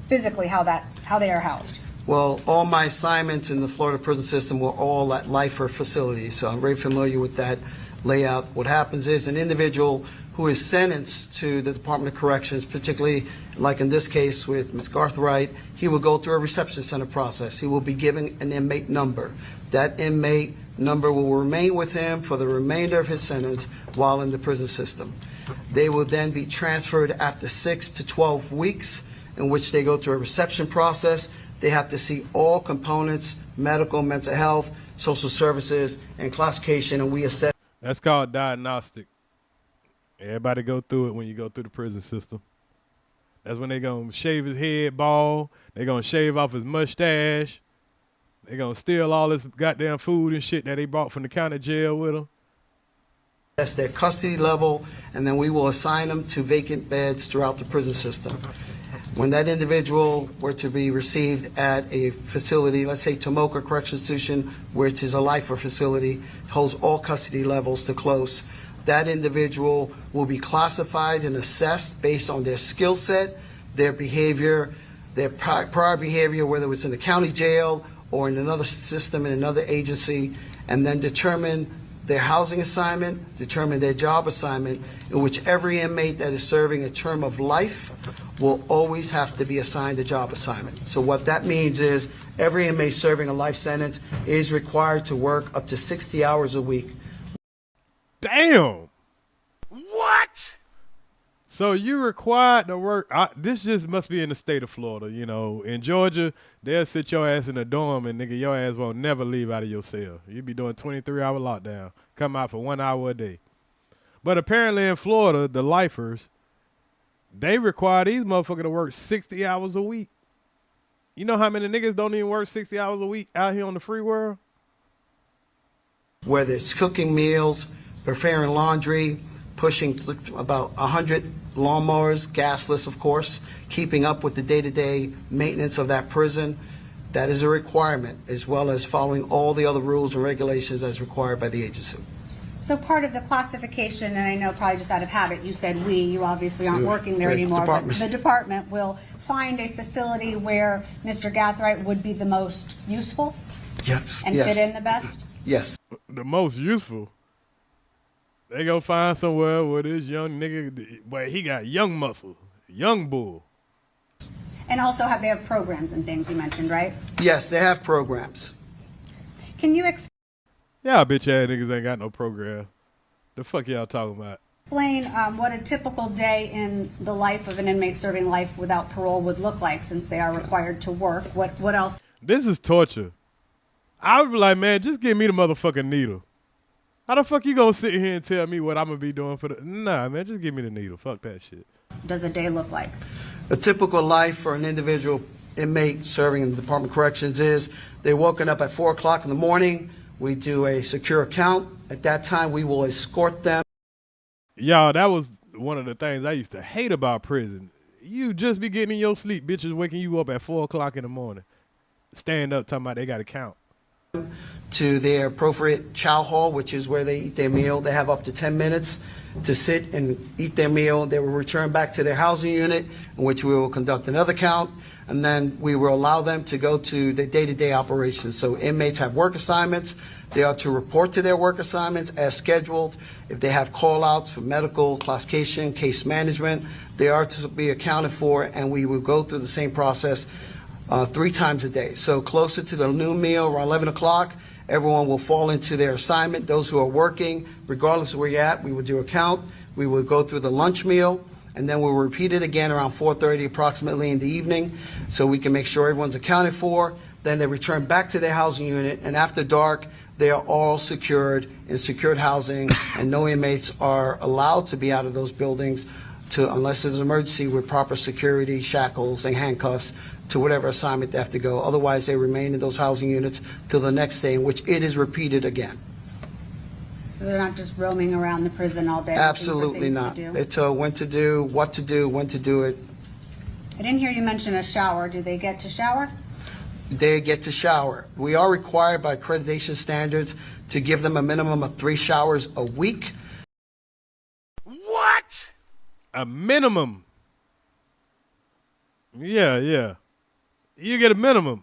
physically how they are housed? Well, all my assignments in the Florida prison system were all at lifer facilities, so I'm very familiar with that layout. What happens is an individual who is sentenced to the Department of Corrections, particularly like in this case with Ms. Gathright, he will go through a reception center process. He will be given an inmate number. That inmate number will remain with him for the remainder of his sentence while in the prison system. They will then be transferred after 6 to 12 weeks, in which they go through a reception process. They have to see all components, medical, mental health, social services, and classification, and we assess. That's called diagnostic. Everybody go through it when you go through the prison system. That's when they gonna shave his head bald. They gonna shave off his mustache. They gonna steal all this goddamn food and shit that they brought from the county jail with them. That's their custody level, and then we will assign them to vacant beds throughout the prison system. When that individual were to be received at a facility, let's say Tomoka Correctional Institution, which is a lifer facility, holds all custody levels to close, that individual will be classified and assessed based on their skill set, their behavior, their prior behavior, whether it's in the county jail or in another system in another agency, and then determine their housing assignment, determine their job assignment, in which every inmate that is serving a term of life will always have to be assigned a job assignment. So what that means is every inmate serving a life sentence is required to work up to 60 hours a week. Damn. What? So you're required to work. This just must be in the state of Florida. You know, in Georgia, they'll sit your ass in a dorm and nigga, your ass won't never leave out of your cell. You be doing 23-hour lockdown. Come out for 1 hour a day. But apparently in Florida, the lifers, they require these motherfuckers to work 60 hours a week. You know how many niggas don't even work 60 hours a week out here on the free world? Whether it's cooking meals, preparing laundry, pushing about 100 lawnmowers, gasless of course, keeping up with the day-to-day maintenance of that prison, that is a requirement, as well as following all the other rules and regulations as required by the agency. So part of the classification, and I know probably just out of habit, you said you obviously aren't working there anymore, but the department will find a facility where Mr. Gathright would be the most useful? Yes. And fit in the best? Yes. The most useful? They go find somewhere where this young nigga, but he got young muscle, young bull. And also they have programs and things you mentioned, right? Yes, they have programs. Can you Yeah, bitch ass niggas ain't got no program. The fuck y'all talking about? explain what a typical day in the life of an inmate serving life without parole would look like, since they are required to work? What else? This is torture. I would be like, man, just give me the motherfucking needle. How the fuck you gonna sit here and tell me what I'm gonna be doing for the... Nah, man, just give me the needle. Fuck that shit. Does a day look like? A typical life for an individual inmate serving in the Department of Corrections is they're woken up at 4 o'clock in the morning. We do a secure count. At that time, we will escort them. Y'all, that was one of the things I used to hate about prison. You just be getting in your sleep, bitches waking you up at 4 o'clock in the morning. Stand up talking about they got to count. To their appropriate chow hall, which is where they eat their meal. They have up to 10 minutes to sit and eat their meal. They will return back to their housing unit, in which we will conduct another count, and then we will allow them to go to the day-to-day operations. So inmates have work assignments. They are to report to their work assignments as scheduled. If they have call-outs for medical, classification, case management, they are to be accounted for, and we will go through the same process 3 times a day. So closer to the noon meal, around 11 o'clock, everyone will fall into their assignment. Those who are working, regardless of where you're at, we will do a count. We will go through the lunch meal, and then we'll repeat it again around 4:30 approximately in the evening, so we can make sure everyone's accounted for. Then they return back to their housing unit, and after dark, they are all secured in secured housing, and no inmates are allowed to be out of those buildings unless there's an emergency with proper security, shackles, and handcuffs to whatever assignment they have to go. Otherwise, they remain in those housing units till the next day, in which it is repeated again. So they're not just roaming around the prison all day? Absolutely not. They're told when to do, what to do, when to do it. I didn't hear you mention a shower. Do they get to shower? They get to shower. We are required by accreditation standards to give them a minimum of 3 showers a week. What? A minimum? Yeah. You get a minimum.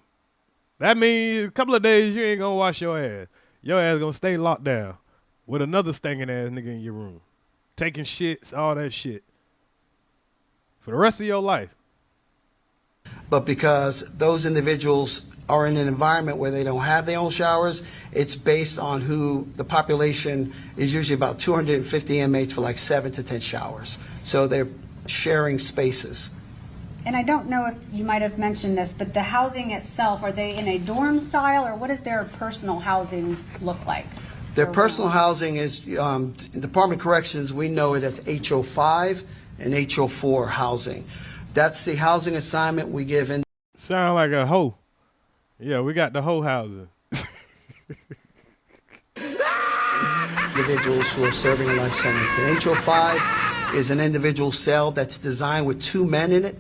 That means a couple of days you ain't gonna wash your ass. Your ass gonna stay locked down with another stinking ass nigga in your room, taking shits, all that shit, for the rest of your life. But because those individuals are in an environment where they don't have their own showers, it's based on who the population is, usually about 250 inmates for like 7 to 10 showers. So they're sharing spaces. And I don't know if you might have mentioned this, but the housing itself, are they in a dorm style, or what does their personal housing look like? Their personal housing is, in Department of Corrections, we know it as HO5 and HO4 housing. That's the housing assignment we give in. Sound like a hoe. Yeah, we got the hoe housing. Individuals who are serving a life sentence. And HO5 is an individual cell that's designed with 2 men in it.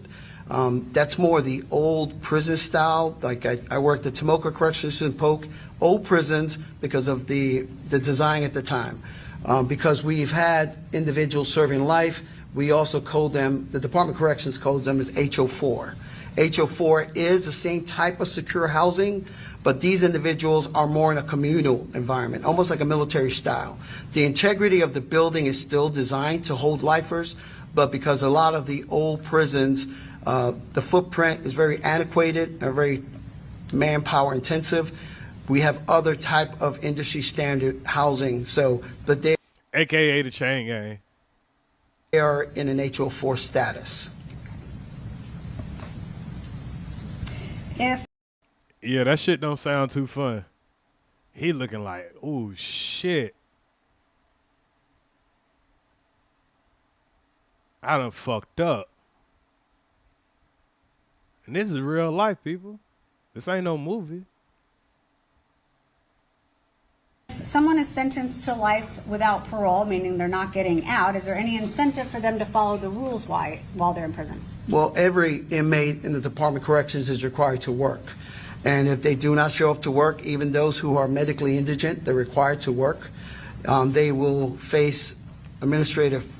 That's more the old prison style. Like I worked at Tomoka Corrections in Polk, old prisons, because of the design at the time. Because we've had individuals serving life, we also code them, the Department of Corrections codes them as HO4. HO4 is the same type of secure housing, but these individuals are more in a communal environment, almost like a military style. The integrity of the building is still designed to hold lifers, but because a lot of the old prisons, the footprint is very antiquated and very manpower intensive, we have other type of industry standard housing. So they AKA the chain gang. They are in an HO4 status. Yeah, that shit don't sound too fun. He looking like, oh shit. I done fucked up. And this is real life, people. This ain't no movie. If someone is sentenced to life without parole, meaning they're not getting out, is there any incentive for them to follow the rules while they're in prison? Well, every inmate in the Department of Corrections is required to work. And if they do not show up to work, even those who are medically indigent, they're required to work. They will face administrative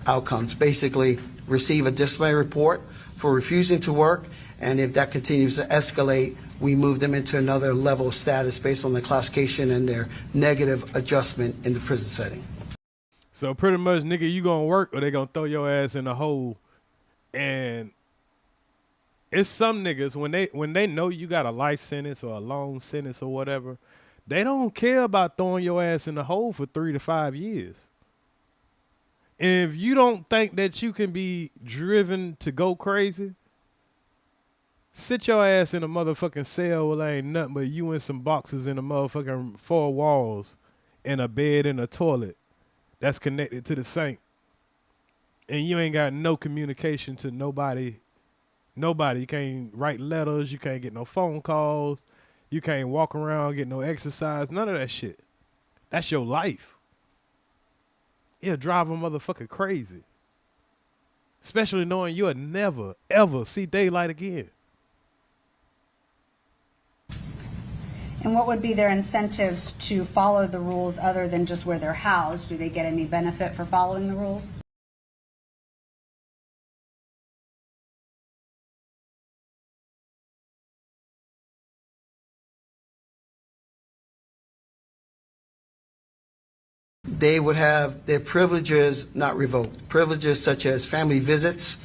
outcomes, basically receive a disciplinary report for refusing to work, and if that continues to escalate, we move them into another level of status based on their classification and their negative adjustment in the prison setting. So pretty much, nigga, you gonna work or they gonna throw your ass in a hole and it's some niggas when they know you got a life sentence or a long sentence or whatever, they don't care about throwing your ass in the hole for 3 to 5 years. And if you don't think that you can be driven to go crazy, sit your ass in a motherfucking cell where there ain't nothing but you and some boxes in a motherfucking 4 walls and a bed and a toilet that's connected to the sink. And you ain't got no communication to nobody. Nobody. You can't write letters. You can't get no phone calls. You can't walk around, get no exercise. None of that shit. That's your life. It'll drive a motherfucker crazy. Especially knowing you'll never, ever see daylight again. And what would be their incentives to follow the rules other than just where they're housed? Do they get any benefit for following the rules? They would have their privileges not revoked. Privileges such as family visits,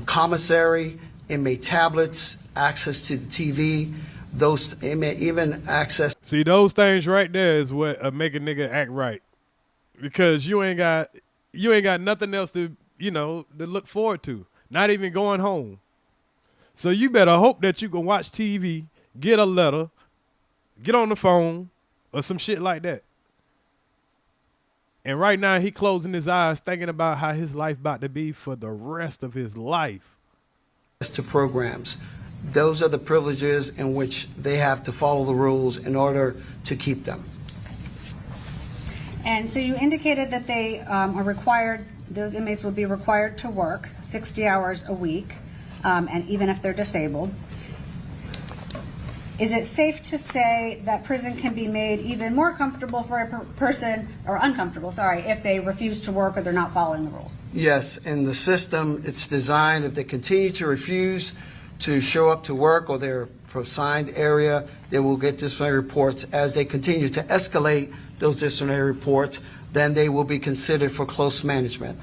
commissary, inmate tablets, access to the TV, those even access. See, those things right there is what make a nigga act right, because you ain't got nothing else to to look forward to. Not even going home. So you better hope that you can watch TV, get a letter, get on the phone, or some shit like that. And right now he closing his eyes thinking about how his life about to be for the rest of his life. To programs. Those are the privileges in which they have to follow the rules in order to keep them. And so you indicated that they are required, those inmates will be required to work 60 hours a week, and even if they're disabled. Is it safe to say that prison can be made even more comfortable for a person, or uncomfortable, sorry, if they refuse to work or they're not following the rules? Yes, in the system, it's designed, if they continue to refuse to show up to work or their assigned area, they will get disciplinary reports. As they continue to escalate those disciplinary reports, then they will be considered for close management.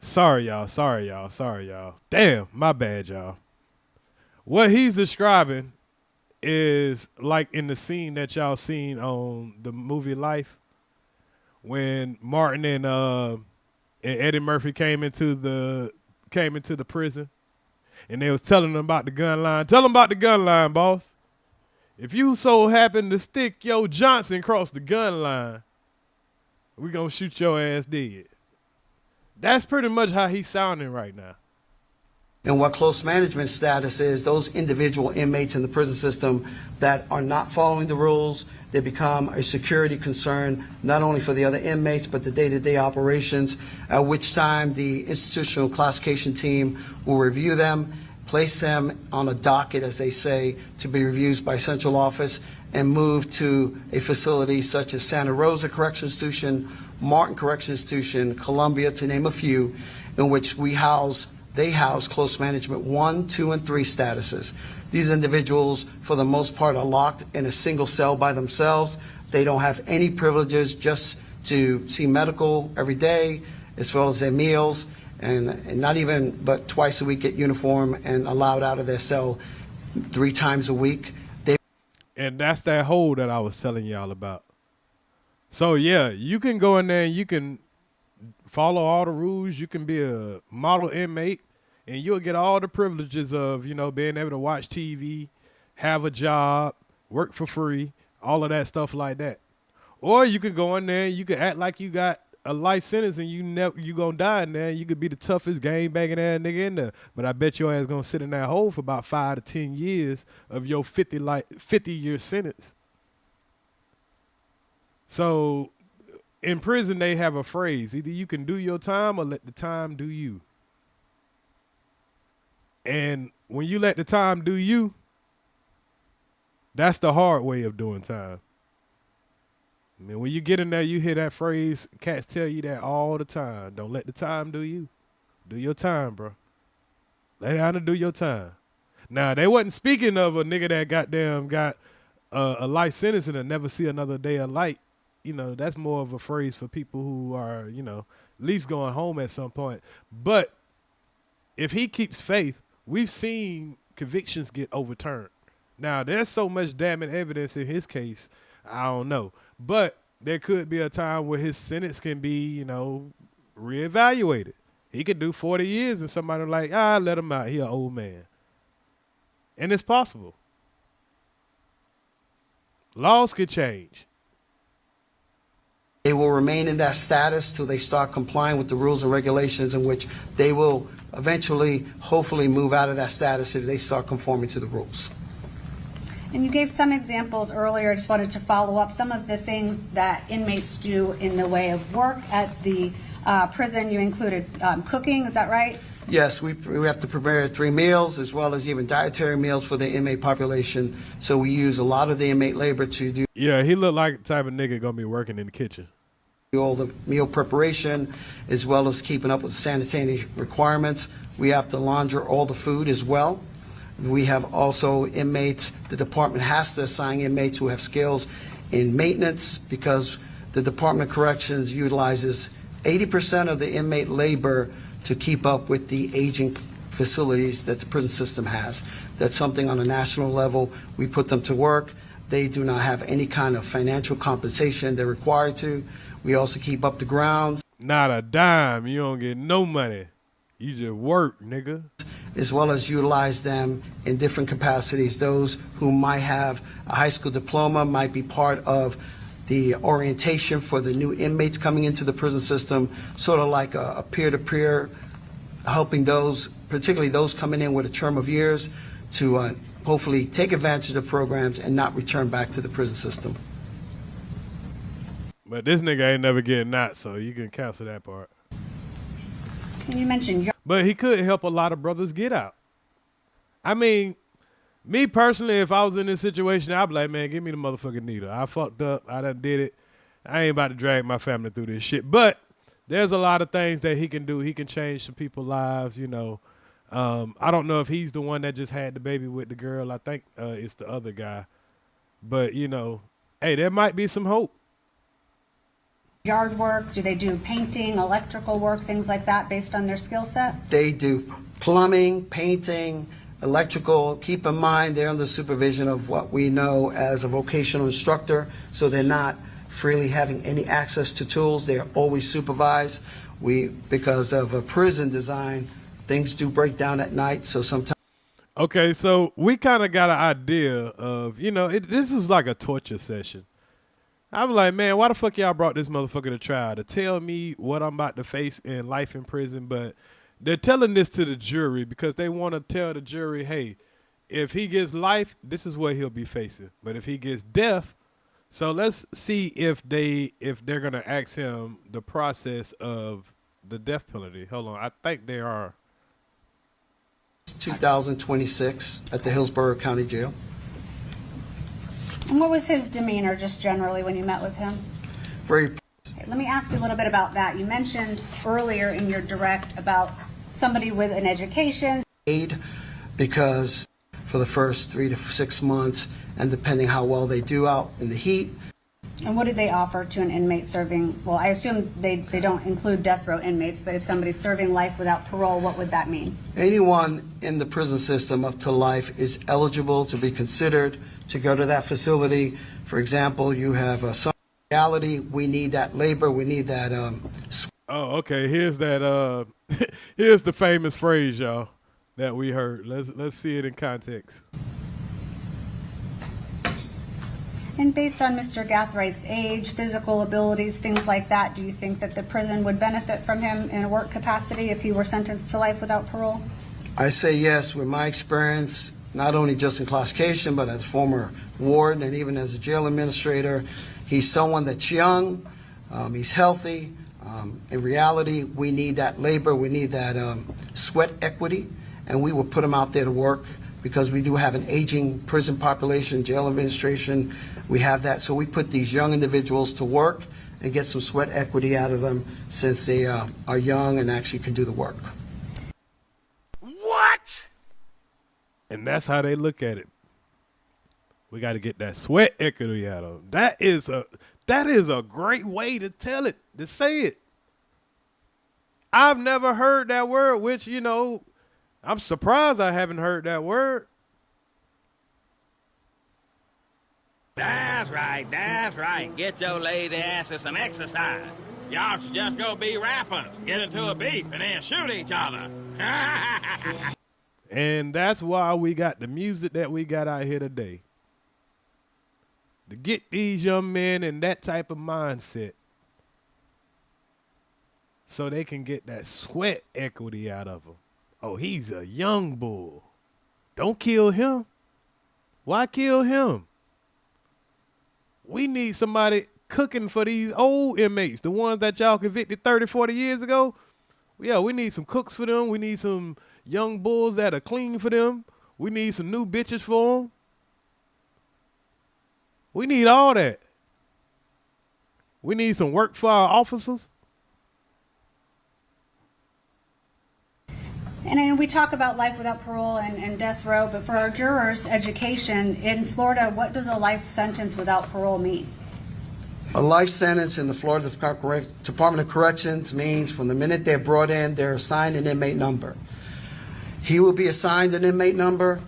Sorry, y'all. Damn, my bad, y'all. What he's describing is like in the scene that y'all seen on the movie Life, when Martin and Eddie Murphy came into the prison, and they was telling them about the gun line. Tell them about the gun line, boss. If you so happen to stick your Johnson across the gun line, we gonna shoot your ass dead. That's pretty much how he's sounding right now. And what close management status is, those individual inmates in the prison system that are not following the rules, they become a security concern, not only for the other inmates, but the day-to-day operations, at which time the institutional classification team will review them, place them on a docket, as they say, to be reviewed by central office, and move to a facility such as Santa Rosa Correctional Institution, Martin Correctional Institution, Columbia, to name a few, in which they house close management 1, 2, and 3 statuses. These individuals, for the most part, are locked in a single cell by themselves. They don't have any privileges, just to see medical every day, as well as their meals, and not even but twice a week get uniform and allowed out of their cell 3 times a week. And that's that hole that I was telling y'all about. So yeah, you can go in there and you can follow all the rules. You can be a model inmate, and you'll get all the privileges of, being able to watch TV, have a job, work for free, all of that stuff like that. Or you could go in there and you could act like you got a life sentence and you gonna die in there. You could be the toughest game banging ass nigga in there. But I bet your ass gonna sit in that hole for about 5 to 10 years of your 50-year sentence. So in prison, they have a phrase. Either you can do your time or let the time do you. And when you let the time do you, That's the hard way of doing time. I mean, when you get in there, you hear that phrase, cats tell you that all the time. Don't let the time do you. Do your time, bro. Lay down and do your time. Now, they wasn't speaking of a nigga that goddamn got a life sentence and never see another day of light. You know, that's more of a phrase for people who are, you know, at least going home at some point. But if he keeps faith, we've seen convictions get overturned. Now, there's so much damning evidence in his case, I don't know. But there could be a time where his sentence can be, you know, reevaluated. He could do 40 years and somebody like, let him out. He an old man. And it's possible. Laws could change. They will remain in that status till they start complying with the rules and regulations, in which they will eventually, hopefully, move out of that status if they start conforming to the rules. And you gave some examples earlier. I just wanted to follow up some of the things that inmates do in the way of work at the prison. You included cooking, is that right? Yes, we have to prepare 3 meals as well as even dietary meals for the inmate population. So we use a lot of the inmate labor to do. Yeah, he looked like the type of nigga gonna be working in the kitchen. All the meal preparation as well as keeping up with sanitary requirements. We have to launder all the food as well. We have also inmates, the department has to assign inmates who have skills in maintenance, because the Department of Corrections utilizes 80% of the inmate labor to keep up with the aging facilities that the prison system has. That's something on a national level. We put them to work. They do not have any kind of financial compensation they're required to. We also keep up the grounds. Not a dime. You don't get no money. You just work, nigga. As well as utilize them in different capacities. Those who might have a high school diploma might be part of the orientation for the new inmates coming into the prison system, sort of like a peer-to-peer, helping those, particularly those coming in with a term of years, to hopefully take advantage of the programs and not return back to the prison system. But this nigga ain't never getting out, so you can cancel that part. Can you mention? But he could help a lot of brothers get out. I mean, me personally, if I was in this situation, I'd be like, man, give me the motherfucking needle. I fucked up. I done did it. I ain't about to drag my family through this shit. But there's a lot of things that he can do. He can change some people's lives, you know. I don't know if he's the one that just had the baby with the girl. I think it's the other guy. But, you know, hey, there might be some hope. Yard work? Do they do painting, electrical work, things like that based on their skill set? They do plumbing, painting, electrical. Keep in mind they're under supervision of what we know as a vocational instructor, so they're not freely having any access to tools. They're always supervised. Because of a prison design, things do break down at night, so sometimes. Okay, so we kind of got an idea of, you know, this was like a torture session. I'm like, man, why the fuck y'all brought this motherfucker to trial? To tell me what I'm about to face in life in prison, but they're telling this to the jury because they want to tell the jury, hey, if he gets life, this is what he'll be facing. But if he gets death, so let's see if they're gonna ask him the process of the death penalty. Hold on, I think they are. 2026 at the Hillsborough County Jail. And what was his demeanor just generally when you met with him? Very. Okay, let me ask you a little bit about that. You mentioned earlier in your direct about somebody with an education. Because for the first 3 to 6 months, and depending how well they do out in the heat. And what do they offer to an inmate serving? Well, I assume they don't include death row inmates, but if somebody's serving life without parole, what would that mean? Anyone in the prison system up to life is eligible to be considered to go to that facility. For example, you have some reality. We need that labor. We need that. Oh, okay. Here's that. Here's the famous phrase, y'all, that we heard. Let's see it in context. And based on Mr. Gathright's age, physical abilities, things like that, do you think that the prison would benefit from him in a work capacity if he were sentenced to life without parole? I say yes. With my experience, not only just in classification, but as former warden and even as a jail administrator, he's someone that's young, he's healthy. In reality, we need that labor, we need that sweat equity, and we will put him out there to work because we do have an aging prison population, jail administration. We have that. So we put these young individuals to work and get some sweat equity out of them since they are young and actually can do the work. What? And that's how they look at it. We got to get that sweat equity out of them. That is a great way to tell it, to say it. I've never heard that word, which, you know, I'm surprised I haven't heard that word. That's right, that's right. Get your lady asses some exercise. Y'all should just go be rappers, get into a beef, and then shoot each other. And that's why we got the music that we got out here today. To get these young men in that type of mindset so they can get that sweat equity out of them. Oh, he's a young bull. Don't kill him. Why kill him? We need somebody cooking for these old inmates, the ones that y'all convicted 30, 40 years ago. Yeah, we need some cooks for them. We need some young bulls that are clean for them. We need some new bitches for them. We need all that. We need some work for our officers. And we talk about life without parole and death row, but for our jurors' education, in Florida, what does a life sentence without parole mean? A life sentence in the Florida Department of Corrections means from the minute they're brought in, they're assigned an inmate number. He will be assigned an inmate number,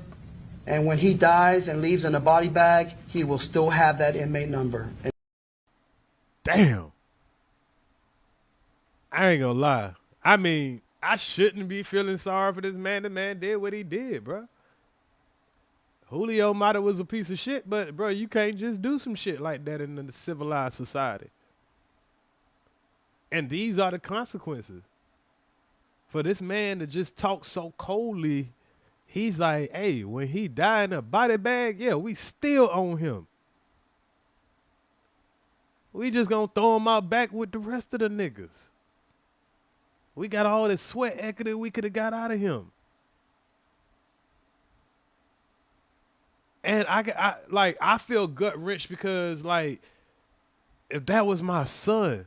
and when he dies and leaves in a body bag, he will still have that inmate number. Damn. I ain't gonna lie. I mean, I shouldn't be feeling sorry for this man. The man did what he did, bro. Julio might have was a piece of shit, but, bro, you can't just do some shit like that in a civilized society. And these are the consequences. For this man to just talk so coldly, he's like, hey, when he died in a body bag, yeah, we still own him. We just gonna throw him out back with the rest of the niggas. We got all this sweat equity we could have got out of him. And I feel gut wrenched because, like, if that was my son,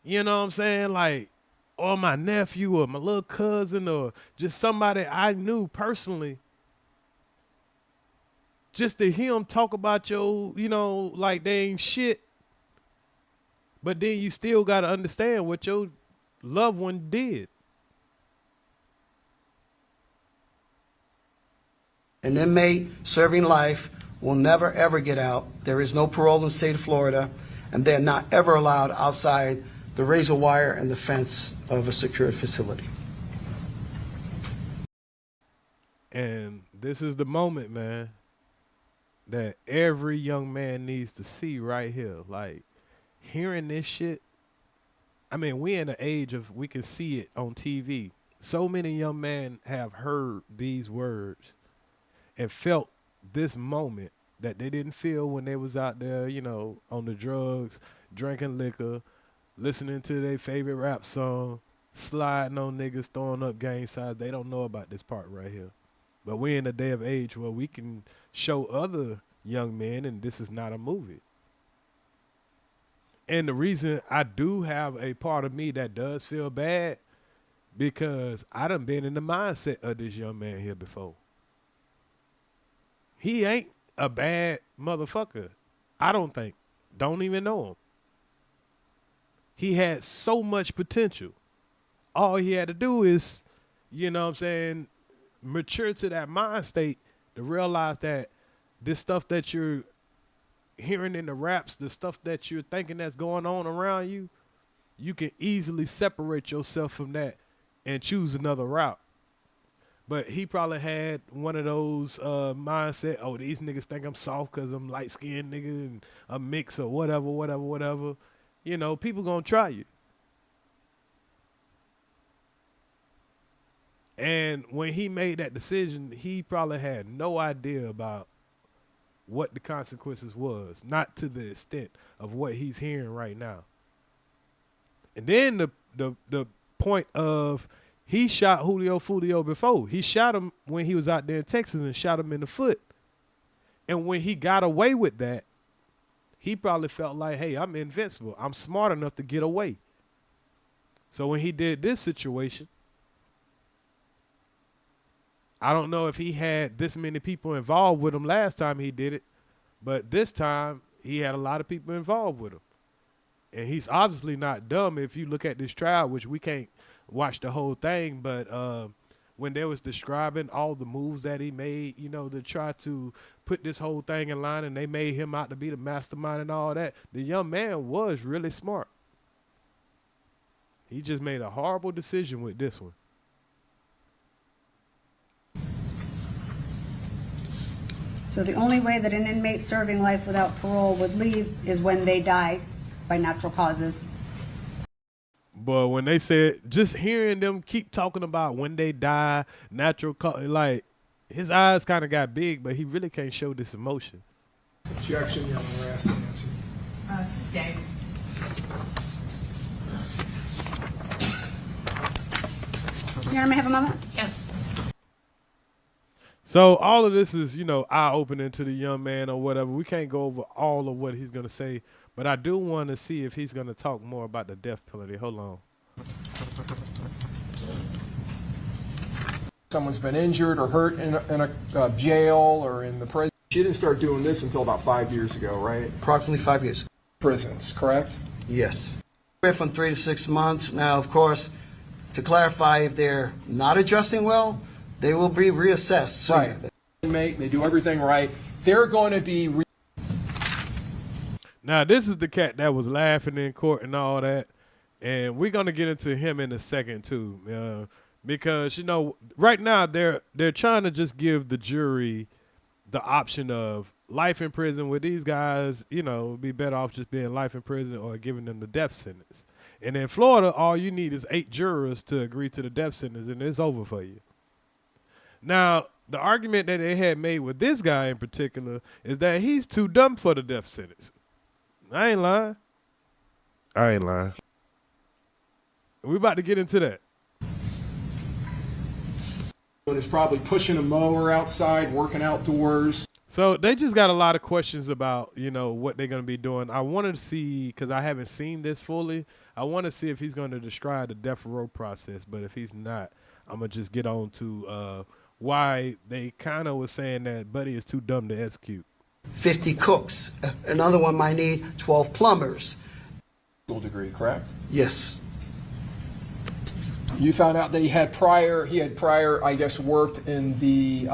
you know what I'm saying? Like, or my nephew or my little cousin or just somebody I knew personally, just to hear him talk about your, you know, like they ain't shit. But then you still got to understand what your loved one did. An inmate serving life will never, ever get out. There is no parole in the state of Florida, and they're not ever allowed outside the razor wire and the fence of a secured facility. And this is the moment, man, that every young man needs to see right here. Like, hearing this shit, I mean, we in the age of we can see it on TV. So many young men have heard these words and felt this moment that they didn't feel when they was out there, you know, on the drugs, drinking liquor, listening to their favorite rap song, sliding on niggas, throwing up gang signs. They don't know about this part right here. But we're in a day of age where we can show other young men, and this is not a movie. And the reason I do have a part of me that does feel bad, because I done been in the mindset of this young man here before. He ain't a bad motherfucker, I don't think. Don't even know him. He had so much potential. All he had to do is, you know what I'm saying, mature to that mind state to realize that this stuff that you're hearing in the raps, the stuff that you're thinking that's going on around you, you can easily separate yourself from that and choose another route. But he probably had one of those mindset, oh, these niggas think I'm soft because I'm light-skinned nigga and a mix or whatever. You know, people gonna try you. And when he made that decision, he probably had no idea about what the consequences was, not to the extent of what he's hearing right now. And then the point of he shot Julio Foolio before. He shot him when he was out there in Texas and shot him in the foot. And when he got away with that, he probably felt like, hey, I'm invincible. I'm smart enough to get away. So when he did this situation, I don't know if he had this many people involved with him last time he did it, but this time he had a lot of people involved with him. And he's obviously not dumb if you look at this trial, which we can't watch the whole thing, but when they was describing all the moves that he made, you know, to try to put this whole thing in line, and they made him out to be the mastermind and all that, the young man was really smart. He just made a horrible decision with this one. So the only way that an inmate serving life without parole would leave is when they die by natural causes. But when they said, just hearing them keep talking about when they die, natural cause, like his eyes kind of got big, but he really can't show this emotion. Objection, Your Honor, we're asking answer. Sustained. Your Honor, may I have a moment? Yes. So all of this is, you know, eye-opening to the young man or whatever. We can't go over all of what he's going to say, but I do want to see if he's going to talk more about the death penalty. Hold on. Someone's been injured or hurt in a jail or in the prison. She didn't start doing this until about 5 years ago, right? Approximately 5 years. Prisons, correct? Yes. We're from 3 to 6 months. Now, of course, to clarify, if they're not adjusting well, they will be reassessed. Right. Inmate, they do everything right. They're going to be. Now, this is the cat that was laughing in court and all that, and we're going to get into him in a second too, because, you know, right now they're trying to just give the jury the option of life in prison with these guys. You know, be better off just being life in prison or giving them the death sentence. And in Florida, all you need is 8 jurors to agree to the death sentence, and it's over for you. Now, the argument that they had made with this guy in particular is that he's too dumb for the death sentence. I ain't lying. We about to get into that. It's probably pushing a mower outside, working outdoors. So they just got a lot of questions about, you know, what they're going to be doing. I wanted to see, because I haven't seen this fully, I want to see if he's going to describe the death row process. But if he's not, I'm going to just get on to why they kind of was saying that Buddy is too dumb to execute. 50 cooks. Another one might need 12 plumbers. School degree, correct? Yes. You found out that he had prior, I guess, worked in the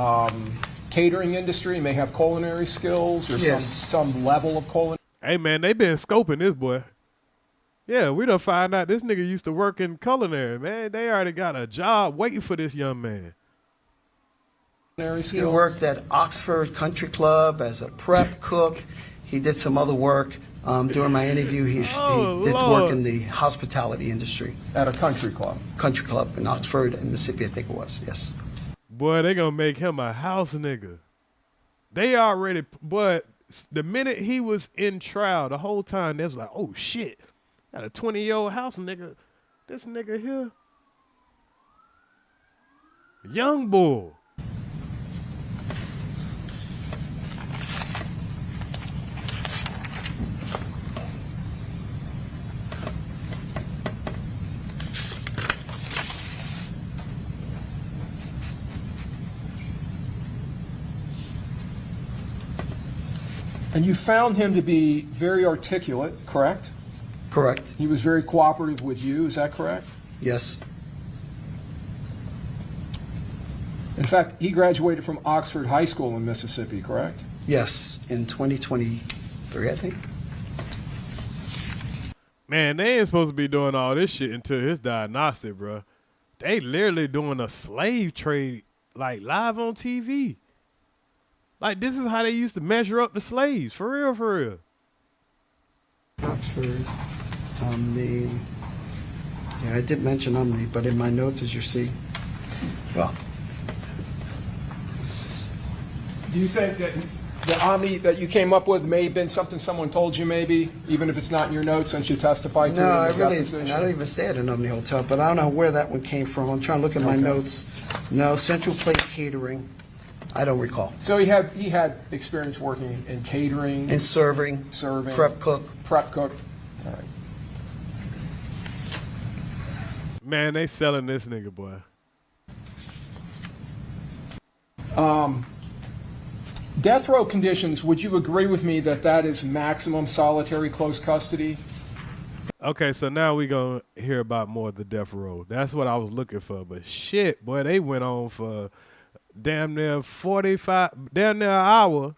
catering industry. He may have culinary skills or yes. some level of culinary. Hey, man, they been scoping this boy. Yeah, we done find out this nigga used to work in culinary, man. They already got a job waiting for this young man. He worked at Oxford Country Club as a prep cook. He did some other work. During my interview, he did work in the hospitality industry. At a country club? Country club in Oxford, in Mississippi, I think it was, yes. Boy, they gonna make him a house nigga. They already, but the minute he was in trial, the whole time, they was like, oh shit, got a 20-year-old house nigga. This nigga here, young bull. And you found him to be very articulate, correct? Correct. He was very cooperative with you, is that correct? Yes. In fact, he graduated from Oxford High School in Mississippi, correct? Yes, in 2023, I think. Man, they ain't supposed to be doing all this shit until his diagnostic, bro. They literally doing a slave trade, like, live on TV. Like, this is how they used to measure up the slaves. For real, for real. Oxford, yeah, I did mention Omni, but in my notes, as you see, well. Do you think that the Omni that you came up with may have been something someone told you, maybe, even if it's not in your notes since you testified to it. No, in I the really, deposition. I don't even stay at an Omni Hotel, but I don't know where that one came from. I'm trying to look at my notes. No, Central Plate Catering. I don't recall. So he had experience working in catering, And serving, prep cook. All right. Man, they selling this nigga, boy. Death row conditions, would you agree with me that that is maximum solitary close custody? Okay, so now we gonna hear about more of the death row. That's what I was looking for. But shit, boy, they went on for damn near 45, damn near an hour,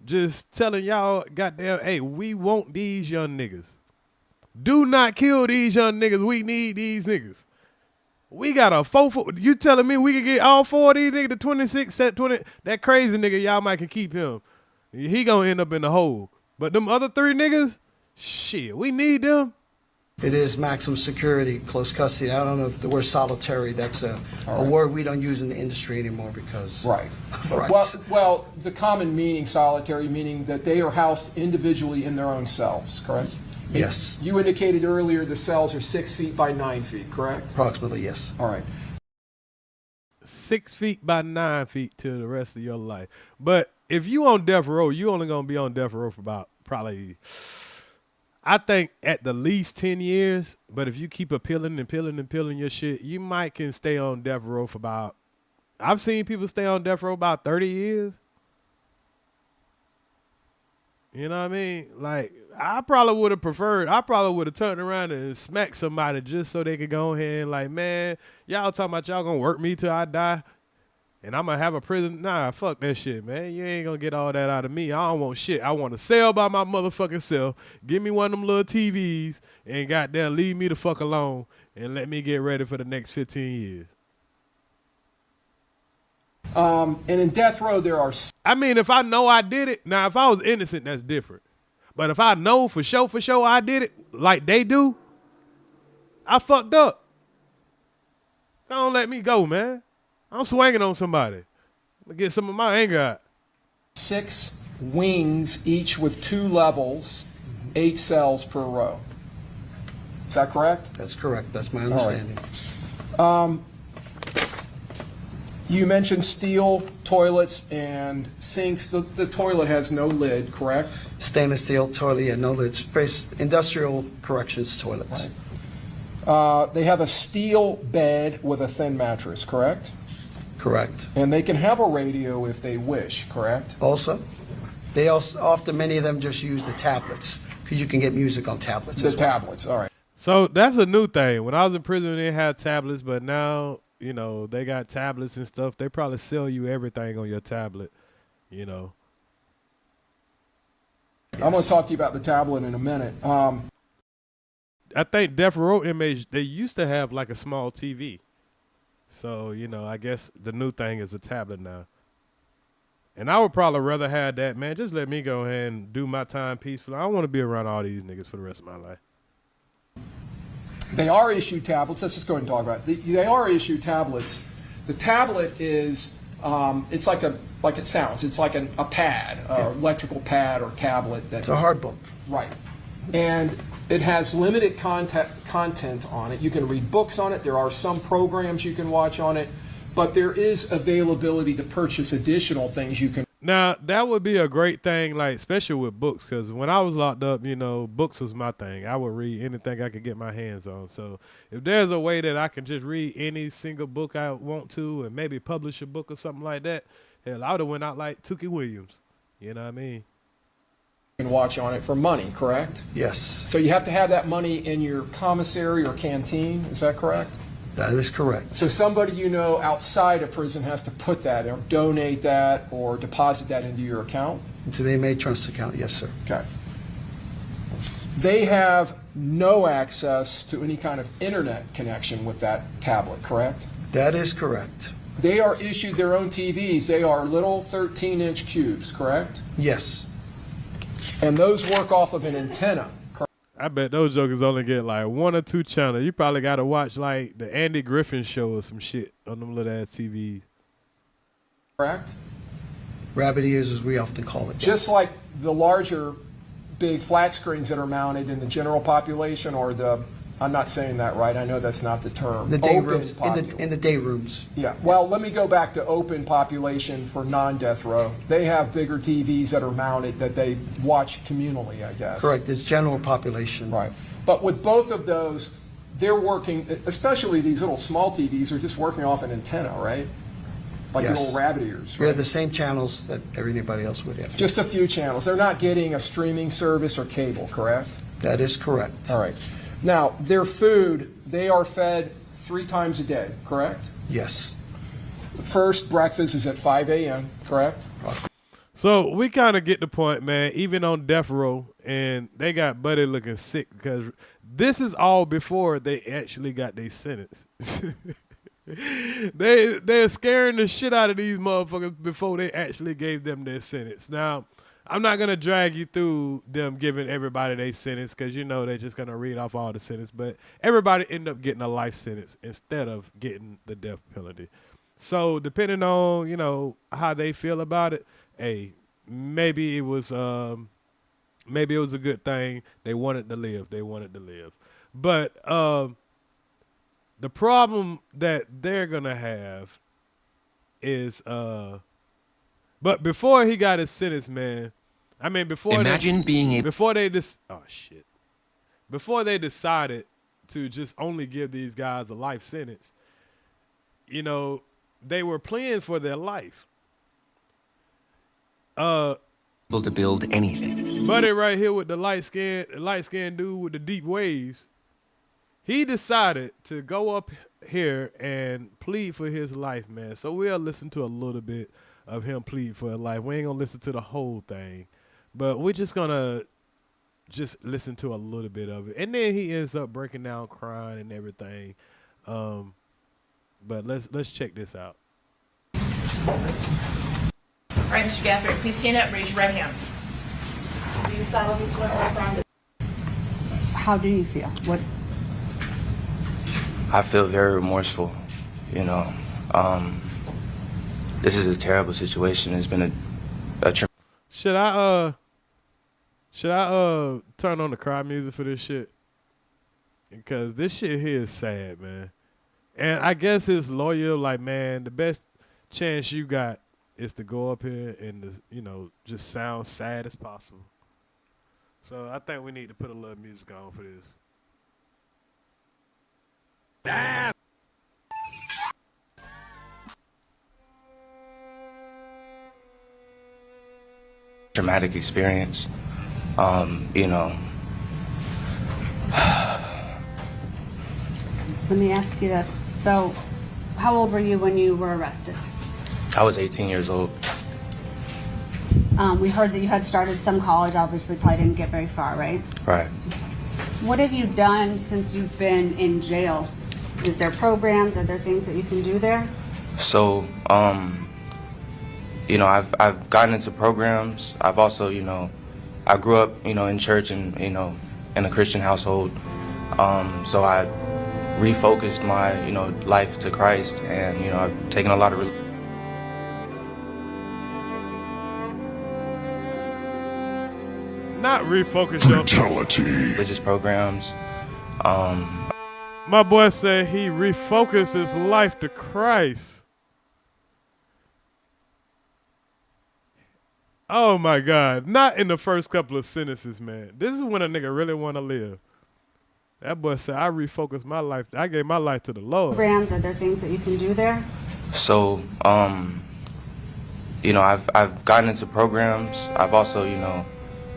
just telling y'all, goddamn, hey, we want these young niggas. Do not kill these young niggas. We need these niggas. We got a 4. You telling me we can get all 4 of these niggas to 26, set 20? That crazy nigga, y'all might can keep him. He gonna end up in the hole. But them other 3 niggas, shit, we need them. It is maximum security, close custody. I don't know if the word solitary, that's a word we don't use in the industry anymore because... Right. Right. Well, the common meaning, solitary, meaning that they are housed individually in their own cells, correct? Yes. You indicated earlier the cells are 6 feet by 9 feet, correct? Approximately, yes. All right. 6 feet by 9 feet to the rest of your life. But if you on death row, you only gonna be on death row for about probably, I think at the least 10 years. But if you keep appealing and peeling and peeling your shit, you might can stay on death row for about, I've seen people stay on death row about 30 years. You know what I mean? Like, I probably would have turned around and smacked somebody just so they could go ahead and like, man, y'all talking about y'all gonna work me till I die and I'm gonna have a prison. Nah, fuck that shit, man. You ain't gonna get all that out of me. I don't want shit. I want to sell by my motherfucking self. Give me one of them little TVs and goddamn leave me the fuck alone and let me get ready for the next 15 years. And in death row, there are... I mean, if I know I did it, now if I was innocent, that's different. But if I know for sure I did it, like they do, I fucked up. Don't let me go, man. I'm swinging on somebody. I'm gonna get some of my anger out. 6 wings, each with 2 levels, 8 cells per row. Is that correct? That's correct. That's my understanding. You mentioned steel toilets and sinks. The toilet has no lid, correct? Stainless steel toilet, yeah, no lids. Industrial corrections toilets. Right. They have a steel bed with a thin mattress, correct? Correct. And they can have a radio if they wish, correct? Also, they also often, many of them just use the tablets because you can get music on tablets. The tablets, all right. So that's a new thing. When I was in prison, they didn't have tablets, but now, you know, they got tablets and stuff. They probably sell you everything on your tablet, you know. Yes. I'm going to talk to you about the tablet in a minute. I think death row inmates, they used to have like a small TV. So, you know, I guess the new thing is a tablet now. And I would probably rather have that, man. Just let me go ahead and do my time peacefully. I don't want to be around all these niggas for the rest of my life. They are issued tablets. Let's just go ahead and talk about it. They are issued tablets. The tablet is, it's like it sounds. It's like a pad, electrical pad or tablet. It's a hard book. Right. And it has limited content on it. You can read books on it. There are some programs you can watch on it. But there is availability to purchase additional things you can. Now, that would be a great thing, like, especially with books, because when I was locked up, you know, books was my thing. I would read anything I could get my hands on. So if there's a way that I can just read any single book I want to and maybe publish a book or something like that, hell, I would have went out like Tookie Williams. You know what I mean? You can watch on it for money, correct? Yes. So you have to have that money in your commissary or canteen. Is that correct? That is correct. So somebody you know outside of prison has to put that or donate that or deposit that into your account? Into the inmate trust account, yes, sir. Okay. They have no access to any kind of internet connection with that tablet, correct? That is correct. They are issued their own TVs. They are little 13-inch cubes, correct? Yes. And those work off of an antenna. I bet those jokers only get like 1 or 2 channels. You probably got to watch like the Andy Griffin show or some shit on them little ass TVs. Correct? Rabbit ears, as we often call it. Just like the larger big flat screens that are mounted in the general population, or the, I'm not saying that right, I know that's not the term. The day Open rooms, in the day rooms. Yeah, well, let me go back to open population for non-death row. They have bigger TVs that are mounted that they watch communally, I guess. Correct, it's general population. Right. But with both of those, they're working, especially these little small TVs are just working off an antenna, right? Like Yes. little rabbit ears, We right? have the same channels that everybody else would have. Just a few channels. They're not getting a streaming service or cable, correct? That is correct. All right. Now, their food, they are fed 3 times a day, correct? Yes. First breakfast is at 5 a.m., correct? So we kind of get the point, man, even on death row, and they got Buddy looking sick because this is all before they actually got their sentence. They're scaring the shit out of these motherfuckers before they actually gave them their sentence. Now, I'm not going to drag you through them giving everybody their sentence because, you know, they're just going to read off all the sentence. But everybody end up getting a life sentence instead of getting the death penalty. So depending on, you know, how they feel about it, hey, maybe it was a good thing. They wanted to live. But the problem that they're going to have is but before he got his sentence, man, I mean, before they decided to just only give these guys a life sentence, you know, they were playing for their life. To build anything. Buddy right here with the light skinned dude with the deep waves, he decided to go up here and plead for his life, man. So we'll listen to a little bit of him plead for his life. We ain't gonna listen to the whole thing, but we're just gonna listen to a little bit of it. And then he ends up breaking down, crying and everything. But let's check this out. All right, Mr. Gathright, please stand up, raise your right hand. Do you solemnly swear or affirm that? How do you feel? What? I feel very remorseful, you know. This is a terrible situation. It's been a Should I turn on the cry music for this shit? Because this shit here is sad, man. And I guess his lawyer like, man, the best chance you got is to go up here and, you know, just sound sad as possible. So I think we need to put a little music on for this. traumatic experience. You know. Let me ask you this. So, how old were you when you were arrested? I was 18 years old. We heard that you had started some college, obviously probably didn't get very far, right? Right. What have you done since you've been in jail? Is there programs? Are there things that you can do there? So, you know, I've gotten into programs. I've also, you know, I grew up, you know, in church and, you know, in a Christian household. So I refocused my, you know, life to Christ, and, you know, I've taken a lot of not refocus your religious programs. My boy said he refocused his life to Christ. Oh my God. Not in the first couple of sentences, man. This is when a nigga really want to live. That boy said, I refocused my life. I gave my life to the Lord. Programs, are there things that you can do there? So, you know, I've gotten into programs. I've also, you know,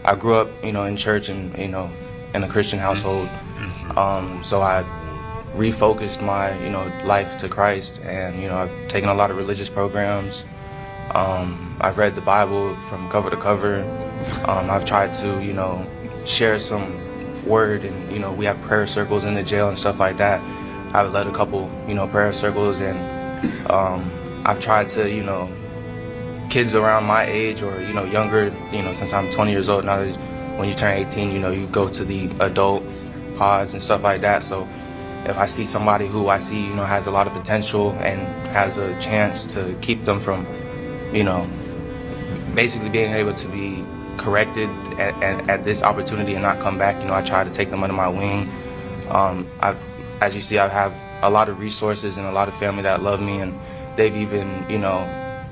I grew up, you know, in church and, you know, in a Christian household. So I refocused my, you know, life to Christ, and, you know, I've taken a lot of religious programs. I've read the Bible from cover to cover. I've tried to, you know, share some word, and, you know, we have prayer circles in the jail and stuff like that. I've led a couple, you know, prayer circles, and I've tried to, you know, kids around my age or, you know, younger, you know, since I'm 20 years old now, when you turn 18, you know, you go to the adult pods and stuff like that. So if I see somebody who I see, you know, has a lot of potential and has a chance to keep them from, you know, basically being able to be corrected at this opportunity and not come back. You know, I try to take them under my wing. As you see, I have a lot of resources and a lot of family that love me, and they've even, you know,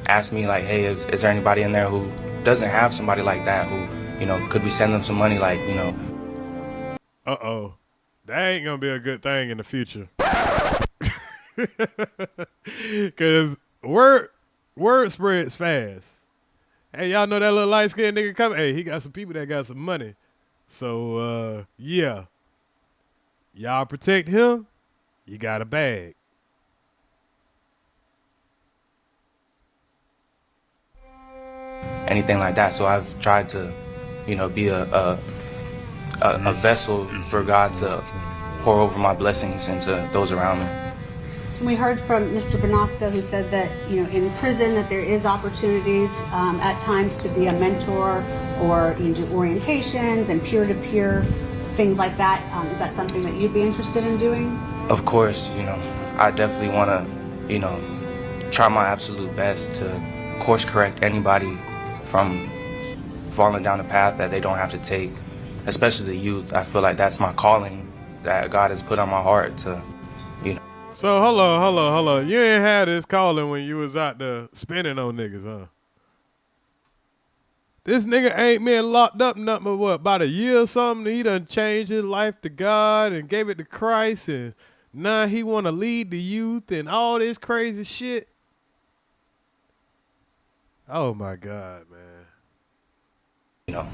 asked me like, hey, is there anybody in there who doesn't have somebody like that, who, you know, could we send them some money, like, you know. Uh-oh. That ain't gonna be a good thing in the future. Cause word spreads fast. Hey, y'all know that little light-skinned nigga coming? Hey, he got some people that got some money. So, yeah. Y'all protect him, you got a bag. Anything like that. So I've tried to, you know, be a vessel for God to pour over my blessings into those around me. We heard from Mr. Bonosco, who said that, you know, in prison that there is opportunities at times to be a mentor, or you do orientations and peer-to-peer things like that. Is that something that you'd be interested in doing? Of course, you know, I definitely want to, you know, try my absolute best to course correct anybody from falling down a path that they don't have to take, especially the youth. I feel like that's my calling that God has put on my heart to, you know. So hold on. You ain't had this calling when you was out there spinning on niggas, huh? This nigga ain't been locked up nothing but what, about a year or something? He done changed his life to God and gave it to Christ, and now he want to lead the youth and all this crazy shit. Oh my God, man. You know,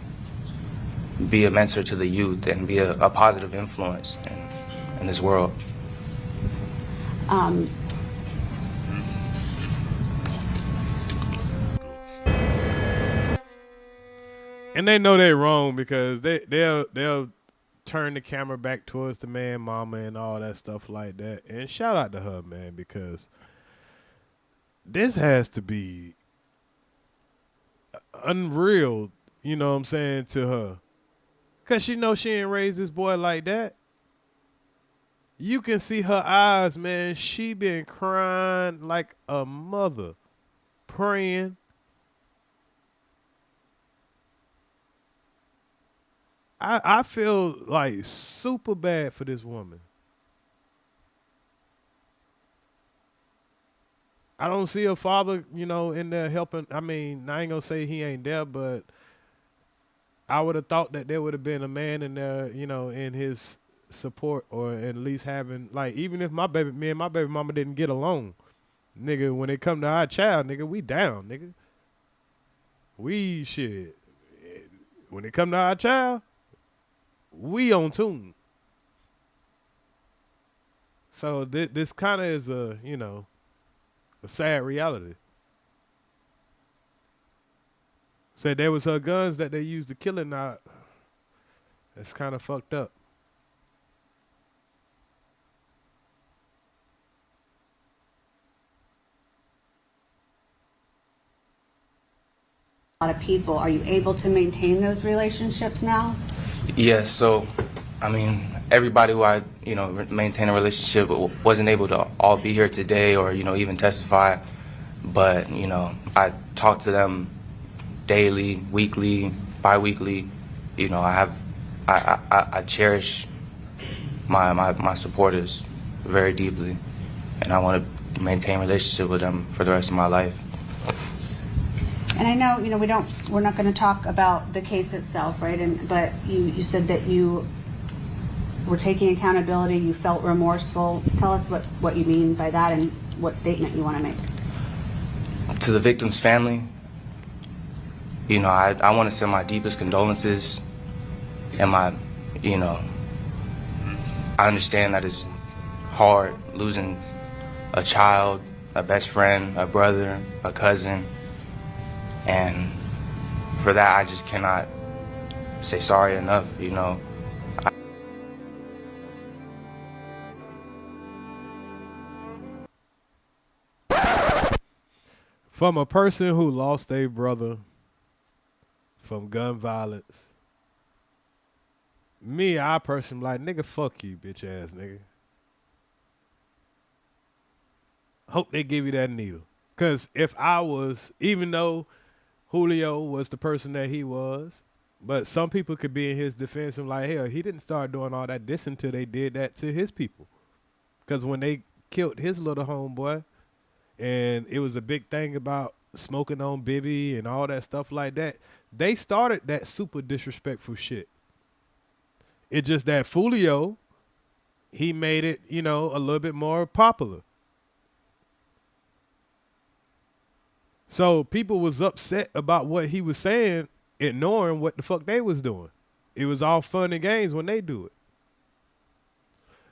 be a mentor to the youth and be a positive influence in this world. And they know they wrong because they'll turn the camera back towards the man mama and all that stuff like that. And shout out to her, man, because this has to be unreal, you know what I'm saying, to her. Because she knows she ain't raised this boy like that. You can see her eyes, man. She been crying like a mother, praying. I feel like super bad for this woman. I don't see her father, you know, in there helping. I mean, I ain't gonna say he ain't there, but I would have thought that there would have been a man in there, you know, in his support, or at least having, like, even if me and my baby mama didn't get along, nigga, when it come to our child, nigga, we down, nigga. We shit. When it come to our child, we on tune. So this kind of is a, you know, a sad reality. Said there was her guns that they used to kill her. Now, that's kind of fucked up. A lot of people. Are you able to maintain those relationships now? Yes, so, I mean, everybody who I, you know, maintain a relationship wasn't able to all be here today or, you know, even testify. But, you know, I talk to them daily, weekly, bi-weekly. You know, I cherish my supporters very deeply. And I want to maintain a relationship with them for the rest of my life. And I know, you know, we're not going to talk about the case itself, right? But you said that you were taking accountability, you felt remorseful. Tell us what you mean by that and what statement you want to make. To the victim's family, you know, I want to send my deepest condolences, and you know, I understand that it's hard losing a child, a best friend, a brother, a cousin. And for that, I just cannot say sorry enough, you know. From a person who lost a brother from gun violence, I personally like, nigga, fuck you, bitch ass nigga. Hope they give you that needle. Because if I was, even though Julio was the person that he was. But some people could be in his defense and like, hell, he didn't start doing all that this until they did that to his people. Because when they killed his little homeboy, and it was a big thing about smoking on Bibby and all that stuff like that, they started that super disrespectful shit. It's just that Foolio, he made it, you know, a little bit more popular. So people was upset about what he was saying, ignoring what the fuck they was doing. It was all fun and games when they do it.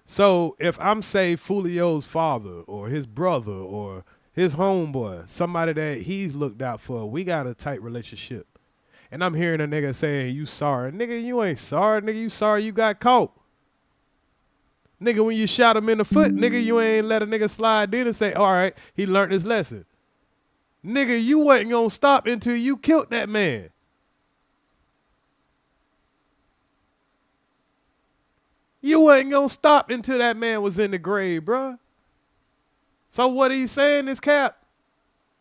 So if I'm, say, Foolio's father or his brother or his homeboy, somebody that he's looked out for, we got a tight relationship, and I'm hearing a nigga saying, you sorry. Nigga, you ain't sorry. Nigga, you sorry you got caught. Nigga, when you shot him in the foot, nigga, you ain't let a nigga slide in and say, all right, he learned his lesson. Nigga, you wasn't gonna stop until you killed that man. You wasn't gonna stop until that man was in the grave, bruh. So what he's saying is cap.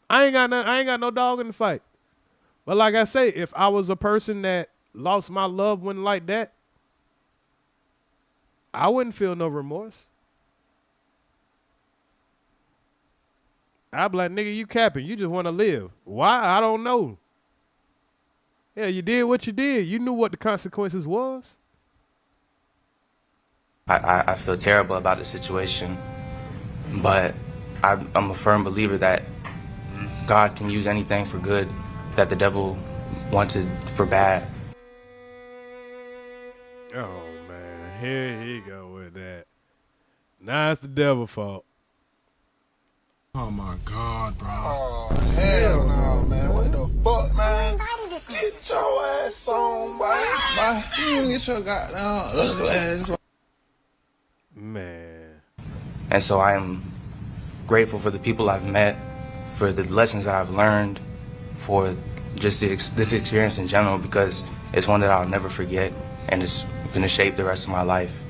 I ain't got no dog in the fight. But like I say, if I was a person that lost my loved one like that, I wouldn't feel no remorse. I'd be like, nigga, you capping. You just want to live. Why? I don't know. Yeah, you did what you did. You knew what the consequences was. I feel terrible about the situation, but I'm a firm believer that God can use anything for good that the devil wanted for bad. Oh, man. Here he go with that. Now it's the devil's fault. Oh my God, bro. Oh, hell no, man. What the fuck, man? Get your ass on, boy. You get your goddamn ugly ass on. Man. And so I am grateful for the people I've met, for the lessons that I've learned, for just this experience in general, because it's one that I'll never forget, and it's going to shape the rest of my life.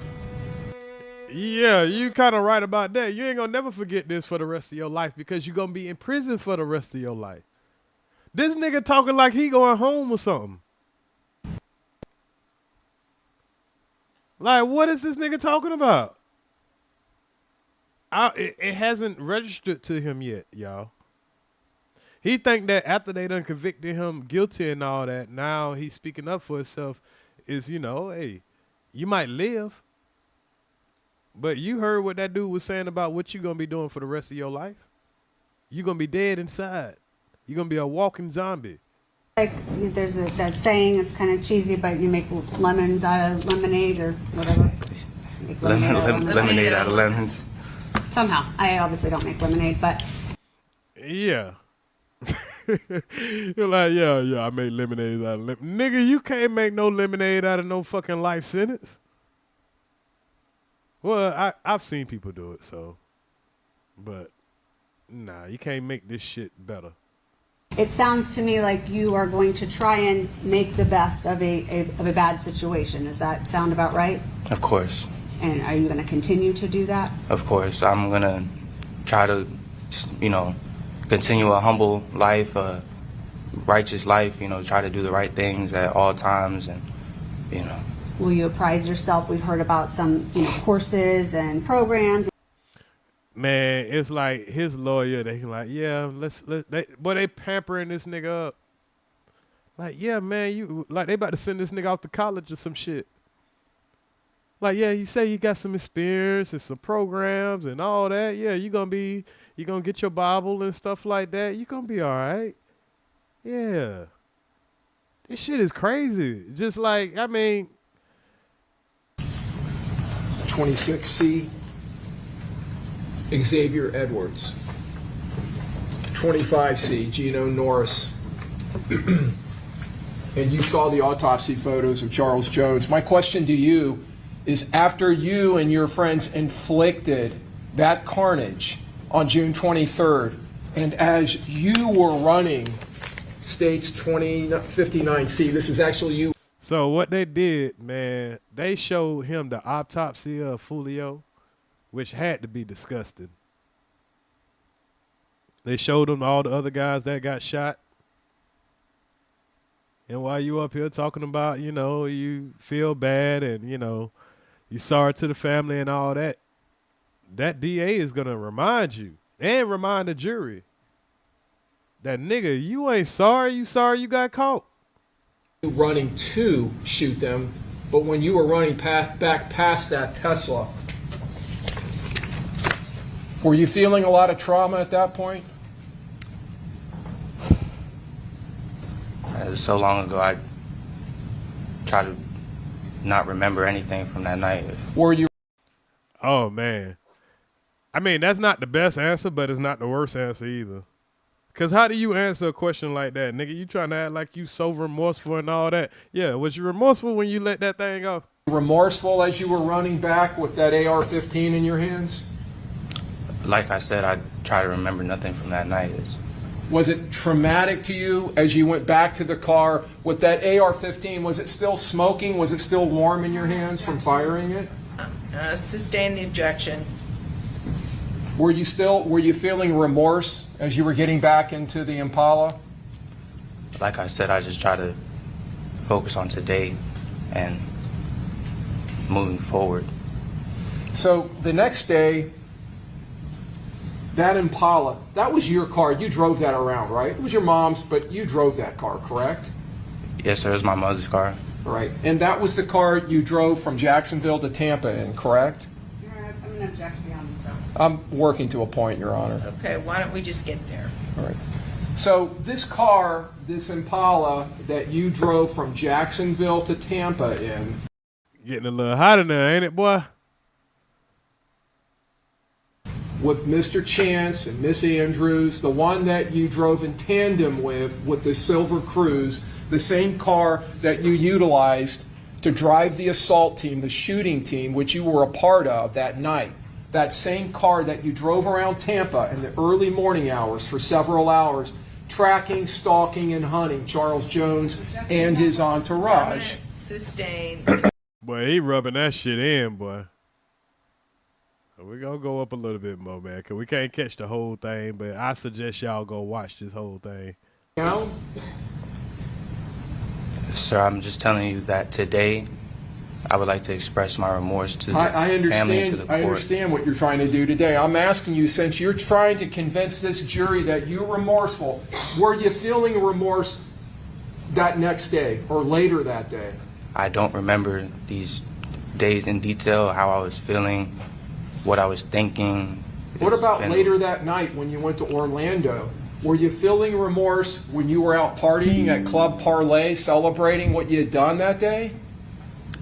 Yeah, you kind of right about that. You ain't going to never forget this for the rest of your life, because you're going to be in prison for the rest of your life. This nigga talking like he going home or something. Like, what is this nigga talking about? It hasn't registered to him yet, y'all. He think that after they done convicted him guilty and all that, now he's speaking up for himself is, you know, hey, you might live. But you heard what that dude was saying about what you going to be doing for the rest of your life? You're going to be dead inside. You're going to be a walking zombie. Like there's that saying, it's kind of cheesy, but you make lemons out of lemonade or whatever. Lemonade out of lemons. Somehow. I obviously don't make lemonade, but. Yeah. You're like, yeah, I made lemonade out of lemonade. Nigga, you can't make no lemonade out of no fucking life sentence. Well, I've seen people do it, so. But, nah, you can't make this shit better. It sounds to me like you are going to try and make the best of a bad situation. Does that sound about right? Of course. And are you going to continue to do that? Of course. I'm going to try to, you know, continue a humble life, a righteous life, you know, try to do the right things at all times, and, you know. Will you apprise yourself? We've heard about some, you know, courses and programs. Man, it's like his lawyer, they like, yeah, they pampering this nigga up. Like, yeah, man, they about to send this nigga off to college or some shit. Like, yeah, you say you got some experience and some programs and all that. Yeah, you're gonna get your Bible and stuff like that. You're gonna be all right. Yeah. This shit is crazy. Just like, I mean. 26C, Xavier Edwards. 25C, Gino Norris. And you saw the autopsy photos of Charles Jones. My question to you is, after you and your friends inflicted that carnage on June 23rd, and as you were running States 2059C, this is actually you. So what they did, man, they showed him the autopsy of Foolio, which had to be disgusting. They showed him all the other guys that got shot. And while you up here talking about, you know, you feel bad and, you know, you sorry to the family and all that, that DA is going to remind you and remind the jury that, nigga, you ain't sorry. You sorry you got caught. Running to shoot them, but when you were running back past that Tesla, were you feeling a lot of trauma at that point? It was so long ago, I try to not remember anything from that night. Were you? Oh, man. I mean, that's not the best answer, but it's not the worst answer either. Because how do you answer a question like that, nigga? You trying to act like you so remorseful and all that. Yeah, was you remorseful when you let that thing go? Remorseful as you were running back with that AR-15 in your hands? Like I said, I try to remember nothing from that night. Was it traumatic to you as you went back to the car with that AR-15? Was it still smoking? Was it still warm in your hands from firing it? Sustain the objection. Were you feeling remorse as you were getting back into the Impala? Like I said, I just try to focus on today and moving forward. So the next day, that Impala, that was your car. You drove that around, right? It was your mom's, but you drove that car, correct? Yes, sir. It was my mother's car. Right. And that was the car you drove from Jacksonville to Tampa in, correct? I'm going to object beyond the stuff. I'm working to a point, Your Honor. Okay, why don't we just get there? All right. So this car, this Impala that you drove from Jacksonville to Tampa in. Getting a little hot in there, ain't it, boy? With Mr. Chance and Miss Andrews, the one that you drove in tandem with the Silver Cruise, the same car that you utilized to drive the assault team, the shooting team, which you were a part of that night. That same car that you drove around Tampa in the early morning hours for several hours, tracking, stalking, and hunting Charles Jones and his entourage. Sustain. Boy, he rubbing that shit in, boy. We're going to go up a little bit more, man, because we can't catch the whole thing, but I suggest y'all go watch this whole thing. Now? Sir, I'm just telling you that today I would like to express my remorse to the family and to the court. I understand what you're trying to do today. I'm asking you, since you're trying to convince this jury that you're remorseful, were you feeling remorse that next day or later that day? I don't remember these days in detail, how I was feeling, what I was thinking. What about later that night when you went to Orlando? Were you feeling remorse when you were out partying at Club Parlay, celebrating what you had done that day?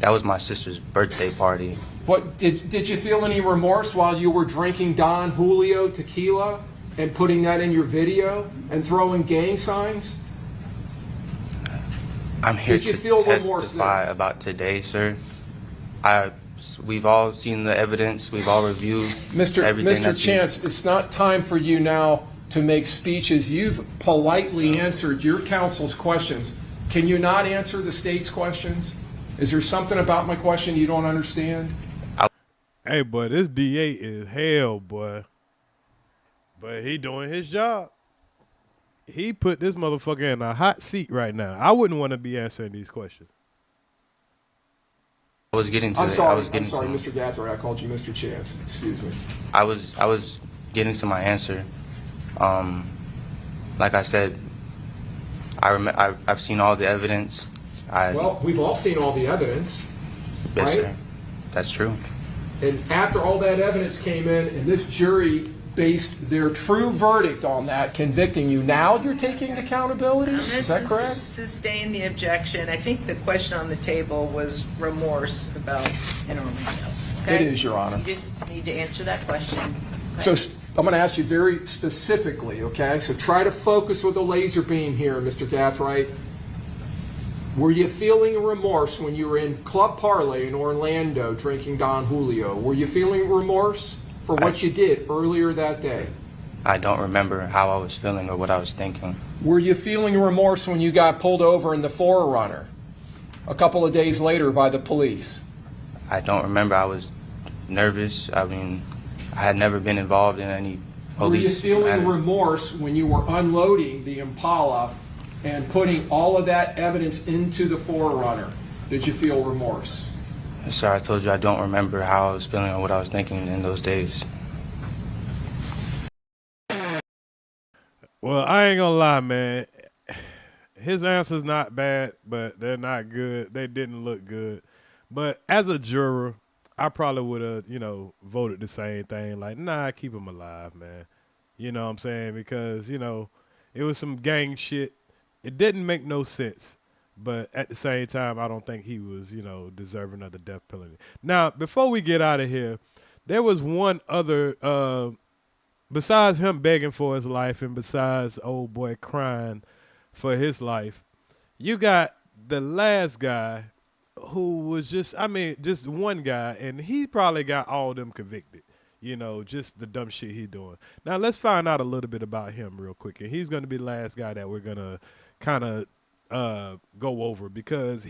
That was my sister's birthday party. What did you feel any remorse while you were drinking Don Julio tequila and putting that in your video and throwing gang signs? I'm here to testify about today, sir. We've all seen the evidence. We've all reviewed everything. Mr. Chance, it's not time for you now to make speeches. You've politely answered your counsel's questions. Can you not answer the state's questions? Is there something about my question you don't understand? Hey, boy, this DA is hell, boy. But he doing his job. He put this motherfucker in a hot seat right now. I wouldn't want to be answering these questions. I was getting to I'm sorry, Mr. Gathright. I called you Mr. Chance. Excuse me. I was getting to my answer. Like I said, I've seen all the evidence. Well, we've all seen all the evidence. Yes, right? sir. That's true. And after all that evidence came in, and this jury based their true verdict on that, convicting you, now you're taking accountability? Is that correct? Sustain the objection. I think the question on the table was remorse about in Orlando. Okay? It is, Your Honor. You just need to answer that question. So Okay? I'm going to ask you very specifically, okay? So try to focus with a laser beam here, Mr. Gathright. Were you feeling remorse when you were in Club Parlay in Orlando drinking Don Julio? Were you feeling remorse for what you did earlier that day? I don't remember how I was feeling or what I was thinking. Were you feeling remorse when you got pulled over in the Forerunner a couple of days later by the police? I don't remember. I was nervous. I mean, I had never been involved in any police Were you feeling matters. remorse when you were unloading the Impala and putting all of that evidence into the Forerunner, did you feel remorse? Sir, I told you I don't remember how I was feeling or what I was thinking in those days. Well, I ain't gonna lie, man. His answer's not bad, but they're not good. They didn't look good. But as a juror, I probably would have, voted the same thing. Like, nah, keep him alive, man. You know what I'm saying? Because, it was some gang shit. It didn't make no sense. But at the same time, I don't think he was, deserving of the death penalty. Now, before we get out of here, there was one other, besides him begging for his life and besides old boy crying for his life, you got the last guy who was just one guy, and he probably got all of them convicted. Just the dumb shit he doing. Now, let's find out a little bit about him real quick. And he's going to be the last guy that we're going to kind of go over, because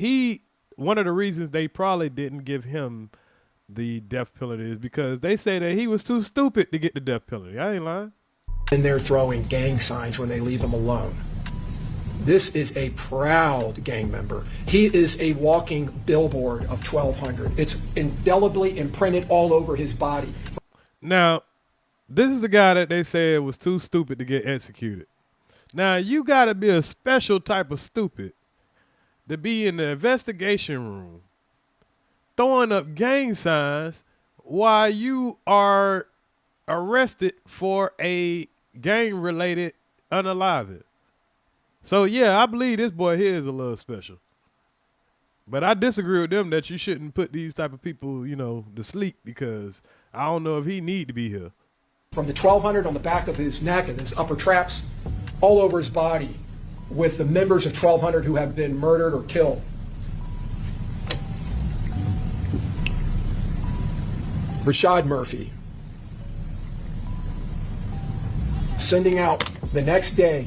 one of the reasons they probably didn't give him the death penalty is because they say that he was too stupid to get the death penalty. I ain't lying. And they're throwing gang signs when they leave him alone. This is a proud gang member. He is a walking billboard of 1200. It's indelibly imprinted all over his body. Now, this is the guy that they said was too stupid to get executed. Now, you got to be a special type of stupid to be in the investigation room throwing up gang signs while you are arrested for a gang-related unaliving. So, yeah, I believe this boy here is a little special. But I disagree with them that you shouldn't put these type of people, to sleep, because I don't know if he need to be here. From the 1200 on the back of his neck and his upper traps, all over his body, with the members of 1200 who have been murdered or killed. Rashad Murphy, sending out the next day,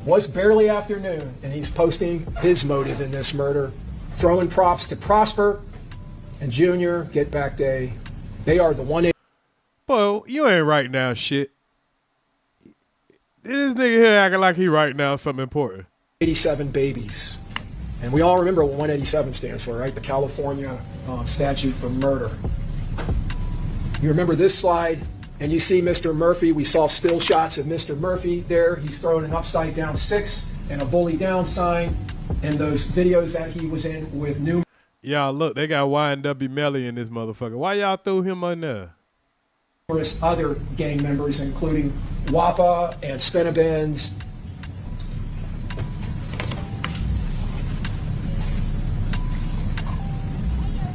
was barely afternoon, and he's posting his motive in this murder, throwing props to Prosper and Junior, Get Back Day. They are the 180. Boy, you ain't writing down shit. This nigga here acting like he writing down something important. 87 babies. And we all remember what 187 stands for, right? The California statute for murder. You remember this slide, and you see Mr. Murphy. We saw still shots of Mr. Murphy there. He's throwing an upside down 6 and a bully down sign. And those videos that he was in with new. Y'all look, they got Y&W Melly in this motherfucker. Why y'all threw him on there? Numerous other gang members, including WAPA and Spinabins.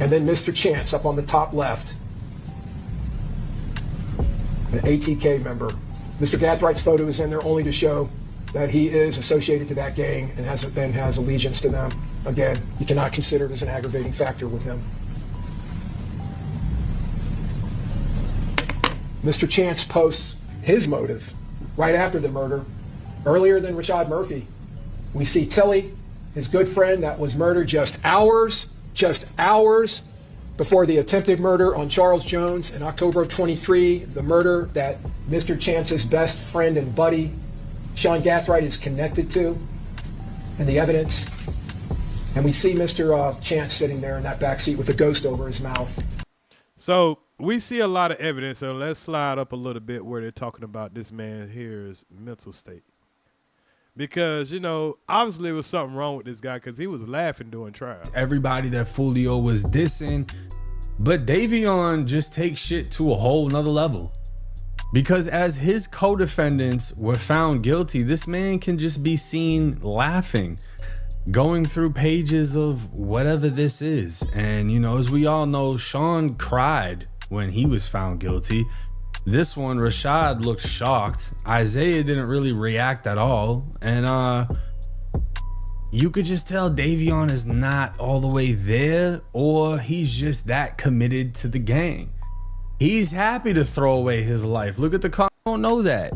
And then Mr. Chance up on the top left, an ATK member. Mr. Gathright's photo is in there only to show that he is associated to that gang and has allegiance to them. Again, you cannot consider it as an aggravating factor with him. Mr. Chance posts his motive right after the murder. Earlier than Rashad Murphy, we see Tilly, his good friend that was murdered just hours before the attempted murder on Charles Jones in October of 23, the murder that Mr. Chance's best friend and buddy, Sean Gathright, is connected to, and the evidence. And we see Mr. Chance sitting there in that back seat with a ghost over his mouth. So we see a lot of evidence, so let's slide up a little bit where they're talking about this man here's mental state. Because, obviously there was something wrong with this guy because he was laughing during trial. Everybody that Foolio was dissing, but Davion just takes shit to a whole nother level. Because as his co-defendants were found guilty, this man can just be seen laughing, going through pages of whatever this is. And, as we all know, Sean cried when he was found guilty. This one, Rashad looked shocked. Isaiah didn't really react at all. And you could just tell Davion is not all the way there, or he's just that committed to the gang. He's happy to throw away his life. Look at the car. I don't know that.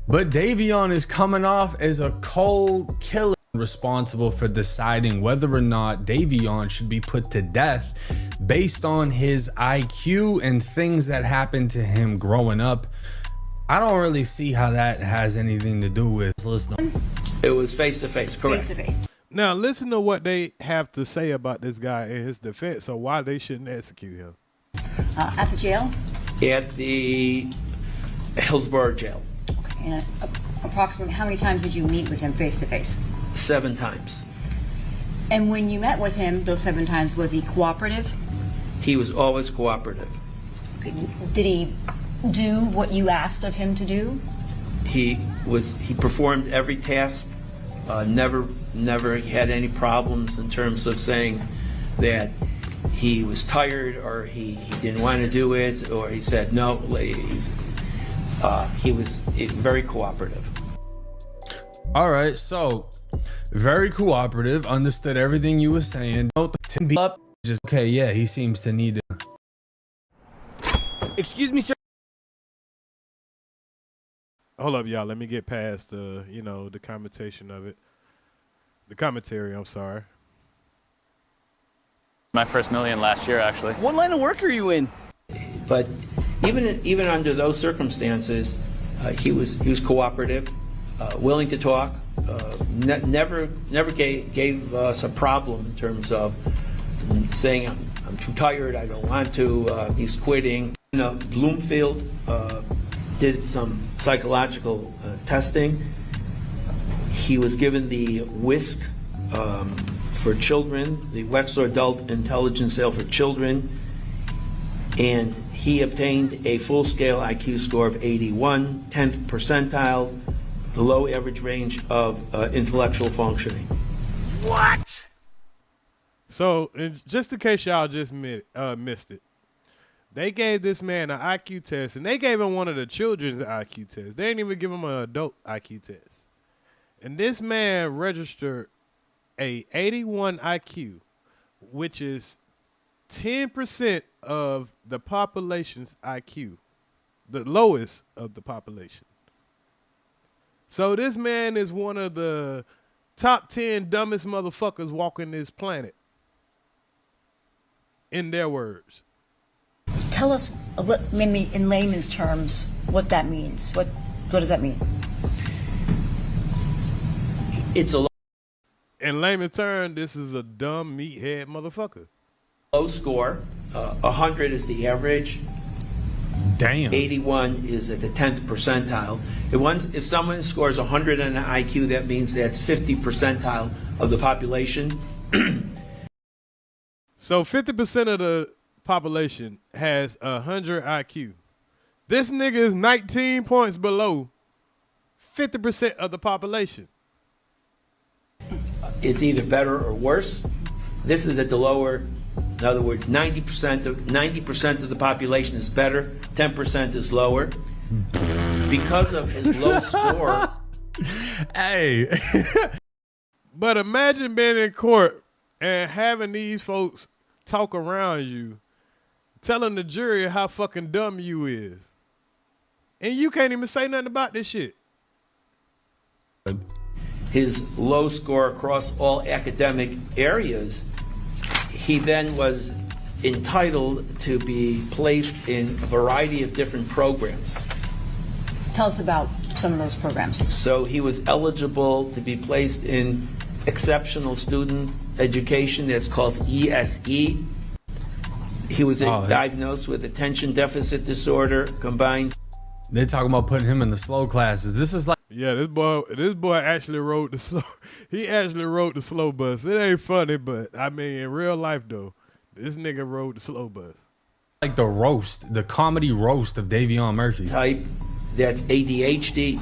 But Davion is coming off as a cold killer, responsible for deciding whether or not Davion should be put to death based on his IQ and things that happened to him growing up. I don't really see how that has anything to do with listening. It was face-to-face, correct. Face-to-face. Now, listen to what they have to say about this guy in his defense, or why they shouldn't execute him. At the jail? At the Hillsborough jail. And approximately how many times did you meet with him face-to-face? 7 times. And when you met with him those 7 times, was he cooperative? He was always cooperative. Did he do what you asked of him to do? He performed every task, never had any problems in terms of saying that he was tired or he didn't want to do it, or he said no. He was very cooperative. All right, so very cooperative, understood everything you were saying. To be up, just okay, yeah, he seems to need to. Excuse me, sir. Hold up, y'all. Let me get past the commentation of it. The commentary, I'm sorry. My first million last year, actually. What line of work are you in? But even under those circumstances, he was cooperative, willing to talk. Never gave us a problem in terms of saying I'm too tired, I don't want to. He's quitting. Bloomfield did some psychological testing. He was given the WISC for children, the Wexler Adult Intelligence Scale for children, and he obtained a full-scale IQ score of 81, 10th percentile, the low average range of intellectual functioning. What? So, just in case y'all just missed it, they gave this man an IQ test, and they gave him one of the children's IQ tests. They didn't even give him an adult IQ test. And this man registered a 81 IQ, which is 10% of the population's IQ, the lowest of the population. So this man is one of the top 10 dumbest motherfuckers walking this planet, in their words. Tell us, maybe in layman's terms, what that means. What does that mean? It's a in layman's terms, this is a dumb meathead motherfucker. low score. 100 is the average. Damn. 81 is at the 10th percentile. If someone scores 100 on an IQ, that means that's 50 percentile of the population. So 50% of the population has 100 IQ. This nigga is 19 points below 50% of the population. It's either better or worse. This is at the lower. In other words, 90% of the population is better, 10% is lower. Because of his low score. Hey. But imagine being in court and having these folks talk around you, telling the jury how fucking dumb you is. And you can't even say nothing about this shit. His low score across all academic areas, he then was entitled to be placed in a variety of different programs. Tell us about some of those programs. So he was eligible to be placed in exceptional student education, that's called ESE. He was diagnosed with attention deficit disorder combined. They're talking about putting him in the slow classes. This is like, yeah, this boy actually wrote the slow. He actually wrote the slow bus. It ain't funny, but I mean, in real life though, this nigga wrote the slow bus. Like the comedy roast of Davion Murphy. Type, that's ADHD,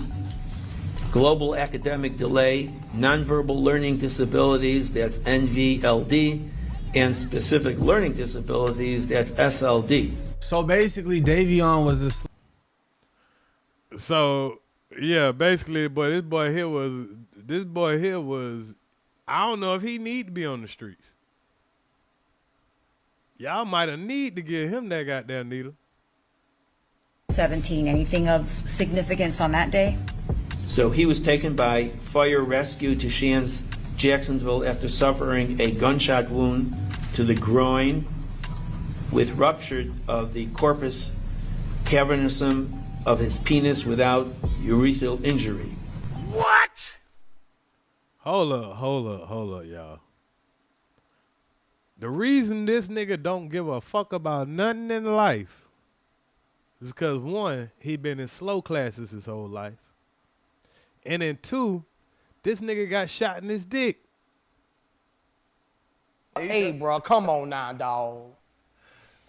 global academic delay, nonverbal learning disabilities, that's NVLD, and specific learning disabilities, that's SLD. So basically, Davion was a. So yeah, basically, but this boy here was. I don't know if he need to be on the streets. Y'all might have need to give him that goddamn needle. 17. Anything of significance on that day? So he was taken by fire rescue to Shands, Jacksonville after suffering a gunshot wound to the groin with rupture of the corpus cavernosum of his penis without urethral injury. What? Hold up, y'all. The reason this nigga don't give a fuck about nothing in life is because, one, he been in slow classes his whole life. And then two, this nigga got shot in his dick. Hey, bro, come on now, dog.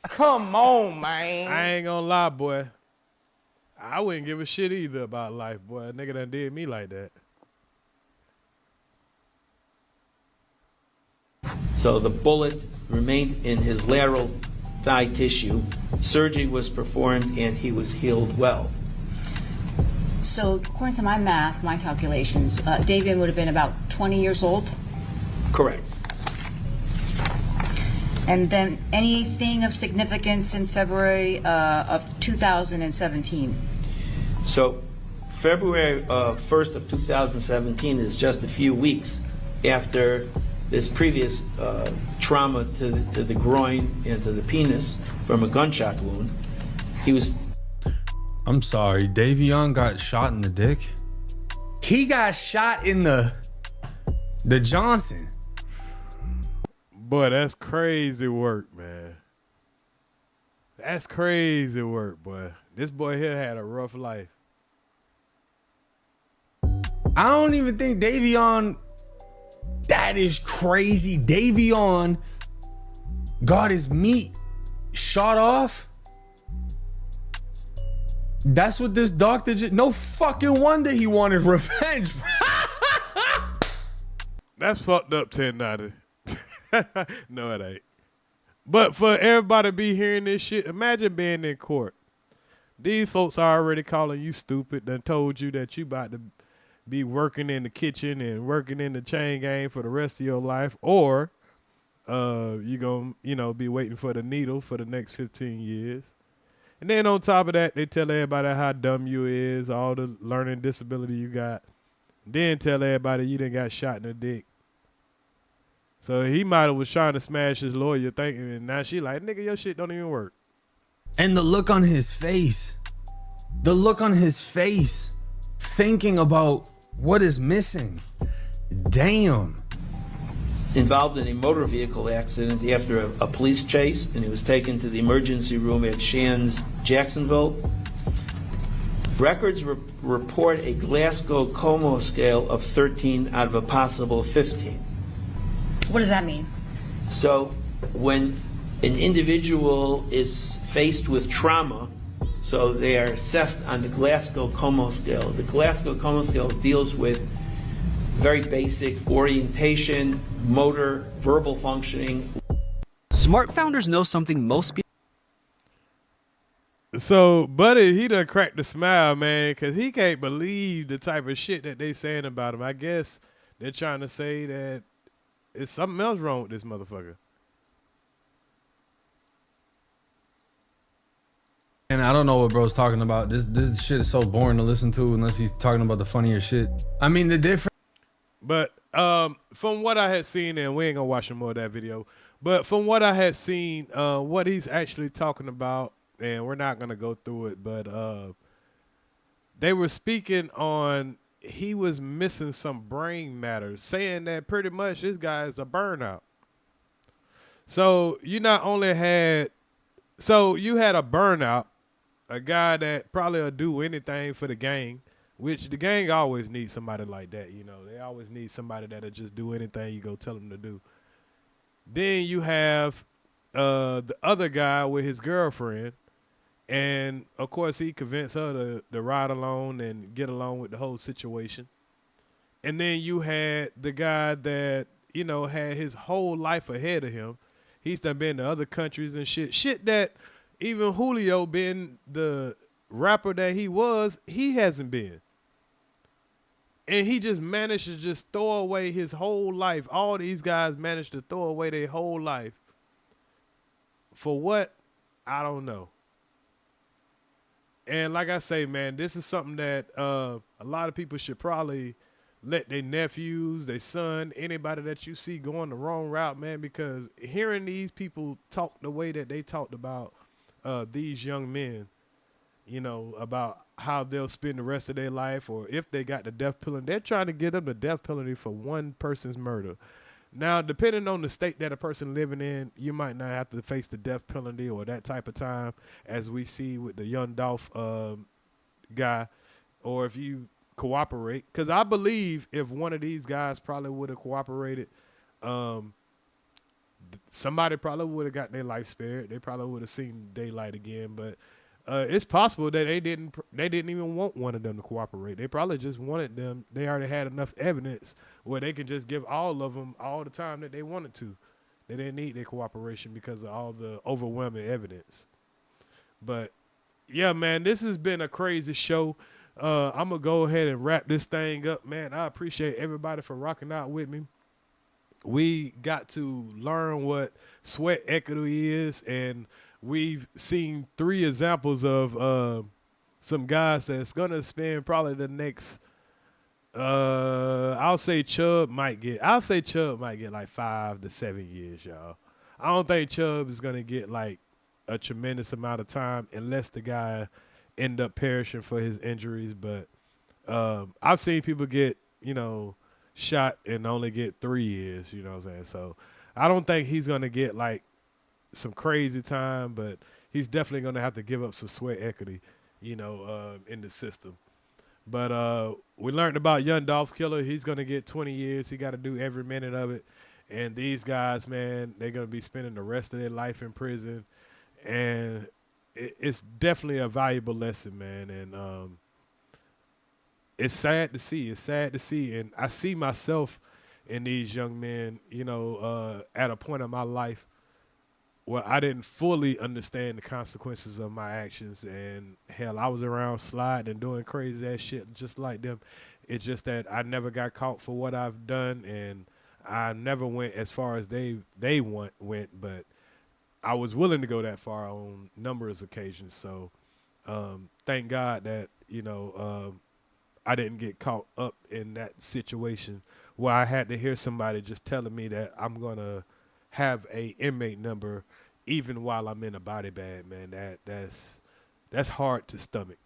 Come on, man. I ain't gonna lie, boy. I wouldn't give a shit either about life, boy. A nigga done did me like that. So the bullet remained in his lateral thigh tissue. Surgery was performed and he was healed well. So according to my math, my calculations, Davion would have been about 20 years old. Correct. And then anything of significance in February of 2017? So February 1st of 2017 is just a few weeks after this previous trauma to the groin and to the penis from a gunshot wound. He was... I'm sorry, Davion got shot in the dick? He got shot in the Johnson. Boy, that's crazy work, man. That's crazy work, boy. This boy here had a rough life. I don't even think Davion... That is crazy. Davion got his meat shot off. That's what this doctor just... No fucking wonder he wanted revenge. That's fucked up, 1090. No, it ain't. But for everybody to be hearing this shit, imagine being in court. These folks are already calling you stupid. Done told you that you about to be working in the kitchen and working in the chain gang for the rest of your life, or you gonna be waiting for the needle for the next 15 years. And then on top of that, they tell everybody how dumb you is, all the learning disability you got. Then tell everybody you done got shot in the dick. So he might have was trying to smash his lawyer thinking, and now she like, nigga, your shit don't even work. And the look on his face. The look on his face. Thinking about what is missing. Damn. Involved in a motor vehicle accident after a police chase, and he was taken to the emergency room at Shands, Jacksonville. Records report a Glasgow Como scale of 13 out of a possible 15. What does that mean? So when an individual is faced with trauma, so they are assessed on the Glasgow Como scale. The Glasgow Como scale deals with very basic orientation, motor, verbal functioning. Smart founders know something most people... So, Buddy, he done cracked the smile, man, because he can't believe the type of shit that they saying about him. I guess they're trying to say that it's something else wrong with this motherfucker. And I don't know what bro's talking about. This shit is so boring to listen to unless he's talking about the funnier shit. I mean, the difference. But from what I had seen, and we ain't gonna watch more of that video, but from what I had seen, what he's actually talking about, and we're not gonna go through it, but they were speaking on he was missing some brain matter, saying that pretty much this guy is a burnout. So you not only had, so you had a burnout, a guy that probably will do anything for the gang, which the gang always needs somebody like that, you know. They always need somebody that'll just do anything you go tell them to do. Then you have the other guy with his girlfriend, and of course he convinced her to ride along and get along with the whole situation. And then you had the guy that, you know, had his whole life ahead of him. He's done been to other countries and shit that even Julio, being the rapper that he was, he hasn't been. And he just managed to just throw away his whole life. All these guys managed to throw away their whole life. For what? I don't know. And like I say, man, this is something that a lot of people should probably let their nephews, their son, anybody that you see going the wrong route, man, because hearing these people talk the way that they talked about these young men, you know, about how they'll spend the rest of their life, or if they got the death penalty. They're trying to give them the death penalty for one person's murder. Now, depending on the state that a person living in, you might not have to face the death penalty or that type of time, as we see with the young Dolph guy, or if you cooperate. Because I believe if one of these guys probably would have cooperated, somebody probably would have got their life spared. They probably would have seen daylight again. But it's possible that they didn't even want one of them to cooperate. They probably just wanted them. They already had enough evidence where they could just give all of them all the time that they wanted to. They didn't need their cooperation because of all the overwhelming evidence. But yeah, man, this has been a crazy show. I'm gonna go ahead and wrap this thing up, man. I appreciate everybody for rocking out with me. We got to learn what sweat equity is, and we've seen 3 examples of some guys that's gonna spend probably the next. I'll say Chubb might get like 5 to 7 years, y'all. I don't think Chubb is gonna get like a tremendous amount of time unless the guy end up perishing for his injuries. But I've seen people get, you know, shot and only get 3 years, you know what I'm saying? So I don't think he's going to get like some crazy time, but he's definitely going to have to give up some sweat equity, you know, in the system. But we learned about young Dolph's killer. He's going to get 20 years. He got to do every minute of it. And these guys, man, they're going to be spending the rest of their life in prison. And it's definitely a valuable lesson, man. And it's sad to see. It's sad to see. And I see myself in these young men, you know, at a point in my life where I didn't fully understand the consequences of my actions. And hell, I was around sliding and doing crazy ass shit just like them. It's just that I never got caught for what I've done, and I never went as far as they went, but I was willing to go that far on numerous occasions. So thank God that, you know, I didn't get caught up in that situation where I had to hear somebody just telling me that I'm going to have a inmate number even while I'm in a body bag, man. That's hard to stomach,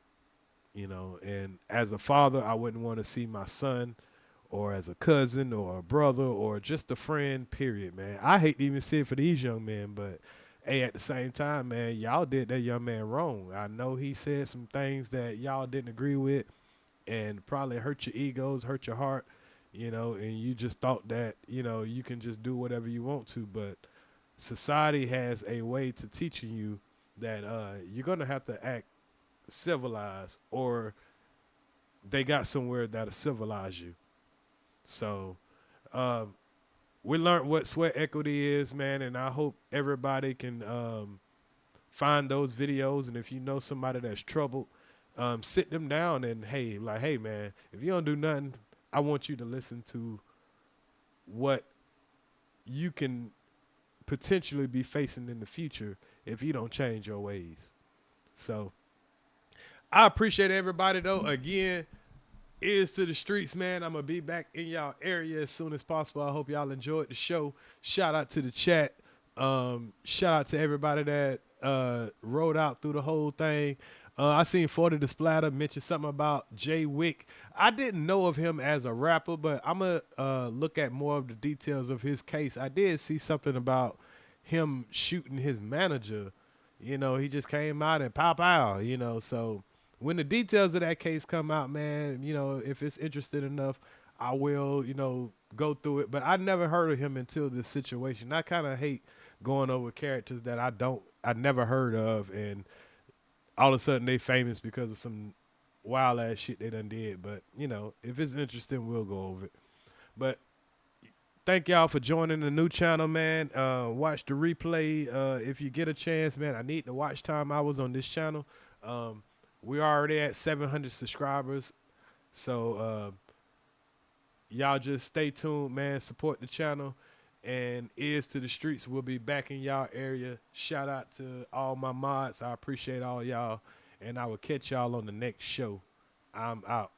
you know. And as a father, I wouldn't want to see my son, or as a cousin or a brother or just a friend, period, man. I hate to even see it for these young men, but hey, at the same time, man, y'all did that young man wrong. I know he said some things that y'all didn't agree with and probably hurt your egos, hurt your heart, you know, and you just thought that, you know, you can just do whatever you want to. But society has a way to teaching you that you're going to have to act civilized, or they got somewhere that'll civilize you. So we learned what sweat equity is, man, and I hope everybody can find those videos. And if you know somebody that's troubled, sit them down and, hey, man, if you don't do nothing, I want you to listen to what you can potentially be facing in the future if you don't change your ways. So I appreciate everybody, though. Again, Ears to the streets, man. I'm going to be back in y'all area as soon as possible. I hope y'all enjoyed the show. Shout out to the chat. Shout out to everybody that rode out through the whole thing. I seen 40 the Splatter mention something about Jay Wick. I didn't know of him as a rapper, but I'm going to look at more of the details of his case. I did see something about him shooting his manager. You know, he just came out and pow, you know. So when the details of that case come out, man, you know, if it's interesting enough, I will, you know, go through it. But I never heard of him until this situation. I kind of hate going over characters that I never heard of, and all of a sudden they famous because of some wild ass shit they done did. But, you know, if it's interesting, we'll go over it. But thank y'all for joining the new channel, man. Watch the replay if you get a chance, man. I need the watch time hours on this channel. We're already at 700 subscribers. So y'all just stay tuned, man. Support the channel. And Ears to the Streets will be back in y'all area. Shout out to all my mods. I appreciate all y'all. And I will catch y'all on the next show. I'm out.